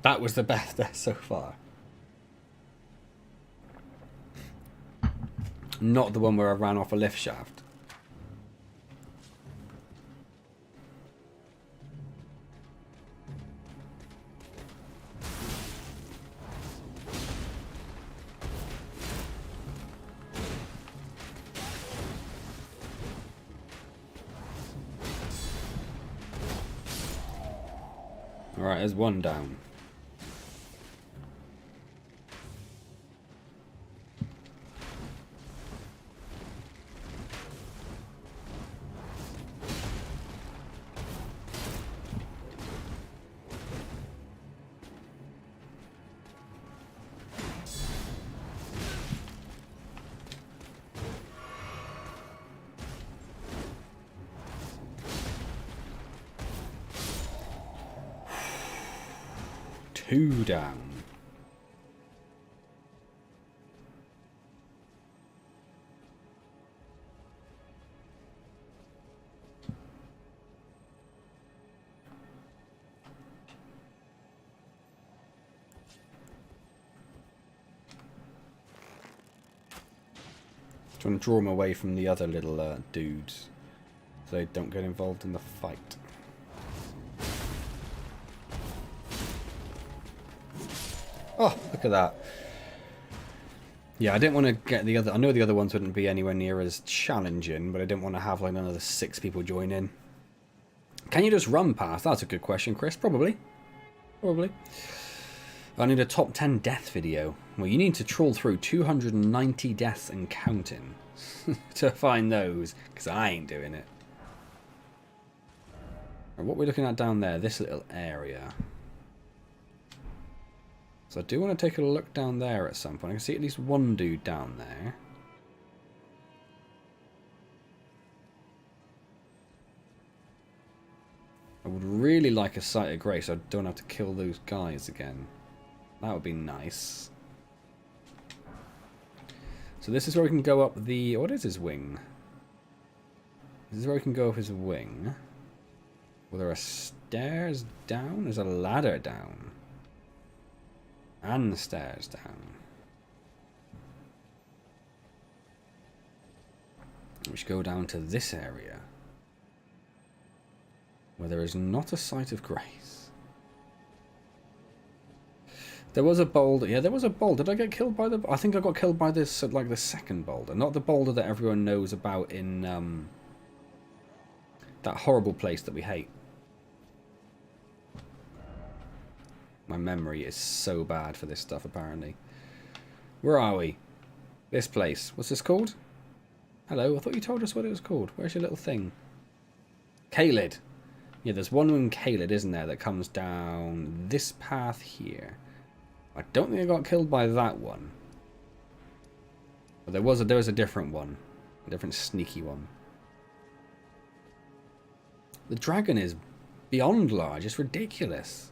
That was the best there so far. Not the one where I ran off a lift shaft. Alright, there's one down. Two down. Trying to draw them away from the other little dudes so they don't get involved in the fight. Oh, look at that. Yeah, I didn't want to get the other... I know the other ones wouldn't be anywhere near as challenging, but I didn't want to have like another 6 people join in. Can you just run past? That's a good question, Chris. Probably. Probably. I need a top 10 death video. Well, you need to trawl through 290 deaths and counting to find those, because I ain't doing it. Right, what we're looking at down there, this little area. So I do want to take a look down there at some point. I can see at least one dude down there. I would really like a sight of grace so I don't have to kill those guys again. That would be nice. So this is where we can go up the... What is his wing? This is where we can go up his wing. Well, there are stairs down. There's a ladder down. And the stairs down. We should go down to this area. Where there is not a sight of grace. There was a boulder. Yeah, there was a boulder. Did I get killed by the... I think I got killed by this, like the second boulder. Not the boulder that everyone knows about in that horrible place that we hate. My memory is so bad for this stuff, apparently. Where are we? This place. What's this called? Hello, I thought you told us what it was called. Where's your little thing? Caelid. Yeah, there's one in Caelid, isn't there, that comes down this path here. I don't think I got killed by that one. But there was a different one. A different sneaky one. The dragon is beyond large. It's ridiculous.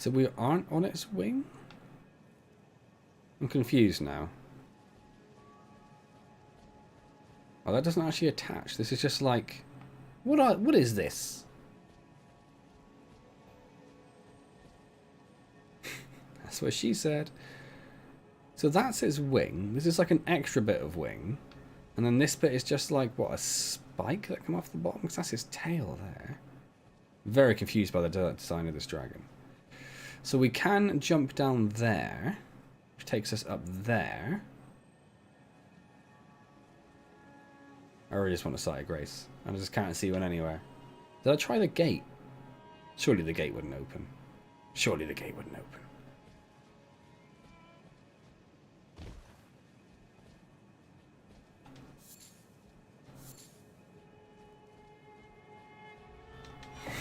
So we aren't on its wing? I'm confused now. Oh, that doesn't actually attach. This is just like... What is this? That's what she said. So that's its wing. This is like an extra bit of wing. And then this bit is just like, what, a spike that come off the bottom? Because that's his tail there. Very confused by the design of this dragon. So we can jump down there, which takes us up there. I really just want a sight of grace. I just can't see one anywhere. Did I try the gate? Surely the gate wouldn't open. Surely the gate wouldn't open.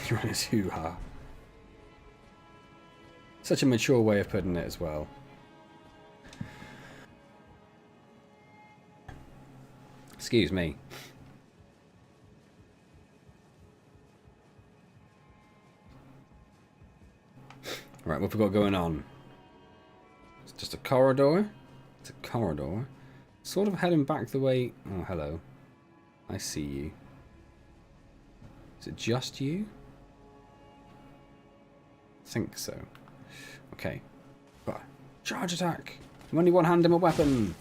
You're on his hoo-ha. Such a mature way of putting it as well. Excuse me. Right, what have we got going on? It's just a corridor. It's a corridor. Sort of heading back the way... Oh, hello. I see you. Is it just you? I think so. Okay. Charge attack! I'm only one-hand him a weapon!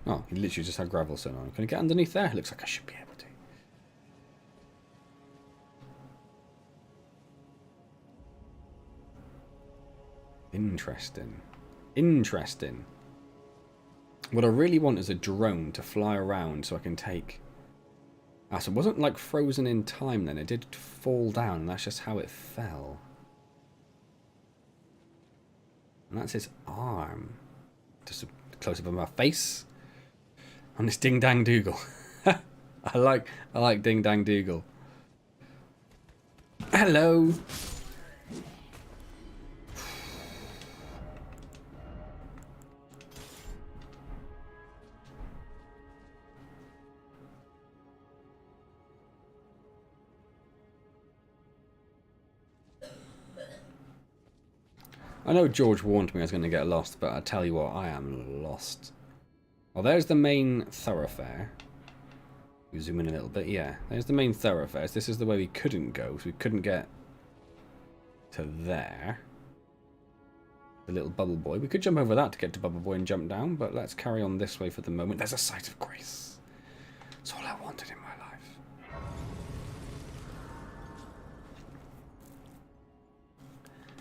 Oh, he literally just had gravel stone on. Can I get underneath there? It looks like I should be able to. Interesting. Interesting. What I really want is a drone to fly around so I can take... Ah, so it wasn't like frozen in time then. It did fall down and that's just how it fell. And that's his arm. Just a close-up of my face. On this Ding Dang Dougal. I like Ding Dang Dougal. Hello. I know George warned me I was going to get lost, but I tell you what, I am lost. Well, there's the main thoroughfare. We zoom in a little bit, yeah. There's the main thoroughfares. This is the way we couldn't go, so we couldn't get to there. The little bubble boy. We could jump over that to get to bubble boy and jump down, but let's carry on this way for the moment. There's a sight of grace. That's all I wanted in my life.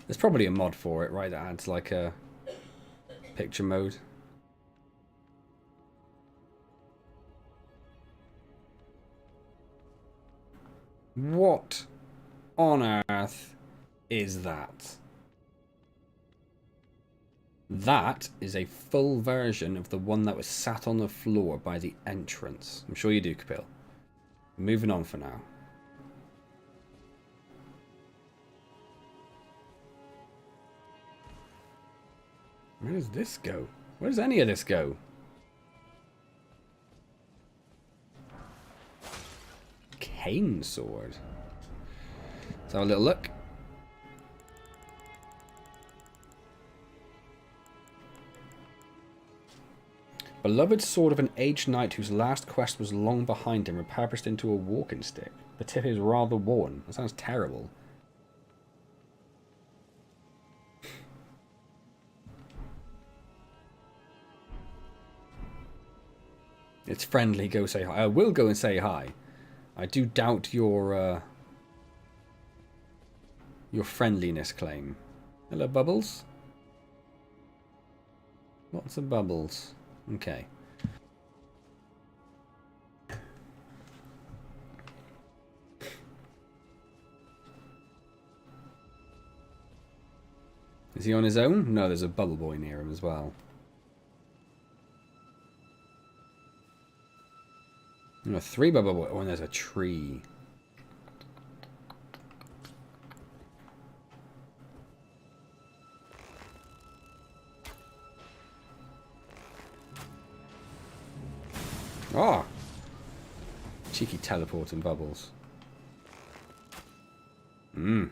There's probably a mod for it, right, that adds like a picture mode. What on earth is that? That is a full version of the one that was sat on the floor by the entrance. I'm sure you do, Kapil. Moving on for now. Where does this go? Where does any of this go? Kane Sword. Let's have a little look. Beloved sword of an aged knight whose last quest was long behind him, repurposed into a walking stick. The tip is rather worn. That sounds terrible. It's friendly, go say hi. I will go and say hi. I do doubt your friendliness claim. Hello, Bubbles. Lots of bubbles. Okay. Is he on his own? No, there's a bubble boy near him as well. No, 3 bubble boy. Oh, and there's a tree. Oh! Cheeky teleporting bubbles. Mmm.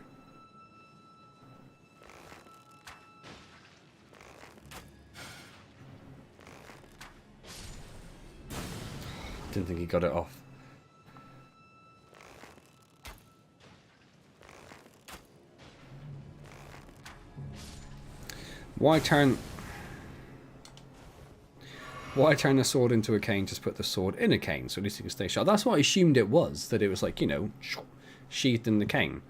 Didn't think he got it off. Why turn the sword into a cane? Just put the sword in a cane, so at least you can stay sharp. That's what I assumed it was. That it was like, you know, sheathed in the cane.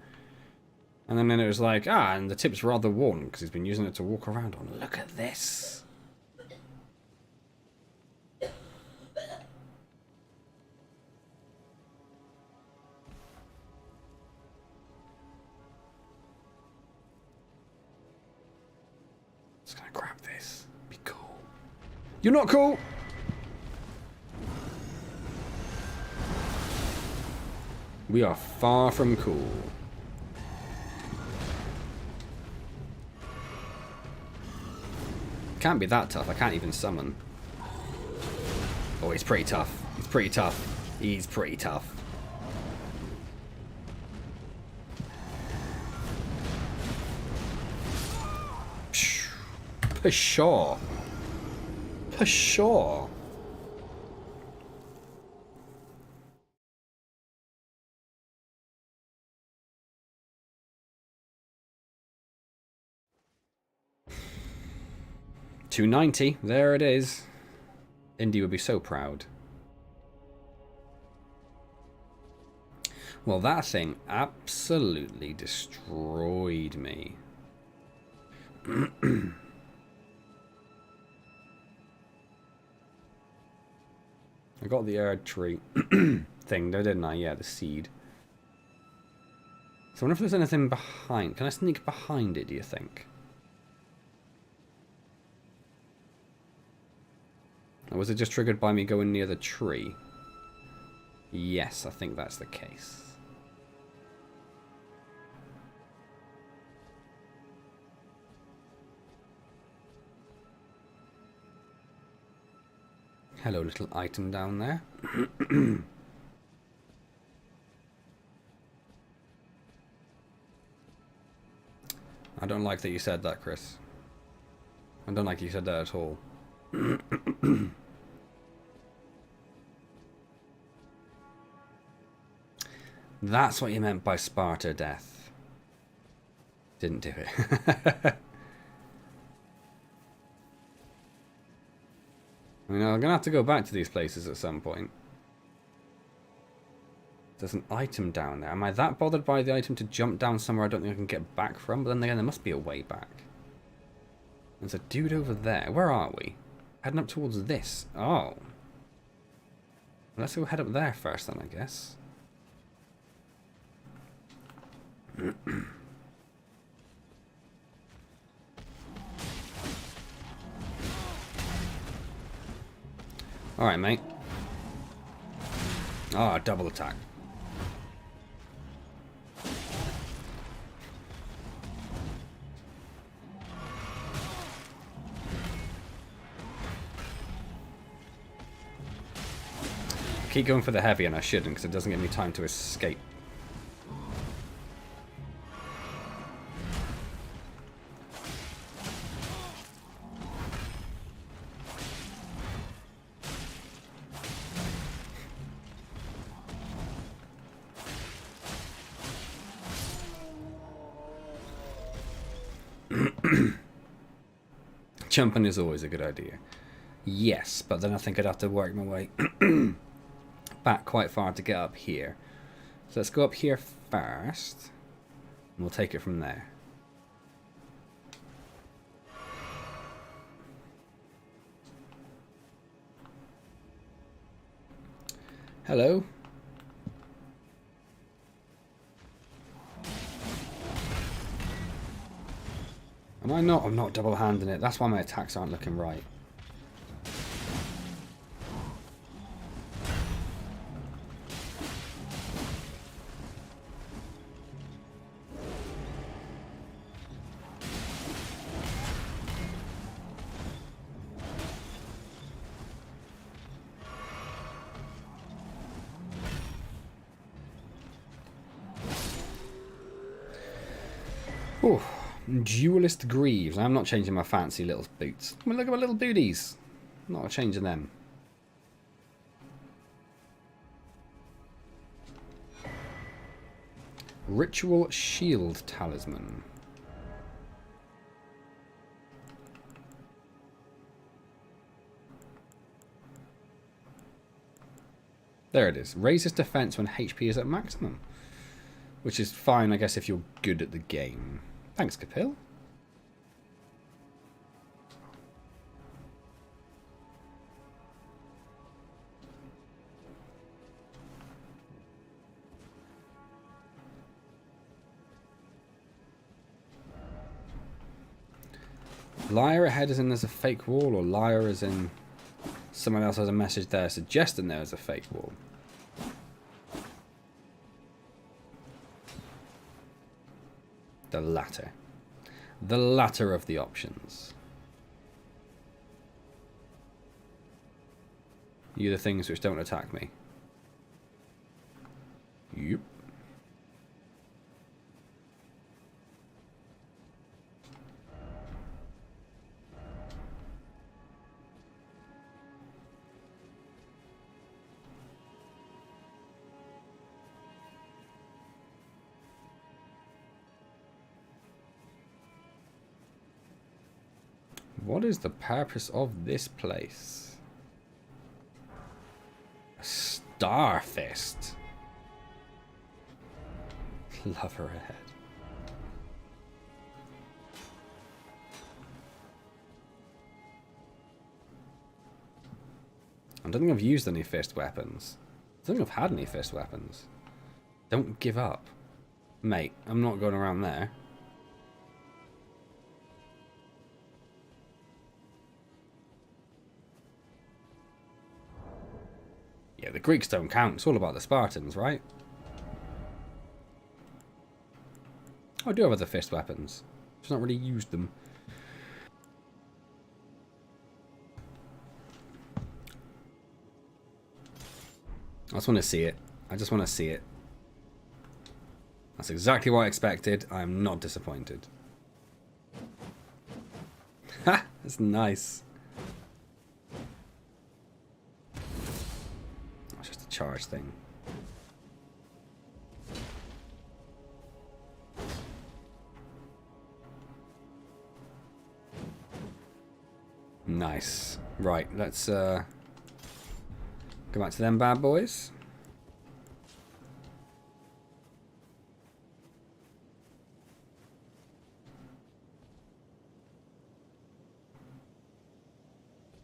And then it was like, and the tip's rather worn because he's been using it to walk around on. Look at this. Just gonna grab this. Be cool. You're not cool! We are far from cool. Can't be that tough. I can't even summon. Oh, he's pretty tough. He's pretty tough. He's pretty tough. Pshaw. Pshaw. $290. There it is. Indy would be so proud. Well, that thing absolutely destroyed me. I got the air tree thing though, didn't I? Yeah, the seed. So I wonder if there's anything behind. Can I sneak behind it, do you think? Or was it just triggered by me going near the tree? Yes, I think that's the case. Hello, little item down there. I don't like that you said that, Chris. I don't like you said that at all. That's what you meant by Sparta death. Didn't do it. I mean, I'm gonna have to go back to these places at some point. There's an item down there. Am I that bothered by the item to jump down somewhere I don't think I can get back from? But then again, there must be a way back. There's a dude over there. Where are we? Heading up towards this. Oh. Well, let's go head up there first then, I guess. Alright, mate. Ah, double attack. I keep going for the heavy and I shouldn't because it doesn't give me time to escape. Jumping is always a good idea. Yes, but then I think I'd have to work my way back quite far to get up here. So let's go up here first, and we'll take it from there. Hello. Am I not? I'm not double-handing it. That's why my attacks aren't looking right. Oh, Duelist Greaves. I'm not changing my fancy little boots. I mean, look at my little booties. Not changing them. Ritual Shield Talisman. There it is. Raises defense when HP is at maximum. Which is fine, I guess, if you're good at the game. Thanks, Kapil. Liar ahead as in there's a fake wall, or liar as in someone else has a message there suggesting there is a fake wall. The latter. The latter of the options. You the things which don't attack me. Yep. What is the purpose of this place? A star fist. Lover ahead. I don't think I've used any fist weapons. I don't think I've had any fist weapons. Don't give up. Mate, I'm not going around there. Yeah, the Greeks don't count. It's all about the Spartans, right? I do have other fist weapons. Just not really used them. I just want to see it. I just want to see it. That's exactly what I expected. I am not disappointed. Ha! That's nice. It's just a charge thing. Nice. Right, let's go back to them bad boys.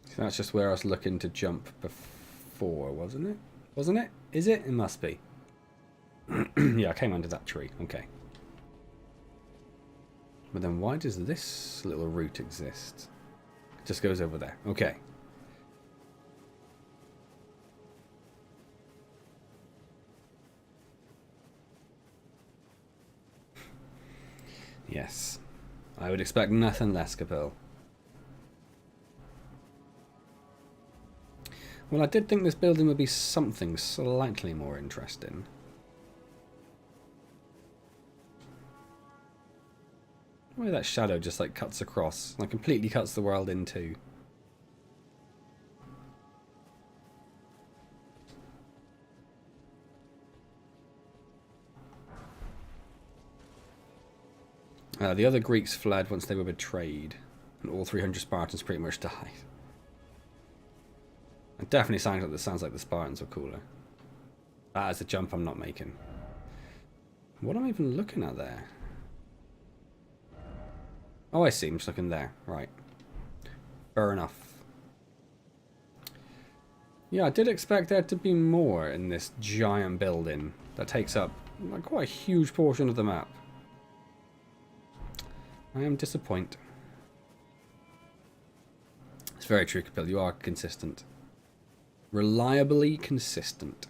So that's just where I was looking to jump before, wasn't it? Wasn't it? Is it? It must be. Yeah, I came under that tree. Okay. But then why does this little route exist? It just goes over there. Okay. Yes. I would expect nothing less, Capel. Well, I did think this building would be something slightly more interesting. Why that shadow just like cuts across, like completely cuts the world in two. The other Greeks fled once they were betrayed, and all 300 Spartans pretty much died. It definitely sounds like the Spartans were cooler. That is a jump I'm not making. What am I even looking at there? Oh, I see. I'm just looking there. Right. Fair enough. Yeah, I did expect there to be more in this giant building that takes up like quite a huge portion of the map. I am disappointed. It's very true, Bill. You are consistent. Reliably consistent.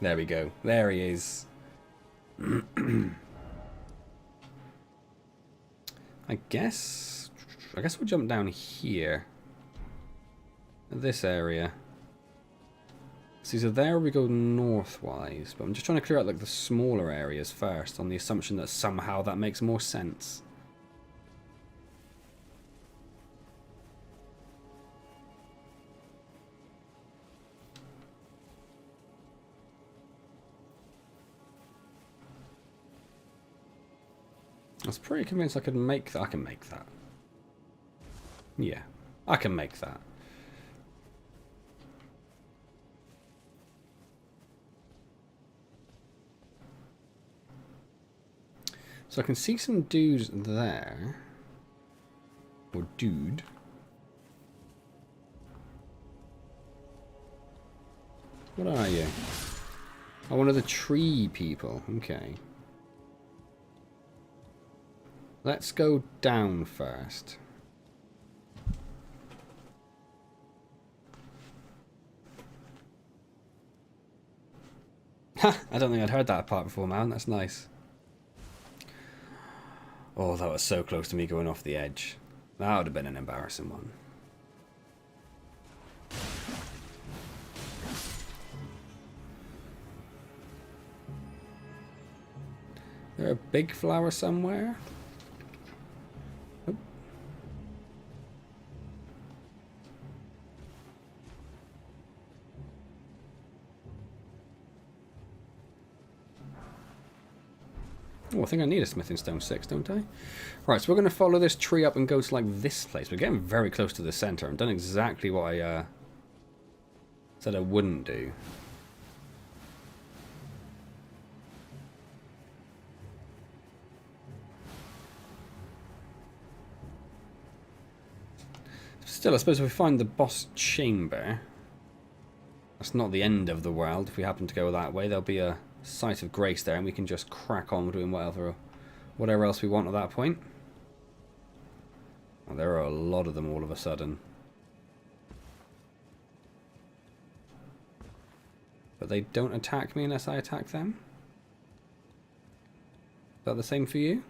There we go. There he is. I guess we'll jump down here. This area. See, so there we go northwise, but I'm just trying to clear out like the smaller areas first on the assumption that somehow that makes more sense. I was pretty convinced I could make that. I can make that. Yeah, I can make that. So I can see some dudes there. Or dude. What are you? Oh, one of the tree people. Okay. Let's go down first. Ha! I don't think I'd heard that part before, man. That's nice. Oh, that was so close to me going off the edge. That would have been an embarrassing one. There a big flower somewhere? Oh. Oh, I think I need a smithing stone 6, don't I? Right, so we're going to follow this tree up and go to like this place. We're getting very close to the center. I've done exactly what I said I wouldn't do. Still, I suppose if we find the boss chamber, that's not the end of the world. If we happen to go that way, there'll be a site of grace there, and we can just crack on doing whatever else we want at that point. Well, there are a lot of them all of a sudden. But they don't attack me unless I attack them? Is that the same for you?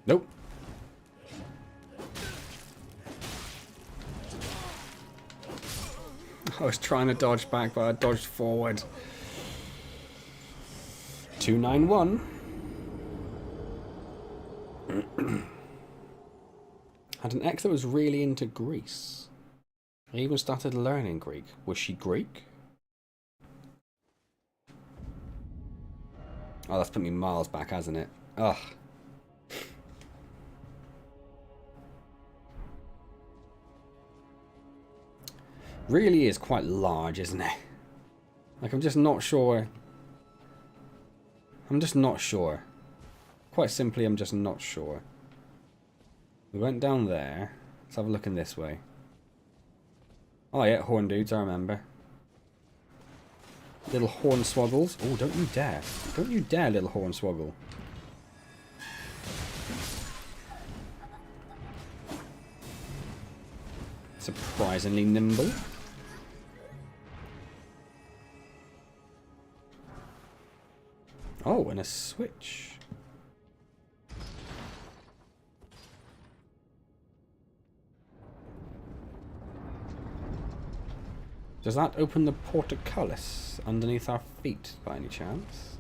Nope. I was trying to dodge back, but I dodged forward. 291. Had an ex that was really into Greece. I even started learning Greek. Was she Greek? Oh, that's put me miles back, hasn't it? Ugh. Really is quite large, isn't it? Like, I'm just not sure. I'm just not sure. Quite simply, I'm just not sure. We went down there. Let's have a look in this way. Oh yeah, horn dudes, I remember. Little horn swoggles. Oh, don't you dare. Don't you dare, little horn swoggle. Surprisingly nimble. Oh, and a switch. Does that open the portcullis underneath our feet by any chance?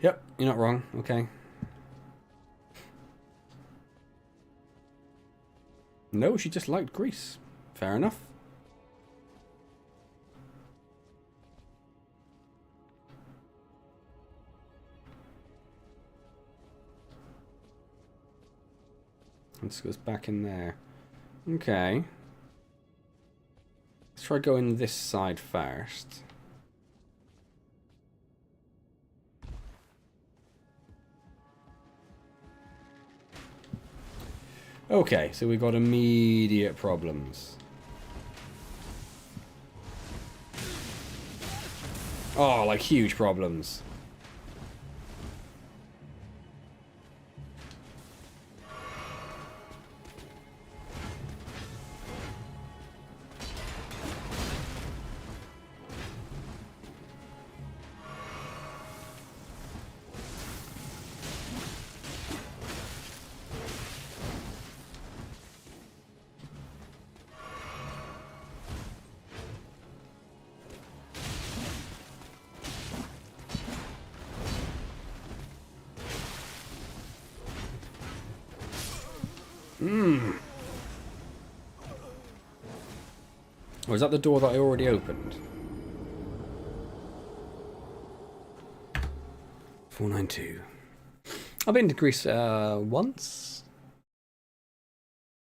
Yep, you're not wrong. Okay. No, she just liked grease. Fair enough. This goes back in there. Okay. Let's try going this side first. Okay, so we've got immediate problems. Oh, like huge problems. Or is that the door that I already opened? 492. I've been to Greece once.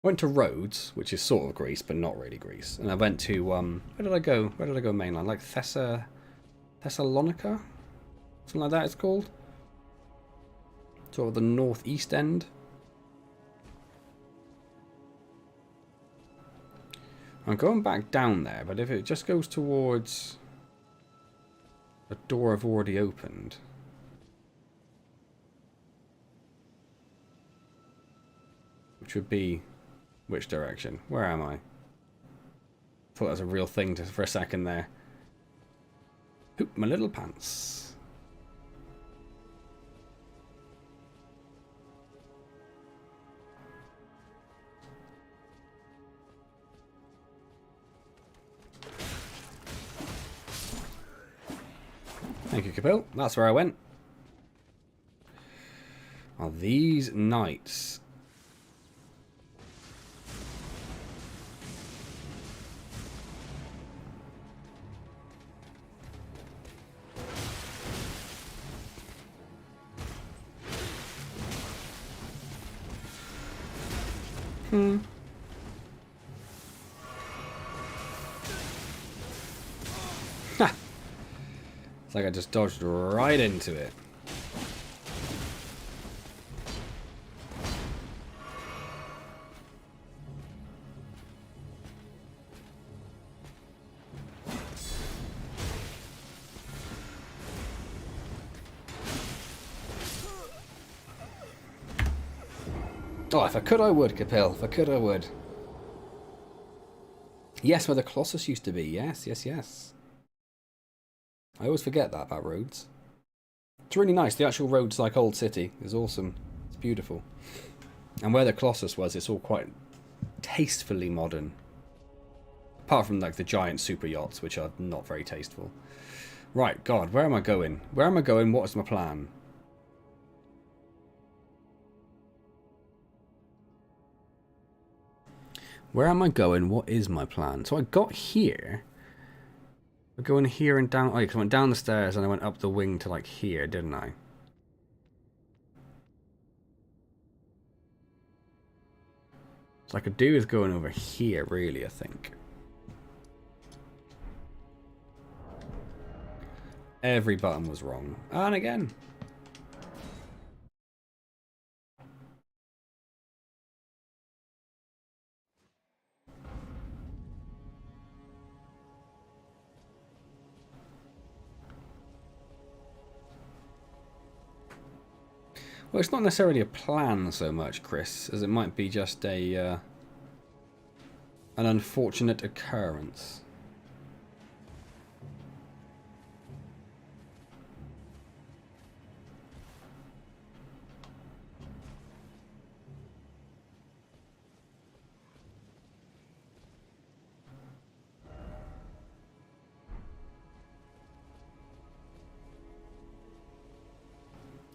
I went to Rhodes, which is sort of Greece, but not really Greece. And I went to, where did I go? Where did I go mainland? Like Thessalonica? Something like that it's called. Sort of the northeast end. I'm going back down there, but if it just goes towards a door I've already opened. Which would be which direction? Where am I? Thought that was a real thing for a second there. Poop my little pants. Thank you, Capil. That's where I went. Are these knights? Ha! It's like I just dodged right into it. Oh, if I could, I would, Capil. If I could, I would. Yes, where the Colossus used to be. Yes, yes, yes. I always forget that about Rhodes. It's really nice. The actual Rhodes, like Old City, is awesome. It's beautiful. And where the Colossus was, it's all quite tastefully modern. Apart from like the giant super yachts, which are not very tasteful. Right, God, where am I going? Where am I going? What is my plan? Where am I going? What is my plan? So I got here. I go in here and down. Oh, because I went down the stairs and I went up the wing to like here, didn't I? So I could do is going over here, really, I think. Every button was wrong. And again. Well, it's not necessarily a plan so much, Chris, as it might be just a an unfortunate occurrence.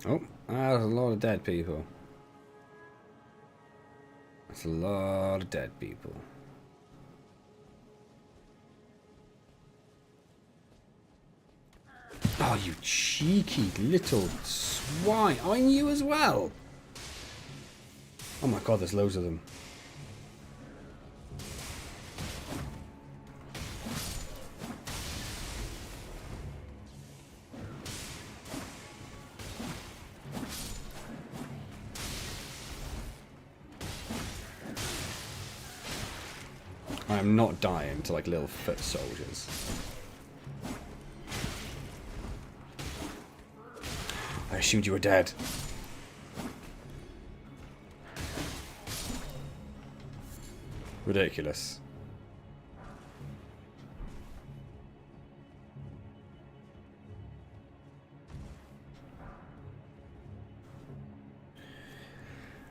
Oh, there's a lot of dead people. It's a lot of dead people. Oh, you cheeky little swine. On you as well. Oh my god, there's loads of them. I am not dying to like little foot soldiers. I assumed you were dead. Ridiculous.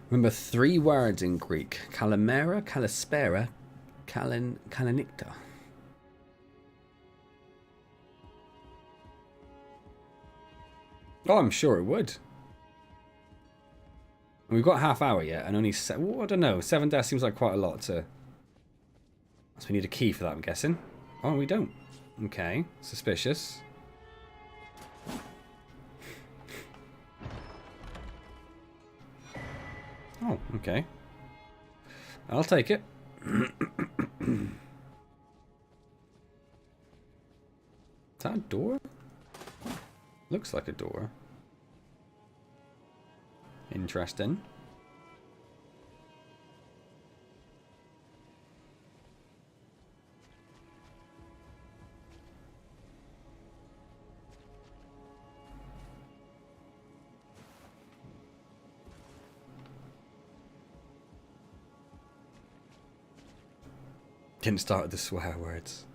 Remember 3 words in Greek. Kalimera, Kalispera, Kalinicta. Oh, I'm sure it would. And we've got half hour yet, and only well, I don't know. 7 deaths seems like quite a lot to. So we need a key for that, I'm guessing. Oh, we don't. Okay, suspicious. Oh, okay. I'll take it. Is that a door? Looks like a door. Interesting. Didn't start with the swear words.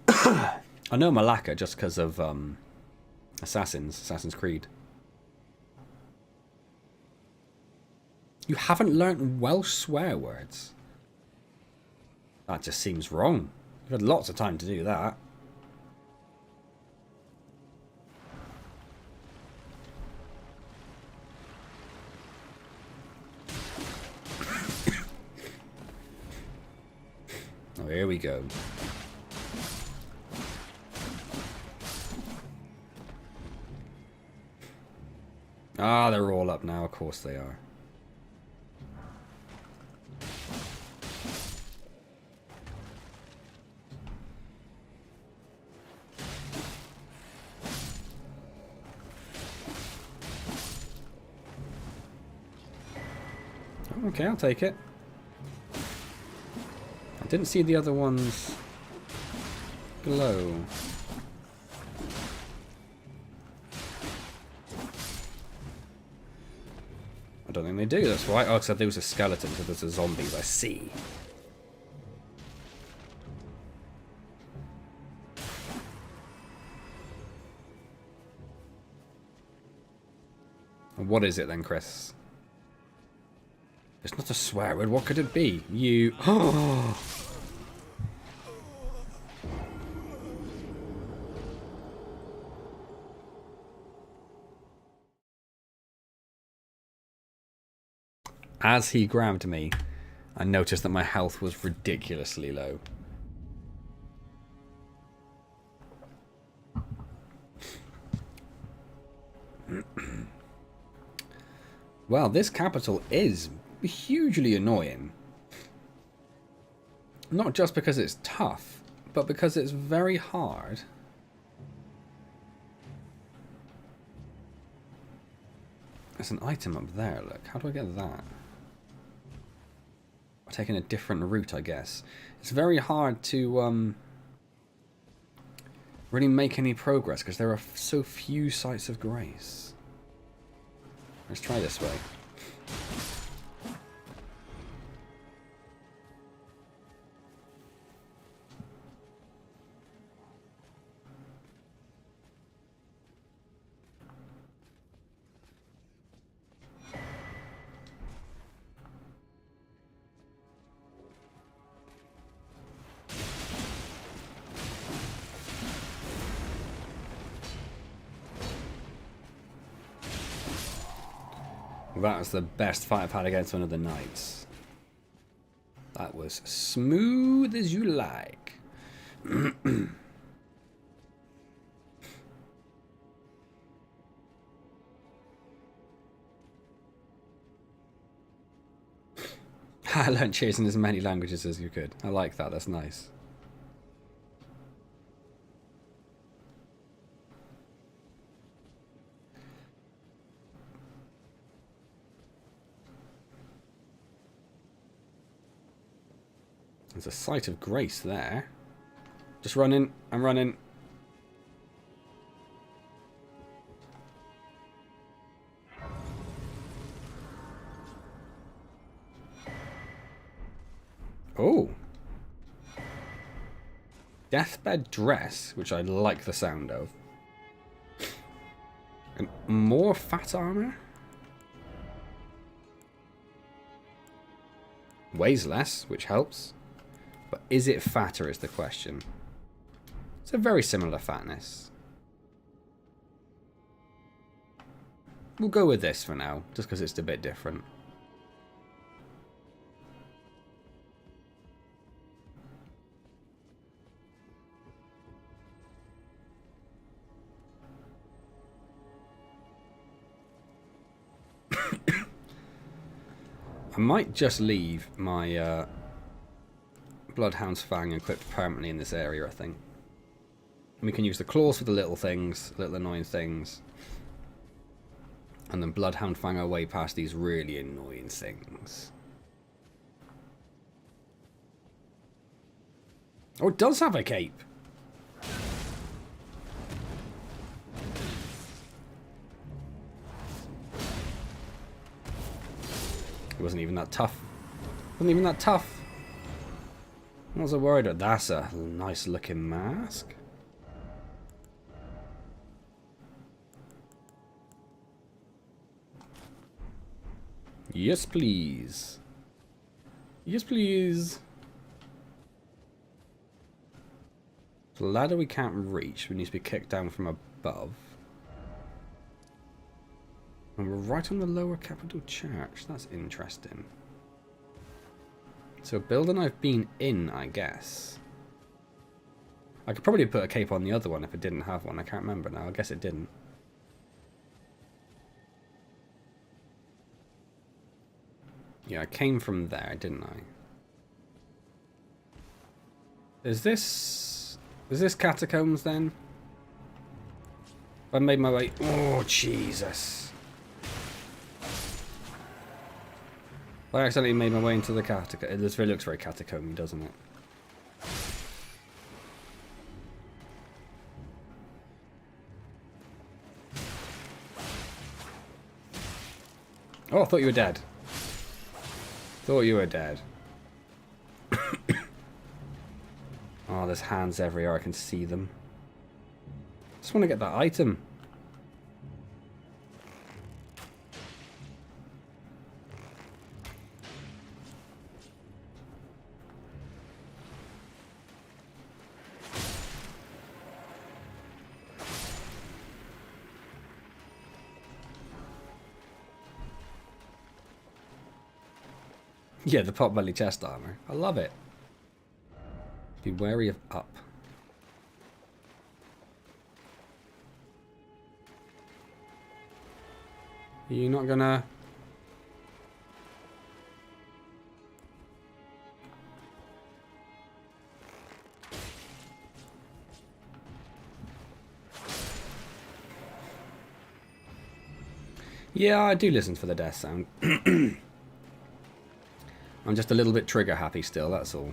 I know Malacca just because of Assassin's Creed. You haven't learnt Welsh swear words? That just seems wrong. You've had lots of time to do that. Oh, here we go. Ah, they're all up now. Of course they are. Okay, I'll take it. I didn't see the other ones glow. I don't think they do, that's why. Oh, except there was a skeleton, so there's a zombies, I see. What is it then, Chris? It's not a swear word. What could it be? You. Oh. As he grabbed me, I noticed that my health was ridiculously low. Well, this capital is hugely annoying. Not just because it's tough, but because it's very hard. There's an item up there, look. How do I get that? I'm taking a different route, I guess. It's very hard to really make any progress because there are so few sites of grace. Let's try this way. That was the best fight I've had against one of the knights. That was smooth as you like. I learned cheers in as many languages as you could. I like that. That's nice. There's a sight of grace there. Just running. I'm running. Oh. Deathbed dress, which I like the sound of. And more fat armor? Weighs less, which helps. But is it fatter is the question. It's a very similar fatness. We'll go with this for now, just because it's a bit different. I might just leave my Bloodhound's Fang equipped permanently in this area, I think. And we can use the claws for the little things, little annoying things. And then Bloodhound Fang our way past these really annoying things. Oh, it does have a cape! It wasn't even that tough. Wasn't even that tough. What was I worried about? That's a nice looking mask. Yes, please. Yes, please. The ladder we can't reach. We need to be kicked down from above. And we're right on the lower capital church. That's interesting. So a building I've been in, I guess. I could probably put a cape on the other one if it didn't have one. I can't remember now. I guess it didn't. Yeah, I came from there, didn't I? Is this catacombs then? I made my way. Oh, Jesus. I accidentally made my way into the catacomb. This really looks very catacomby, doesn't it? Oh, I thought you were dead. Thought you were dead. Oh, there's hands everywhere. I can see them. Just want to get that item. Yeah, the pot-belly chest armor. I love it. Be wary of up. Are you not gonna... Yeah, I do listen for the death sound. I'm just a little bit trigger happy still, that's all.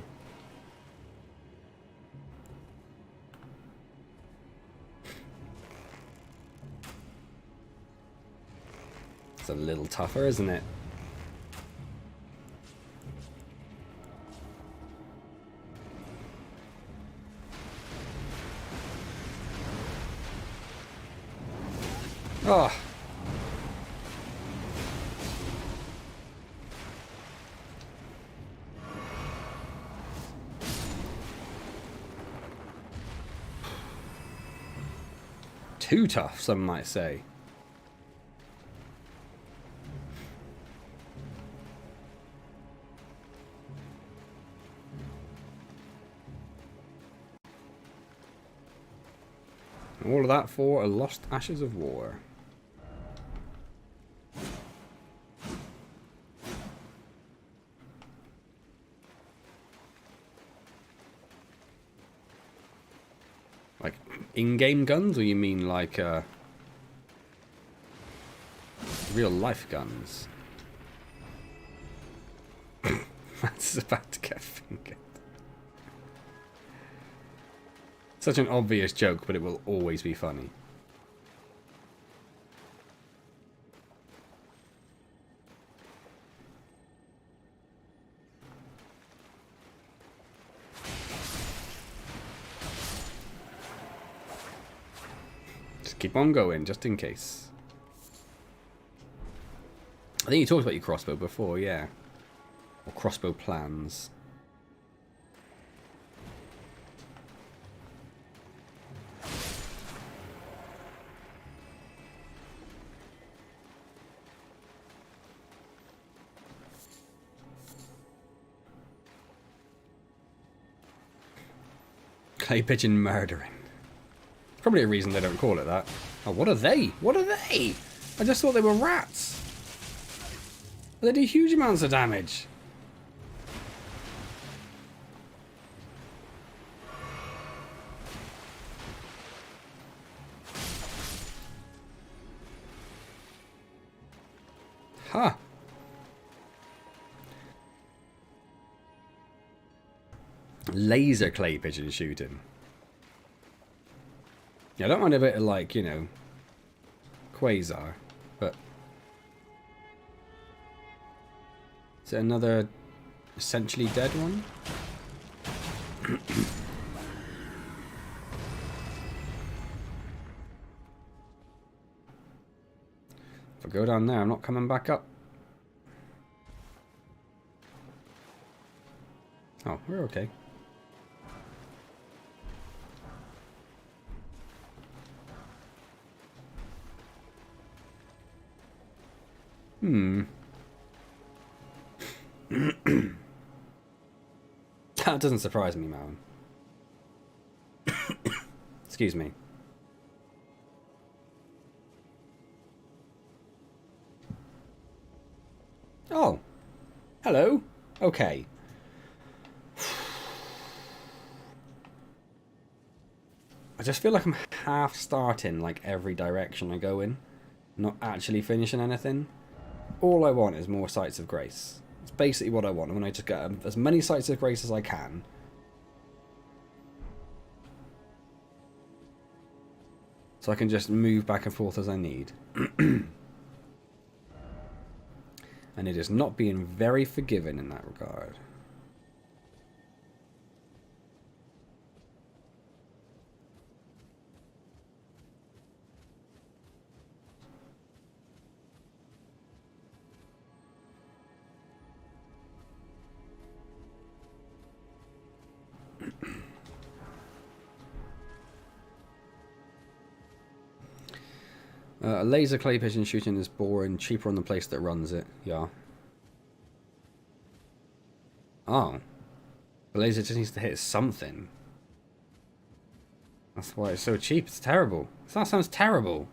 It's a little tougher, isn't it? Oh. Too tough, some might say. All of that for a Lost Ashes of War. Like in-game guns, or you mean like real-life guns? That's about to get fingered. Such an obvious joke, but it will always be funny. Just keep on going, just in case. I think you talked about your crossbow before, yeah. Or crossbow plans. Clay pigeon murdering. Probably a reason they don't call it that. Oh, what are they? What are they? I just thought they were rats. They do huge amounts of damage. Huh. Laser clay pigeon shooting. Yeah, I don't mind a bit of, like, you know, quasar, but is it another essentially dead one? If I go down there, I'm not coming back up. Oh, we're okay. That doesn't surprise me, man. Excuse me. Oh. Hello. Okay. I just feel like I'm half starting like every direction I go in. Not actually finishing anything. All I want is more Sights of Grace. It's basically what I want. I want to just get as many Sights of Grace as I can. So I can just move back and forth as I need. And it is not being very forgiving in that regard. A laser clay pigeon shooting is boring, cheaper on the place that runs it. Yeah. Oh. The laser just needs to hit something. That's why it's so cheap. It's terrible. That sounds terrible.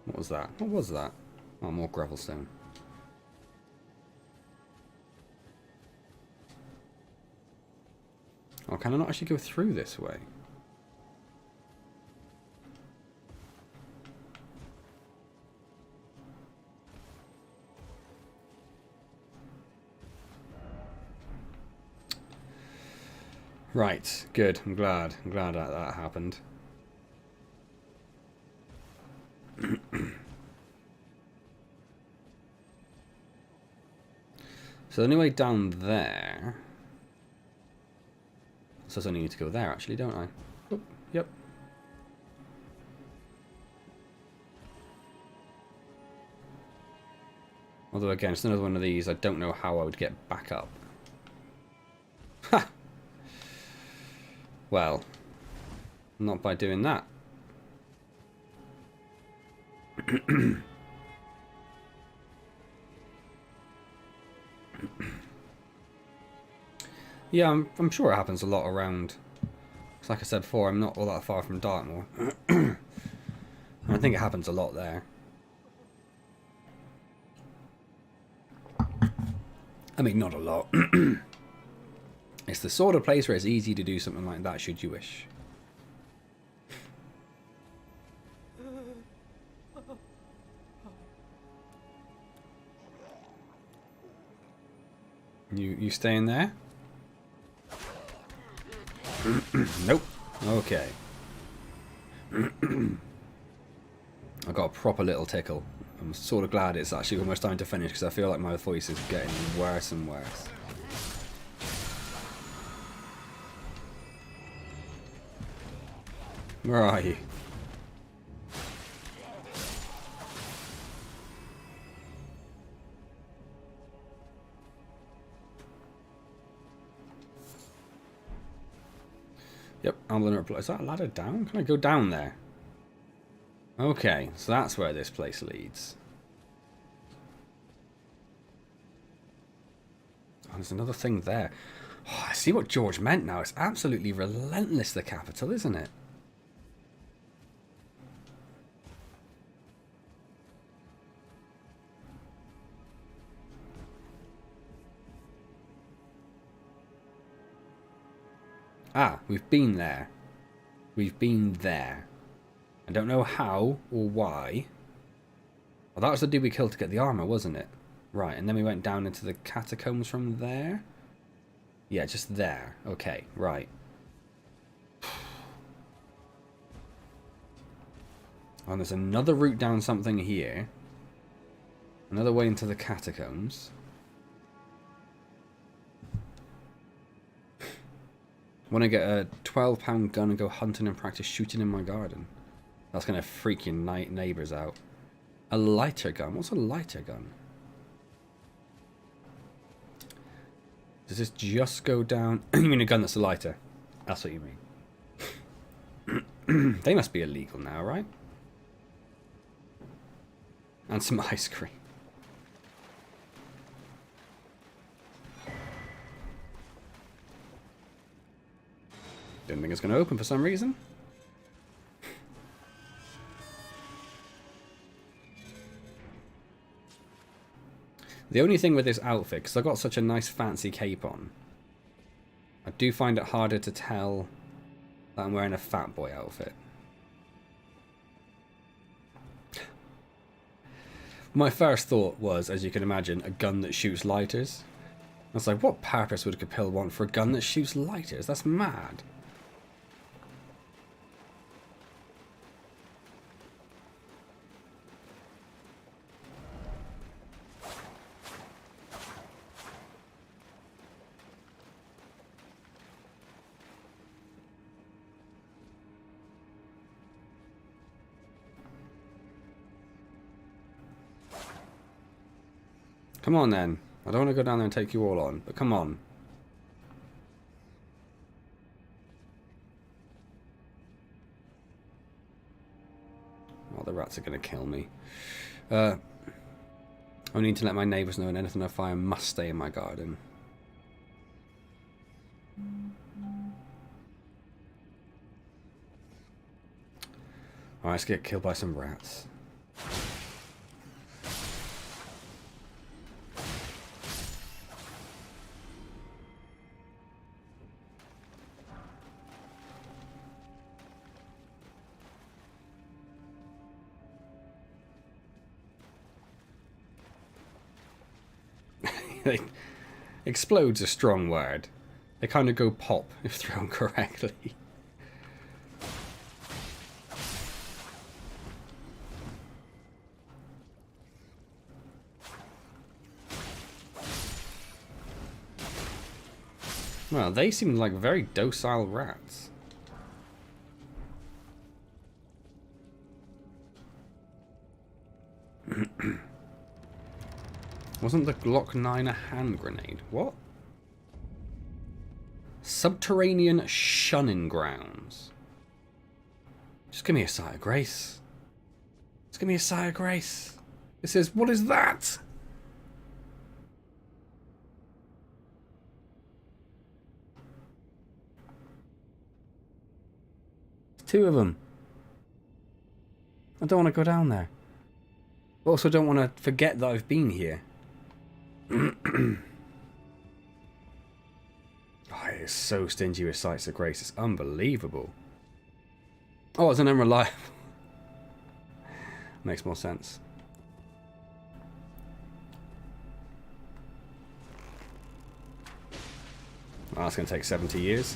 What was that? What was that? Oh, more gravelstone. Oh, can I not actually go through this way? Right, good. I'm glad. I'm glad that happened. So the only way down there... So I only need to go there, actually, don't I? Oh, yep. Although, again, it's another one of these. I don't know how I would get back up. Ha! Well, not by doing that. Yeah, I'm sure it happens a lot around. Cause like I said before, I'm not all that far from Dartmoor. And I think it happens a lot there. I mean, not a lot. It's the sort of place where it's easy to do something like that should you wish. You staying there? Nope. Okay. I got a proper little tickle. I'm sort of glad it's actually almost time to finish because I feel like my voice is getting worse and worse. Where are you? Yep, I'm gonna reply. Is that a ladder down? Can I go down there? Okay, so that's where this place leads. Oh, there's another thing there. Oh, I see what George meant now. It's absolutely relentless, the capital, isn't it? Ah, we've been there. We've been there. I don't know how or why. Well, that was the dude we killed to get the armor, wasn't it? Right, and then we went down into the catacombs from there? Yeah, just there. Okay, right. Oh, there's another route down something here. Another way into the catacombs. Want to get a £12 gun and go hunting and practice shooting in my garden. That's going to freak your neighbours out. A lighter gun? What's a lighter gun? Does this just go down? You mean a gun that's a lighter? That's what you mean. They must be illegal now, right? And some ice cream. Didn't think it's going to open for some reason. The only thing with this outfit, because I've got such a nice fancy cape on, I do find it harder to tell that I'm wearing a fat boy outfit. My first thought was, as you can imagine, a gun that shoots lighters. I was like, what purpose would Capil want for a gun that shoots lighters? That's mad. Come on then. I don't want to go down there and take you all on, but come on. Oh, the rats are going to kill me. I need to let my neighbours know, and anything I fire must stay in my garden. Alright, let's get killed by some rats. Explode's a strong word. They kind of go pop if thrown correctly. Well, they seem like very docile rats. Wasn't the Glock 9 a hand grenade? What? Subterranean shunning grounds. Just give me a sigh of grace. Just give me a sigh of grace. It says, what is that? 2 of them. I don't want to go down there. Also don't want to forget that I've been here. Oh, it is so stingy with sites of grace. It's unbelievable. Oh, it's an unreliable. Makes more sense. Oh, that's going to take 70 years.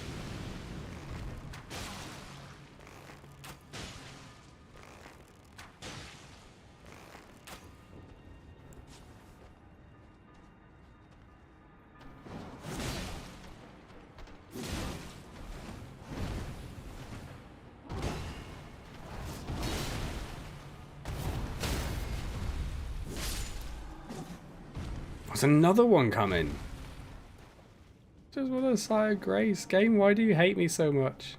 There's another one coming. Just what a sigh of grace. Game, why do you hate me so much?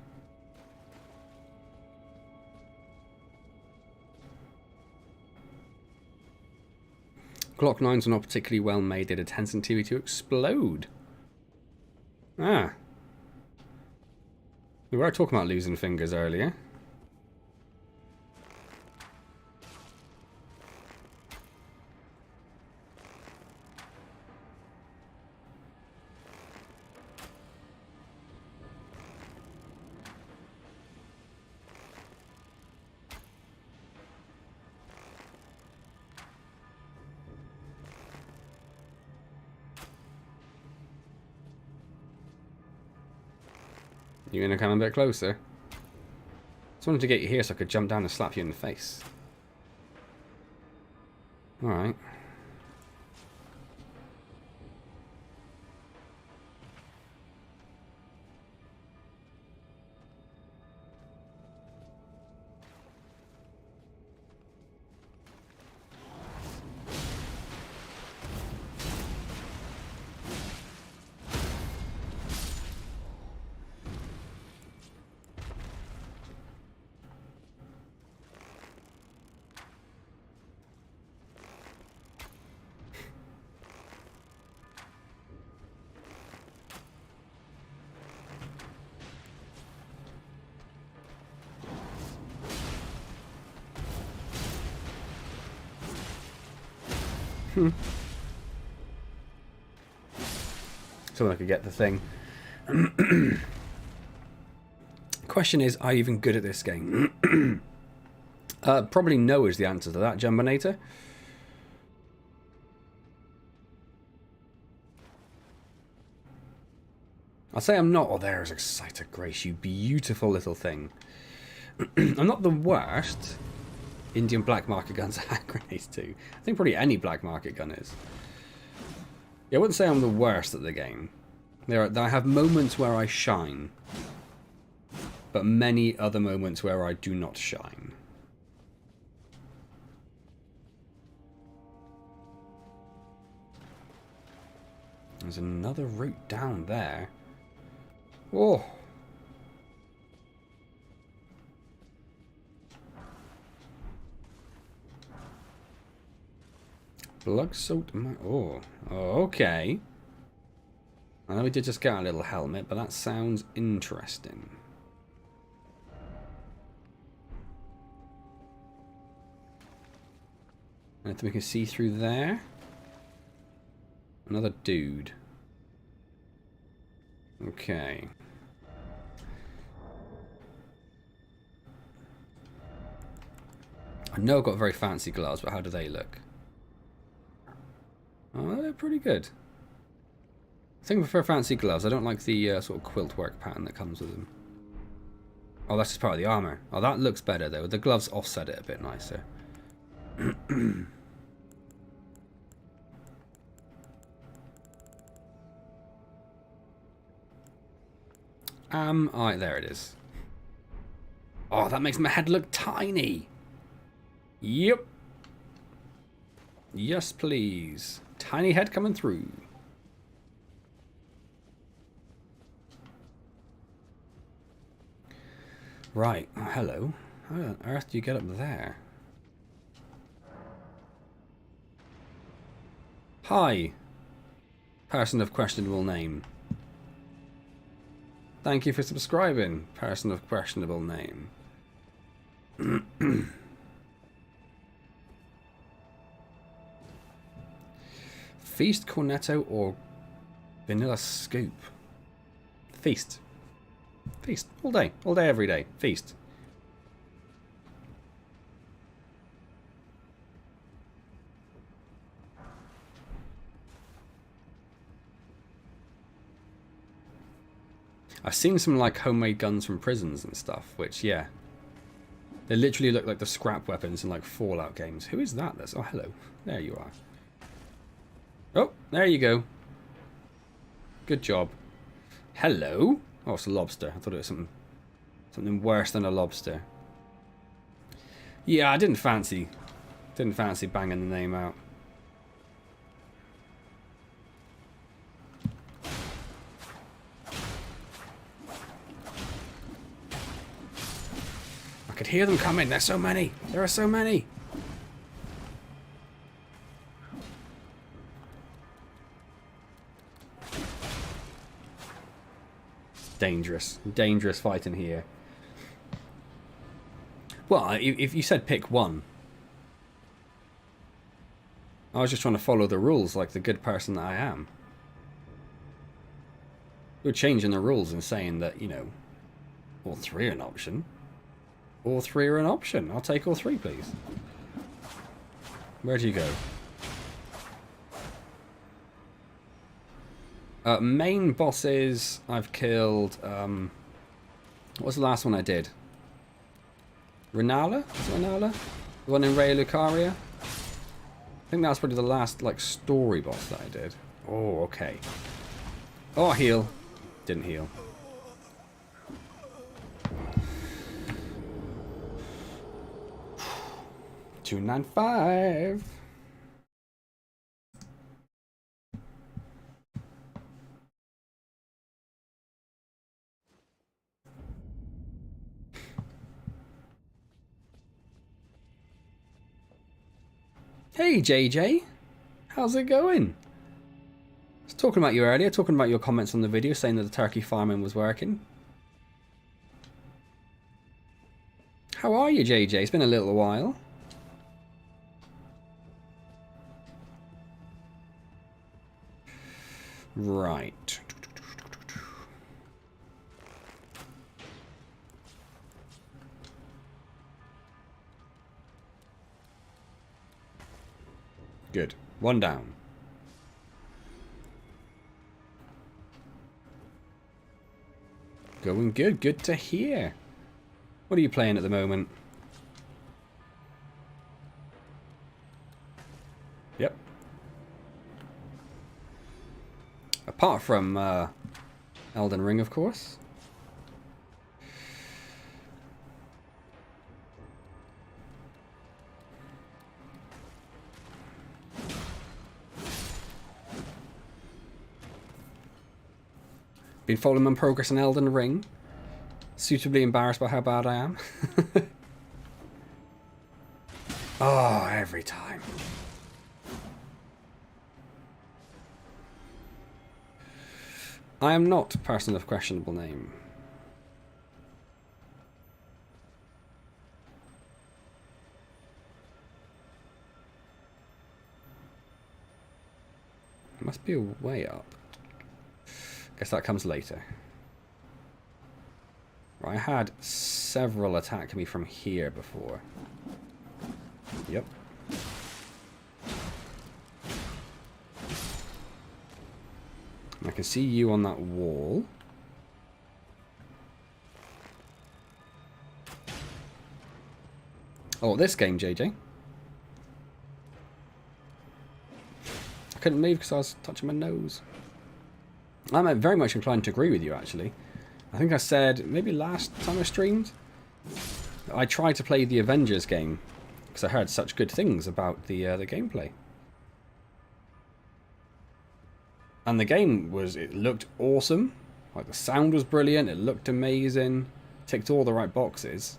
Glock 9s were not particularly well made. They had a tendency to explode. Ah. We were talking about losing fingers earlier. You gonna come a bit closer? Just wanted to get you here so I could jump down and slap you in the face. Alright. So I could get the thing. Question is, are you even good at this game? Probably no is the answer to that, Jumbinator. I'll say I'm not. Oh, there's Exciter Grace, you beautiful little thing. I'm not the worst. Indian black market guns are hand grenades too. I think probably any black market gun is. Yeah, I wouldn't say I'm the worst at the game. I have moments where I shine, but many other moments where I do not shine. There's another route down there. Oh. Blood-soaked... Oh, okay. I know we did just get a little helmet, but that sounds interesting. Anything we can see through there? Another dude. Okay. I know I've got very fancy gloves, but how do they look? Oh, they're pretty good. I think I prefer fancy gloves. I don't like the sort of quilt work pattern that comes with them. Oh, that's just part of the armor. Oh, that looks better though. The gloves offset it a bit nicer. Alright, there it is. Oh, that makes my head look tiny. Yep. Yes, please. Tiny head coming through. Right. Oh, hello. How on earth do you get up there? Hi. Person of questionable name. Thank you for subscribing, person of questionable name. Feast, cornetto, or vanilla scoop? Feast. Feast. All day. All day, every day. Feast. I've seen some like homemade guns from prisons and stuff, which, yeah. They literally look like the scrap weapons in like Fallout games. Who is that? Oh, hello. There you are. Oh, there you go. Good job. Hello? Oh, it's a lobster. I thought it was something worse than a lobster. Yeah, I didn't fancy banging the name out. I could hear them coming. There's so many. There are so many. Dangerous. Dangerous fighting here. Well, if you said pick one, I was just trying to follow the rules like the good person that I am. You're changing the rules and saying that, you know, all three are an option. All three are an option. I'll take all three, please. Where'd you go? Main bosses, I've killed... what was the last one I did? Renala? Is it Renala? The one in Ray Lucaria? I think that was probably the last, like, story boss that I did. Oh, okay. Oh, heal. Didn't heal. $295. Hey JJ, how's it going? I was talking about you earlier, talking about your comments on the video saying that the turkey farming was working. How are you, JJ? It's been a little while. Right. Good. One down. Going good. Good to hear. What are you playing at the moment? Yep. Apart from Elden Ring, of course. Been following my progress in Elden Ring. Suitably embarrassed by how bad I am. Oh, every time. I am not a person of questionable name. There must be a way up. Guess that comes later. I had several attack me from here before. Yep. I can see you on that wall. Oh, this game, JJ. I couldn't move because I was touching my nose. I'm very much inclined to agree with you, actually. I think I said, maybe last time I streamed, I tried to play the Avengers game because I heard such good things about the gameplay. And the game it looked awesome. Like, the sound was brilliant, it looked amazing, ticked all the right boxes.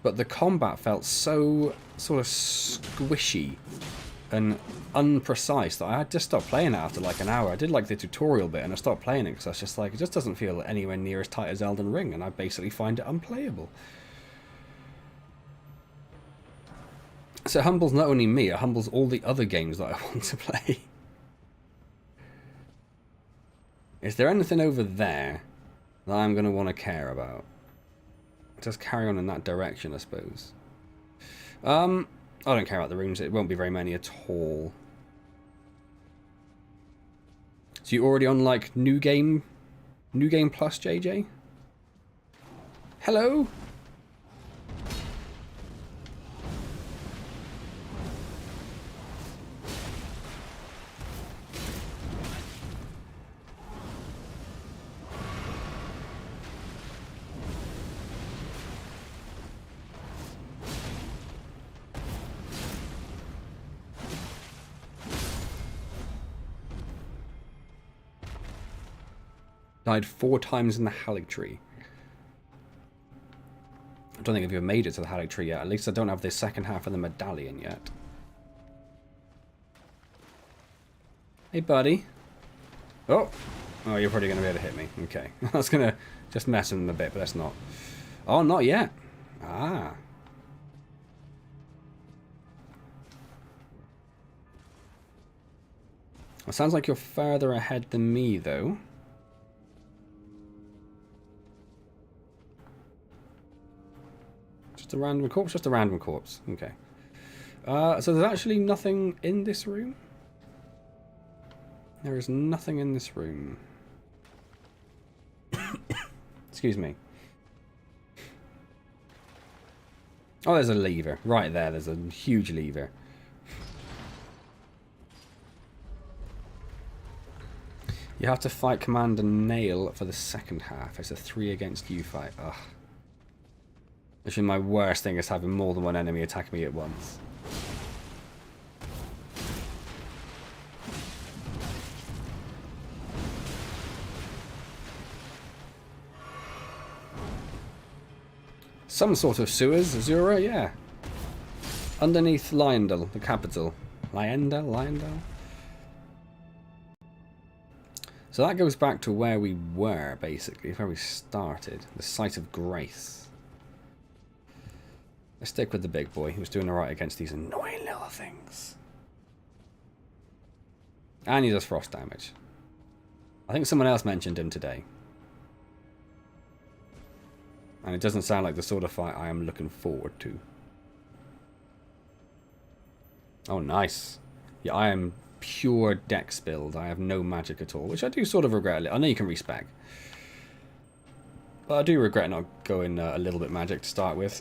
But the combat felt so sort of squishy and unprecise that I had just stopped playing it after like an hour. I did like the tutorial bit and I stopped playing it because I was just like, it just doesn't feel anywhere near as tight as Elden Ring, and I basically find it unplayable. So it humbles not only me, it humbles all the other games that I want to play. Is there anything over there that I'm going to want to care about? Just carry on in that direction, I suppose. I don't care about the rooms. It won't be very many at all. So you already on like New Game Plus, JJ? Hello? Died 4 times in the Hallig Tree. I don't think I've even made it to the Hallig Tree yet. At least I don't have the second half of the medallion yet. Hey, buddy. Oh! Oh, you're probably going to be able to hit me. Okay. I was going to just mess with him a bit, but that's not. Oh, not yet. Ah. It sounds like you're further ahead than me, though. Just a random corpse? Just a random corpse. Okay. So there's actually nothing in this room? There is nothing in this room. Excuse me. Oh, there's a lever. Right there, there's a huge lever. You have to fight Commander Nail for the second half. It's a 3 against you fight. Ugh. Actually, my worst thing is having more than one enemy attack me at once. Some sort of sewers, Azura, yeah. Underneath Lyondell, the capital. Lyondell? So that goes back to where we were, basically, where we started. The site of grace. Let's stick with the big boy, who's doing alright against these annoying little things. And he does frost damage. I think someone else mentioned him today. And it doesn't sound like the sort of fight I am looking forward to. Oh, nice. Yeah, I am pure dex build. I have no magic at all, which I do sort of regret a little. I know you can respec. But I do regret not going a little bit magic to start with.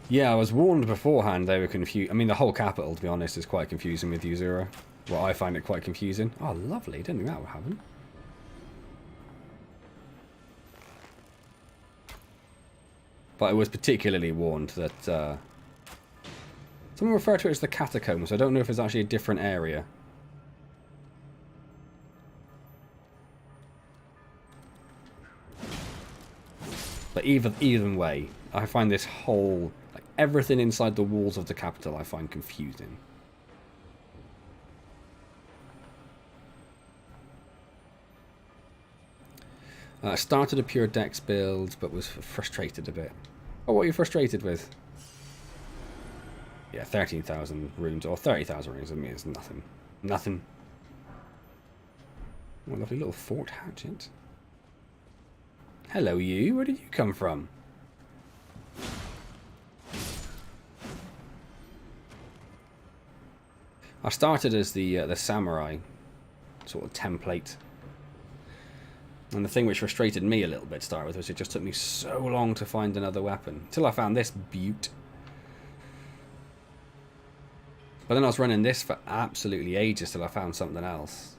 Yeah, I was warned beforehand they were confused. I mean, the whole capital, to be honest, is quite confusing with Uzura. Well, I find it quite confusing. Oh, lovely. Didn't think that would happen. But I was particularly warned that... someone referred to it as the catacombs. I don't know if it's actually a different area. But either way, I find this whole, like everything inside the walls of the capital, I find confusing. I started a pure dex build, but was frustrated a bit. Oh, what are you frustrated with? Yeah, 13,000 runes, or 30,000 runes, I mean, it's nothing. Nothing. Oh, lovely little fort hatchet. Hello, you. Where did you come from? I started as the samurai sort of template. And the thing which frustrated me a little bit to start with was it just took me so long to find another weapon. Until I found this beaut. But then I was running this for absolutely ages till I found something else.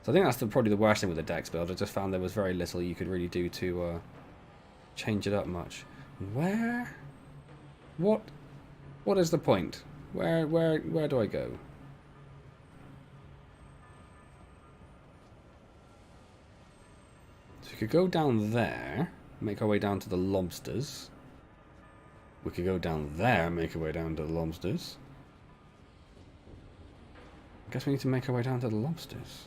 So I think that's probably the worst thing with the dex build. I just found there was very little you could really do to change it up much. Where What is the point? Where do I go? So we could go down there, make our way down to the lobsters. We could go down there and make our way down to the lobsters. I guess we need to make our way down to the lobsters.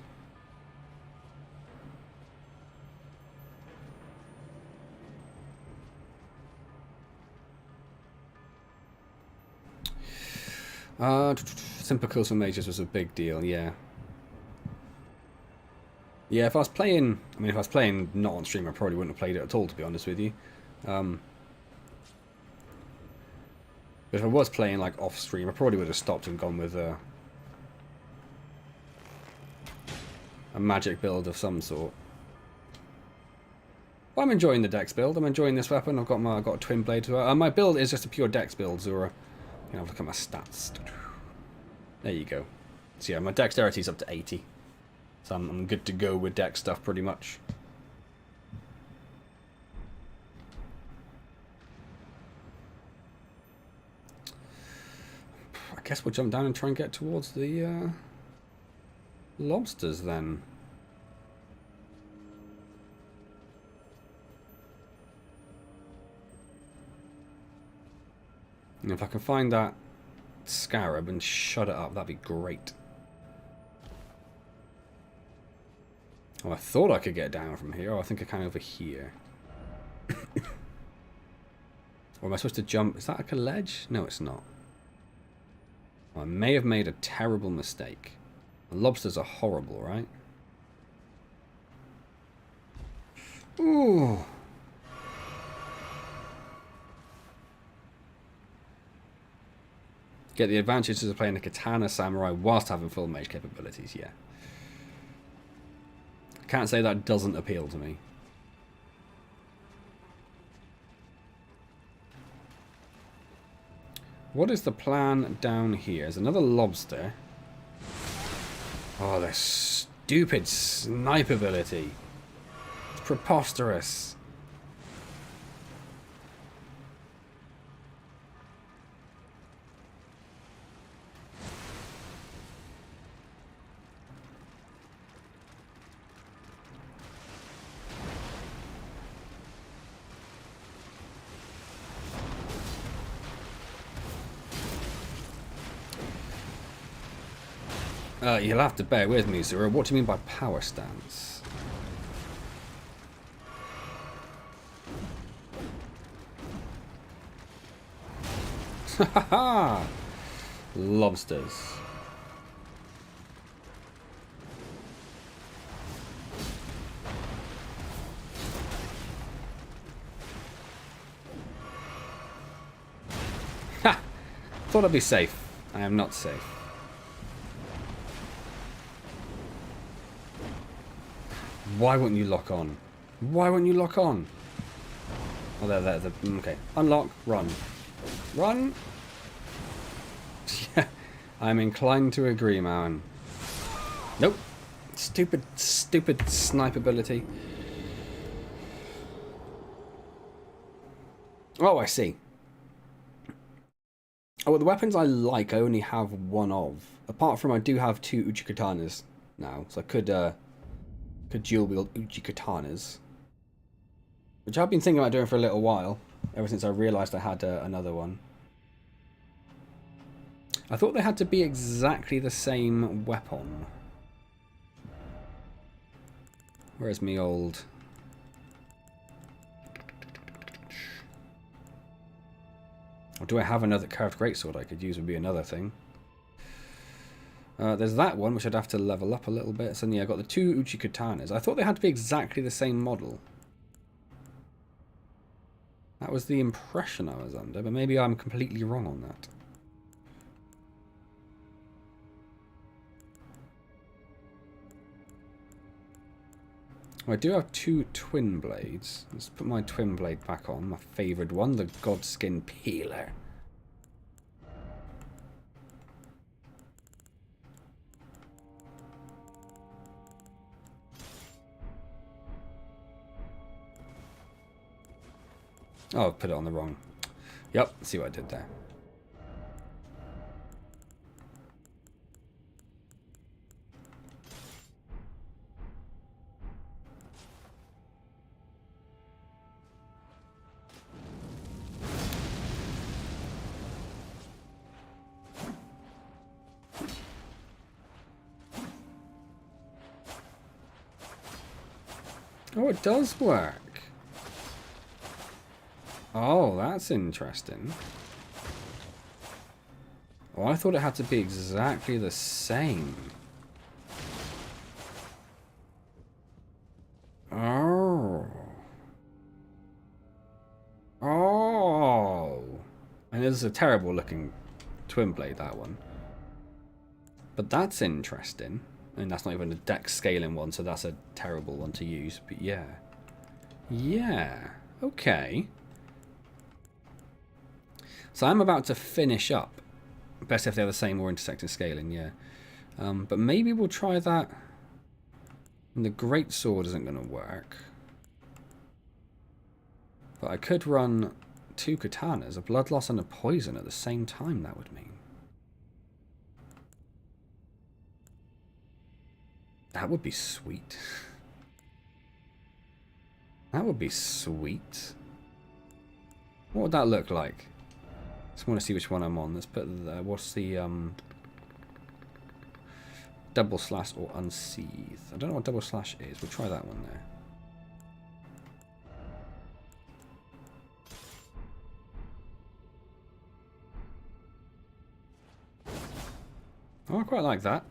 Simple kills for mages was a big deal, yeah. Yeah, if I was playing... I mean, if I was playing not on stream, I probably wouldn't have played it at all, to be honest with you. But if I was playing, like, off stream, I probably would have stopped and gone with a magic build of some sort. Well, I'm enjoying the dex build. I'm enjoying this weapon. I've got a twin blade. My build is just a pure dex build, Zura. You know, look at my stats. There you go. So yeah, my dexterity is up to 80. So I'm good to go with dex stuff pretty much. I guess we'll jump down and try and get towards the lobsters then. And if I can find that scarab and shut it up, that'd be great. Oh, I thought I could get down from here. Oh, I think I can over here. Or am I supposed to jump? Is that like a ledge? No, it's not. Oh, I may have made a terrible mistake. The lobsters are horrible, right? Ooh. Get the advantages of playing a katana samurai whilst having full mage capabilities, yeah. I can't say that doesn't appeal to me. What is the plan down here? There's another lobster. Oh, their stupid snipe ability. It's preposterous. You'll have to bear with me, Zura. What do you mean by power stance? Haha! Lobsters. Ha! Thought I'd be safe. I am not safe. Why won't you lock on? Why won't you lock on? Oh, there. Okay. Unlock. Run. Run! Yeah, I'm inclined to agree, man. Nope. Stupid snipe ability. Oh, I see. Oh, well, the weapons I like, I only have one of. Apart from, I do have 2 Uchi katanas now, so I could dual wield Uchi katanas, which I've been thinking about doing for a little while, ever since I realised I had another one. I thought they had to be exactly the same weapon. Where's me old... Or do I have another carved greatsword I could use? Would be another thing. There's that one, which I'd have to level up a little bit. So yeah, I got the 2 Uchi katanas. I thought they had to be exactly the same model. That was the impression I was under, but maybe I'm completely wrong on that. I do have 2 twin blades. Let's put my twin blade back on, my favoured one, the Godskin Peeler. Oh, I've put it on the wrong. Yep, see what I did there. Oh, it does work. Oh, that's interesting. Oh, I thought it had to be exactly the same. Oh. Oh. And this is a terrible looking twin blade, that one. But that's interesting. And that's not even a deck scaling one, so that's a terrible one to use. But yeah. Yeah. Okay. So I'm about to finish up. Best if they're the same or intersecting scaling, yeah. But maybe we'll try that. And the great sword isn't going to work. But I could run 2 katanas, a blood loss and a poison at the same time, that would mean. That would be sweet. That would be sweet. What would that look like? Just want to see which one I'm on. Let's put the, what's the double slash or unsheath? I don't know what double slash is. We'll try that one there. Oh, I quite like that.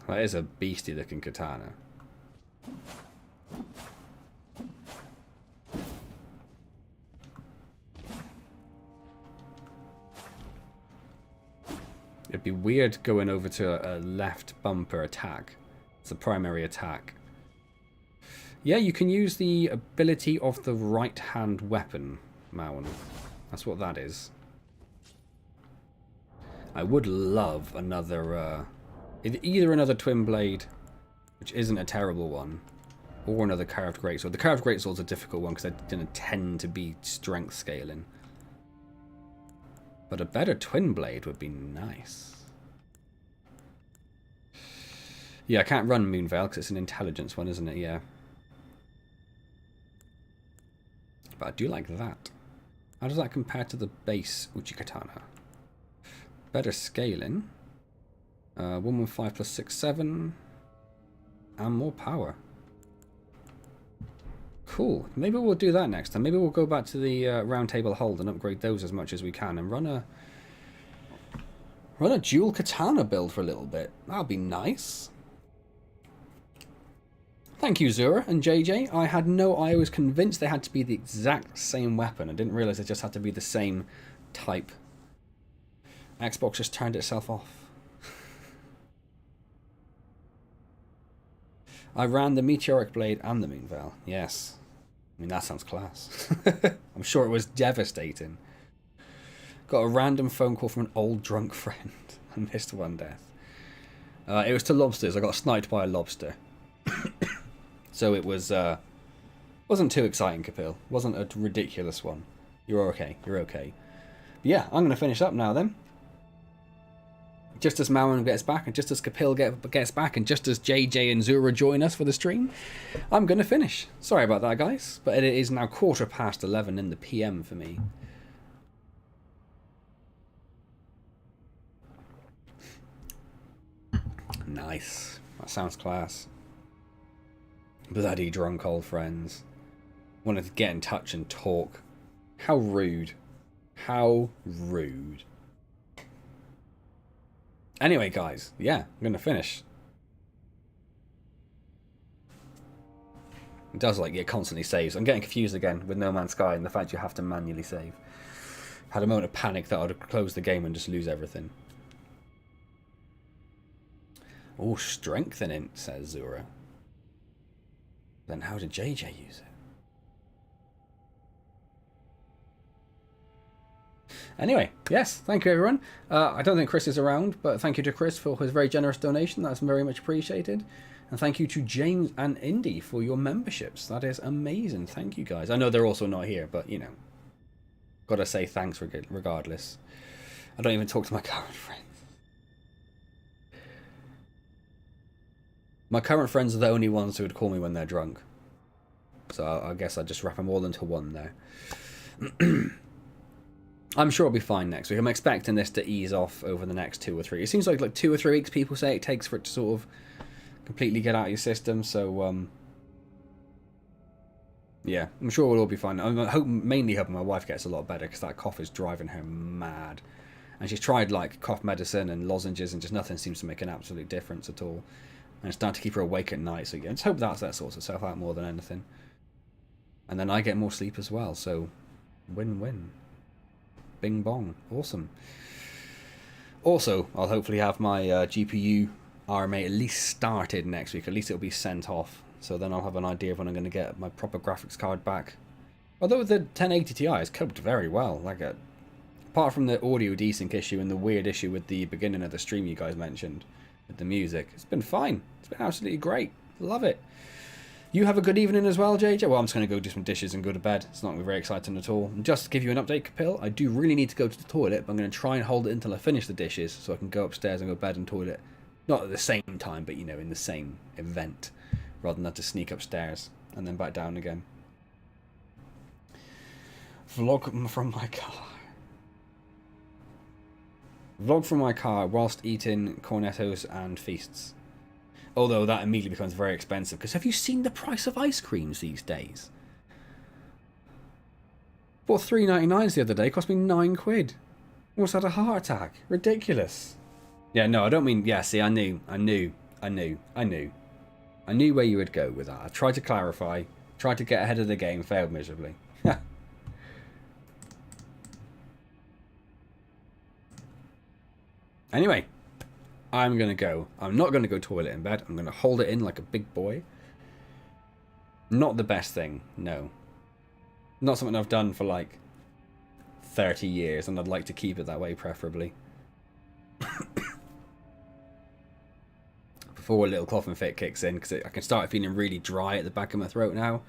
That is a beastly looking katana. It'd be weird going over to a left bumper attack. It's a primary attack. Yeah, you can use the ability of the right hand weapon, Mauen. That's what that is. I would love another either another twin blade, which isn't a terrible one, or another carved greatsword. The carved greatsword's a difficult one because they didn't tend to be strength scaling. But a better twin blade would be nice. Yeah, I can't run Moonveil because it's an intelligence one, isn't it? Yeah. But I do like that. How does that compare to the base Uchikatana? Better scaling. 115 plus 6, 7. And more power. Cool. Maybe we'll do that next time. Maybe we'll go back to the round table hold and upgrade those as much as we can and run a dual katana build for a little bit. That'll be nice. Thank you, Zura and JJ. I was convinced they had to be the exact same weapon. I didn't realize it just had to be the same type. Xbox just turned itself off. I ran the Meteoric Blade and the Moonveil. Yes. I mean, that sounds class. I'm sure it was devastating. Got a random phone call from an old drunk friend. I missed one death. It was to lobsters. I got sniped by a lobster. So it was wasn't too exciting, Kapil. Wasn't a ridiculous one. You're okay. You're okay. But yeah, I'm going to finish up now then. Just as Mauen gets back, and just as Kapil gets back, and just as JJ and Zura join us for the stream, I'm going to finish. Sorry about that, guys, but it is now 11:15 in the PM for me. Nice. That sounds class. Bloody drunk old friends. Wanted to get in touch and talk. How rude. How rude. Anyway, guys, yeah, I'm going to finish. It does, like, it constantly saves. I'm getting confused again with No Man's Sky and the fact you have to manually save. Had a moment of panic that I'd close the game and just lose everything. Oh, strengthening, says Zura. Then how did JJ use it? Anyway, yes, thank you everyone. I don't think Chris is around, but thank you to Chris for his very generous donation. That's very much appreciated. And thank you to James and Indy for your memberships. That is amazing. Thank you guys. I know they're also not here, but you know, gotta say thanks regardless. I don't even talk to my current friends. My current friends are the only ones who would call me when they're drunk. So I guess I just wrap them all into one there. I'm sure it'll be fine next week. I'm expecting this to ease off over the next 2 or 3. It seems like 2 or 3 weeks people say it takes for it to sort of completely get out of your system. So yeah, I'm sure it'll all be fine. I'm mainly hoping my wife gets a lot better because that cough is driving her mad. And she's tried like cough medicine and lozenges and just nothing seems to make an absolute difference at all. And it's starting to keep her awake at night. So yeah, just hope that sorts itself out more than anything. And then I get more sleep as well. So win-win. Bing bong. Awesome. Also, I'll hopefully have my GPU RMA at least started next week. At least it'll be sent off. So then I'll have an idea of when I'm going to get my proper graphics card back. Although the 1080 Ti has coped very well. Apart from the audio desync issue and the weird issue with the beginning of the stream you guys mentioned with the music, it's been fine. It's been absolutely great. Love it. You have a good evening as well, JJ. Well, I'm just going to go do some dishes and go to bed. It's not very exciting at all. And just to give you an update, Capil, I do really need to go to the toilet, but I'm going to try and hold it until I finish the dishes so I can go upstairs and go to bed and toilet. Not at the same time, but, you know, in the same event, rather than have to sneak upstairs and then back down again. Vlog from my car. Vlog from my car whilst eating cornettos and feasts. Although that immediately becomes very expensive. Because have you seen the price of ice creams these days? Bought $3.99 the other day. Cost me £9. Almost had a heart attack. Ridiculous. Yeah, no, I don't mean... Yeah, see, I knew where you would go with that. I tried to clarify. Tried to get ahead of the game. Failed miserably. Anyway. I'm going to go. I'm not going to go toilet in bed. I'm going to hold it in like a big boy. Not the best thing, no. Not something I've done for like 30 years, and I'd like to keep it that way, preferably. Before a little coughing fit kicks in, because I can start feeling really dry at the back of my throat now.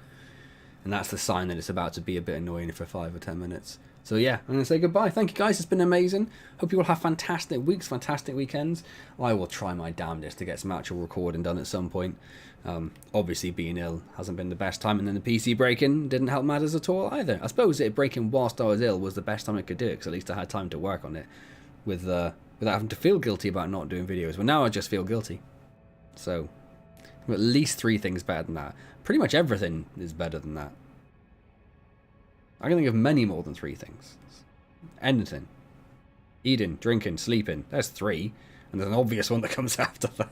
And that's the sign that it's about to be a bit annoying for 5 or 10 minutes. So yeah, I'm going to say goodbye. Thank you guys, it's been amazing. Hope you all have fantastic weeks, fantastic weekends. I will try my damnedest to get some actual recording done at some point. Obviously being ill hasn't been the best time, and then the PC breaking didn't help matters at all either. I suppose it breaking whilst I was ill was the best time I could do it, because at least I had time to work on it without having to feel guilty about not doing videos. But now I just feel guilty. So at least 3 things better than that. Pretty much everything is better than that. I can think of many more than 3 things. Anything. Eating, drinking, sleeping. There's 3. And there's an obvious one that comes after that.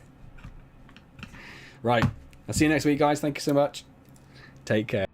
Right. I'll see you next week, guys. Thank you so much. Take care.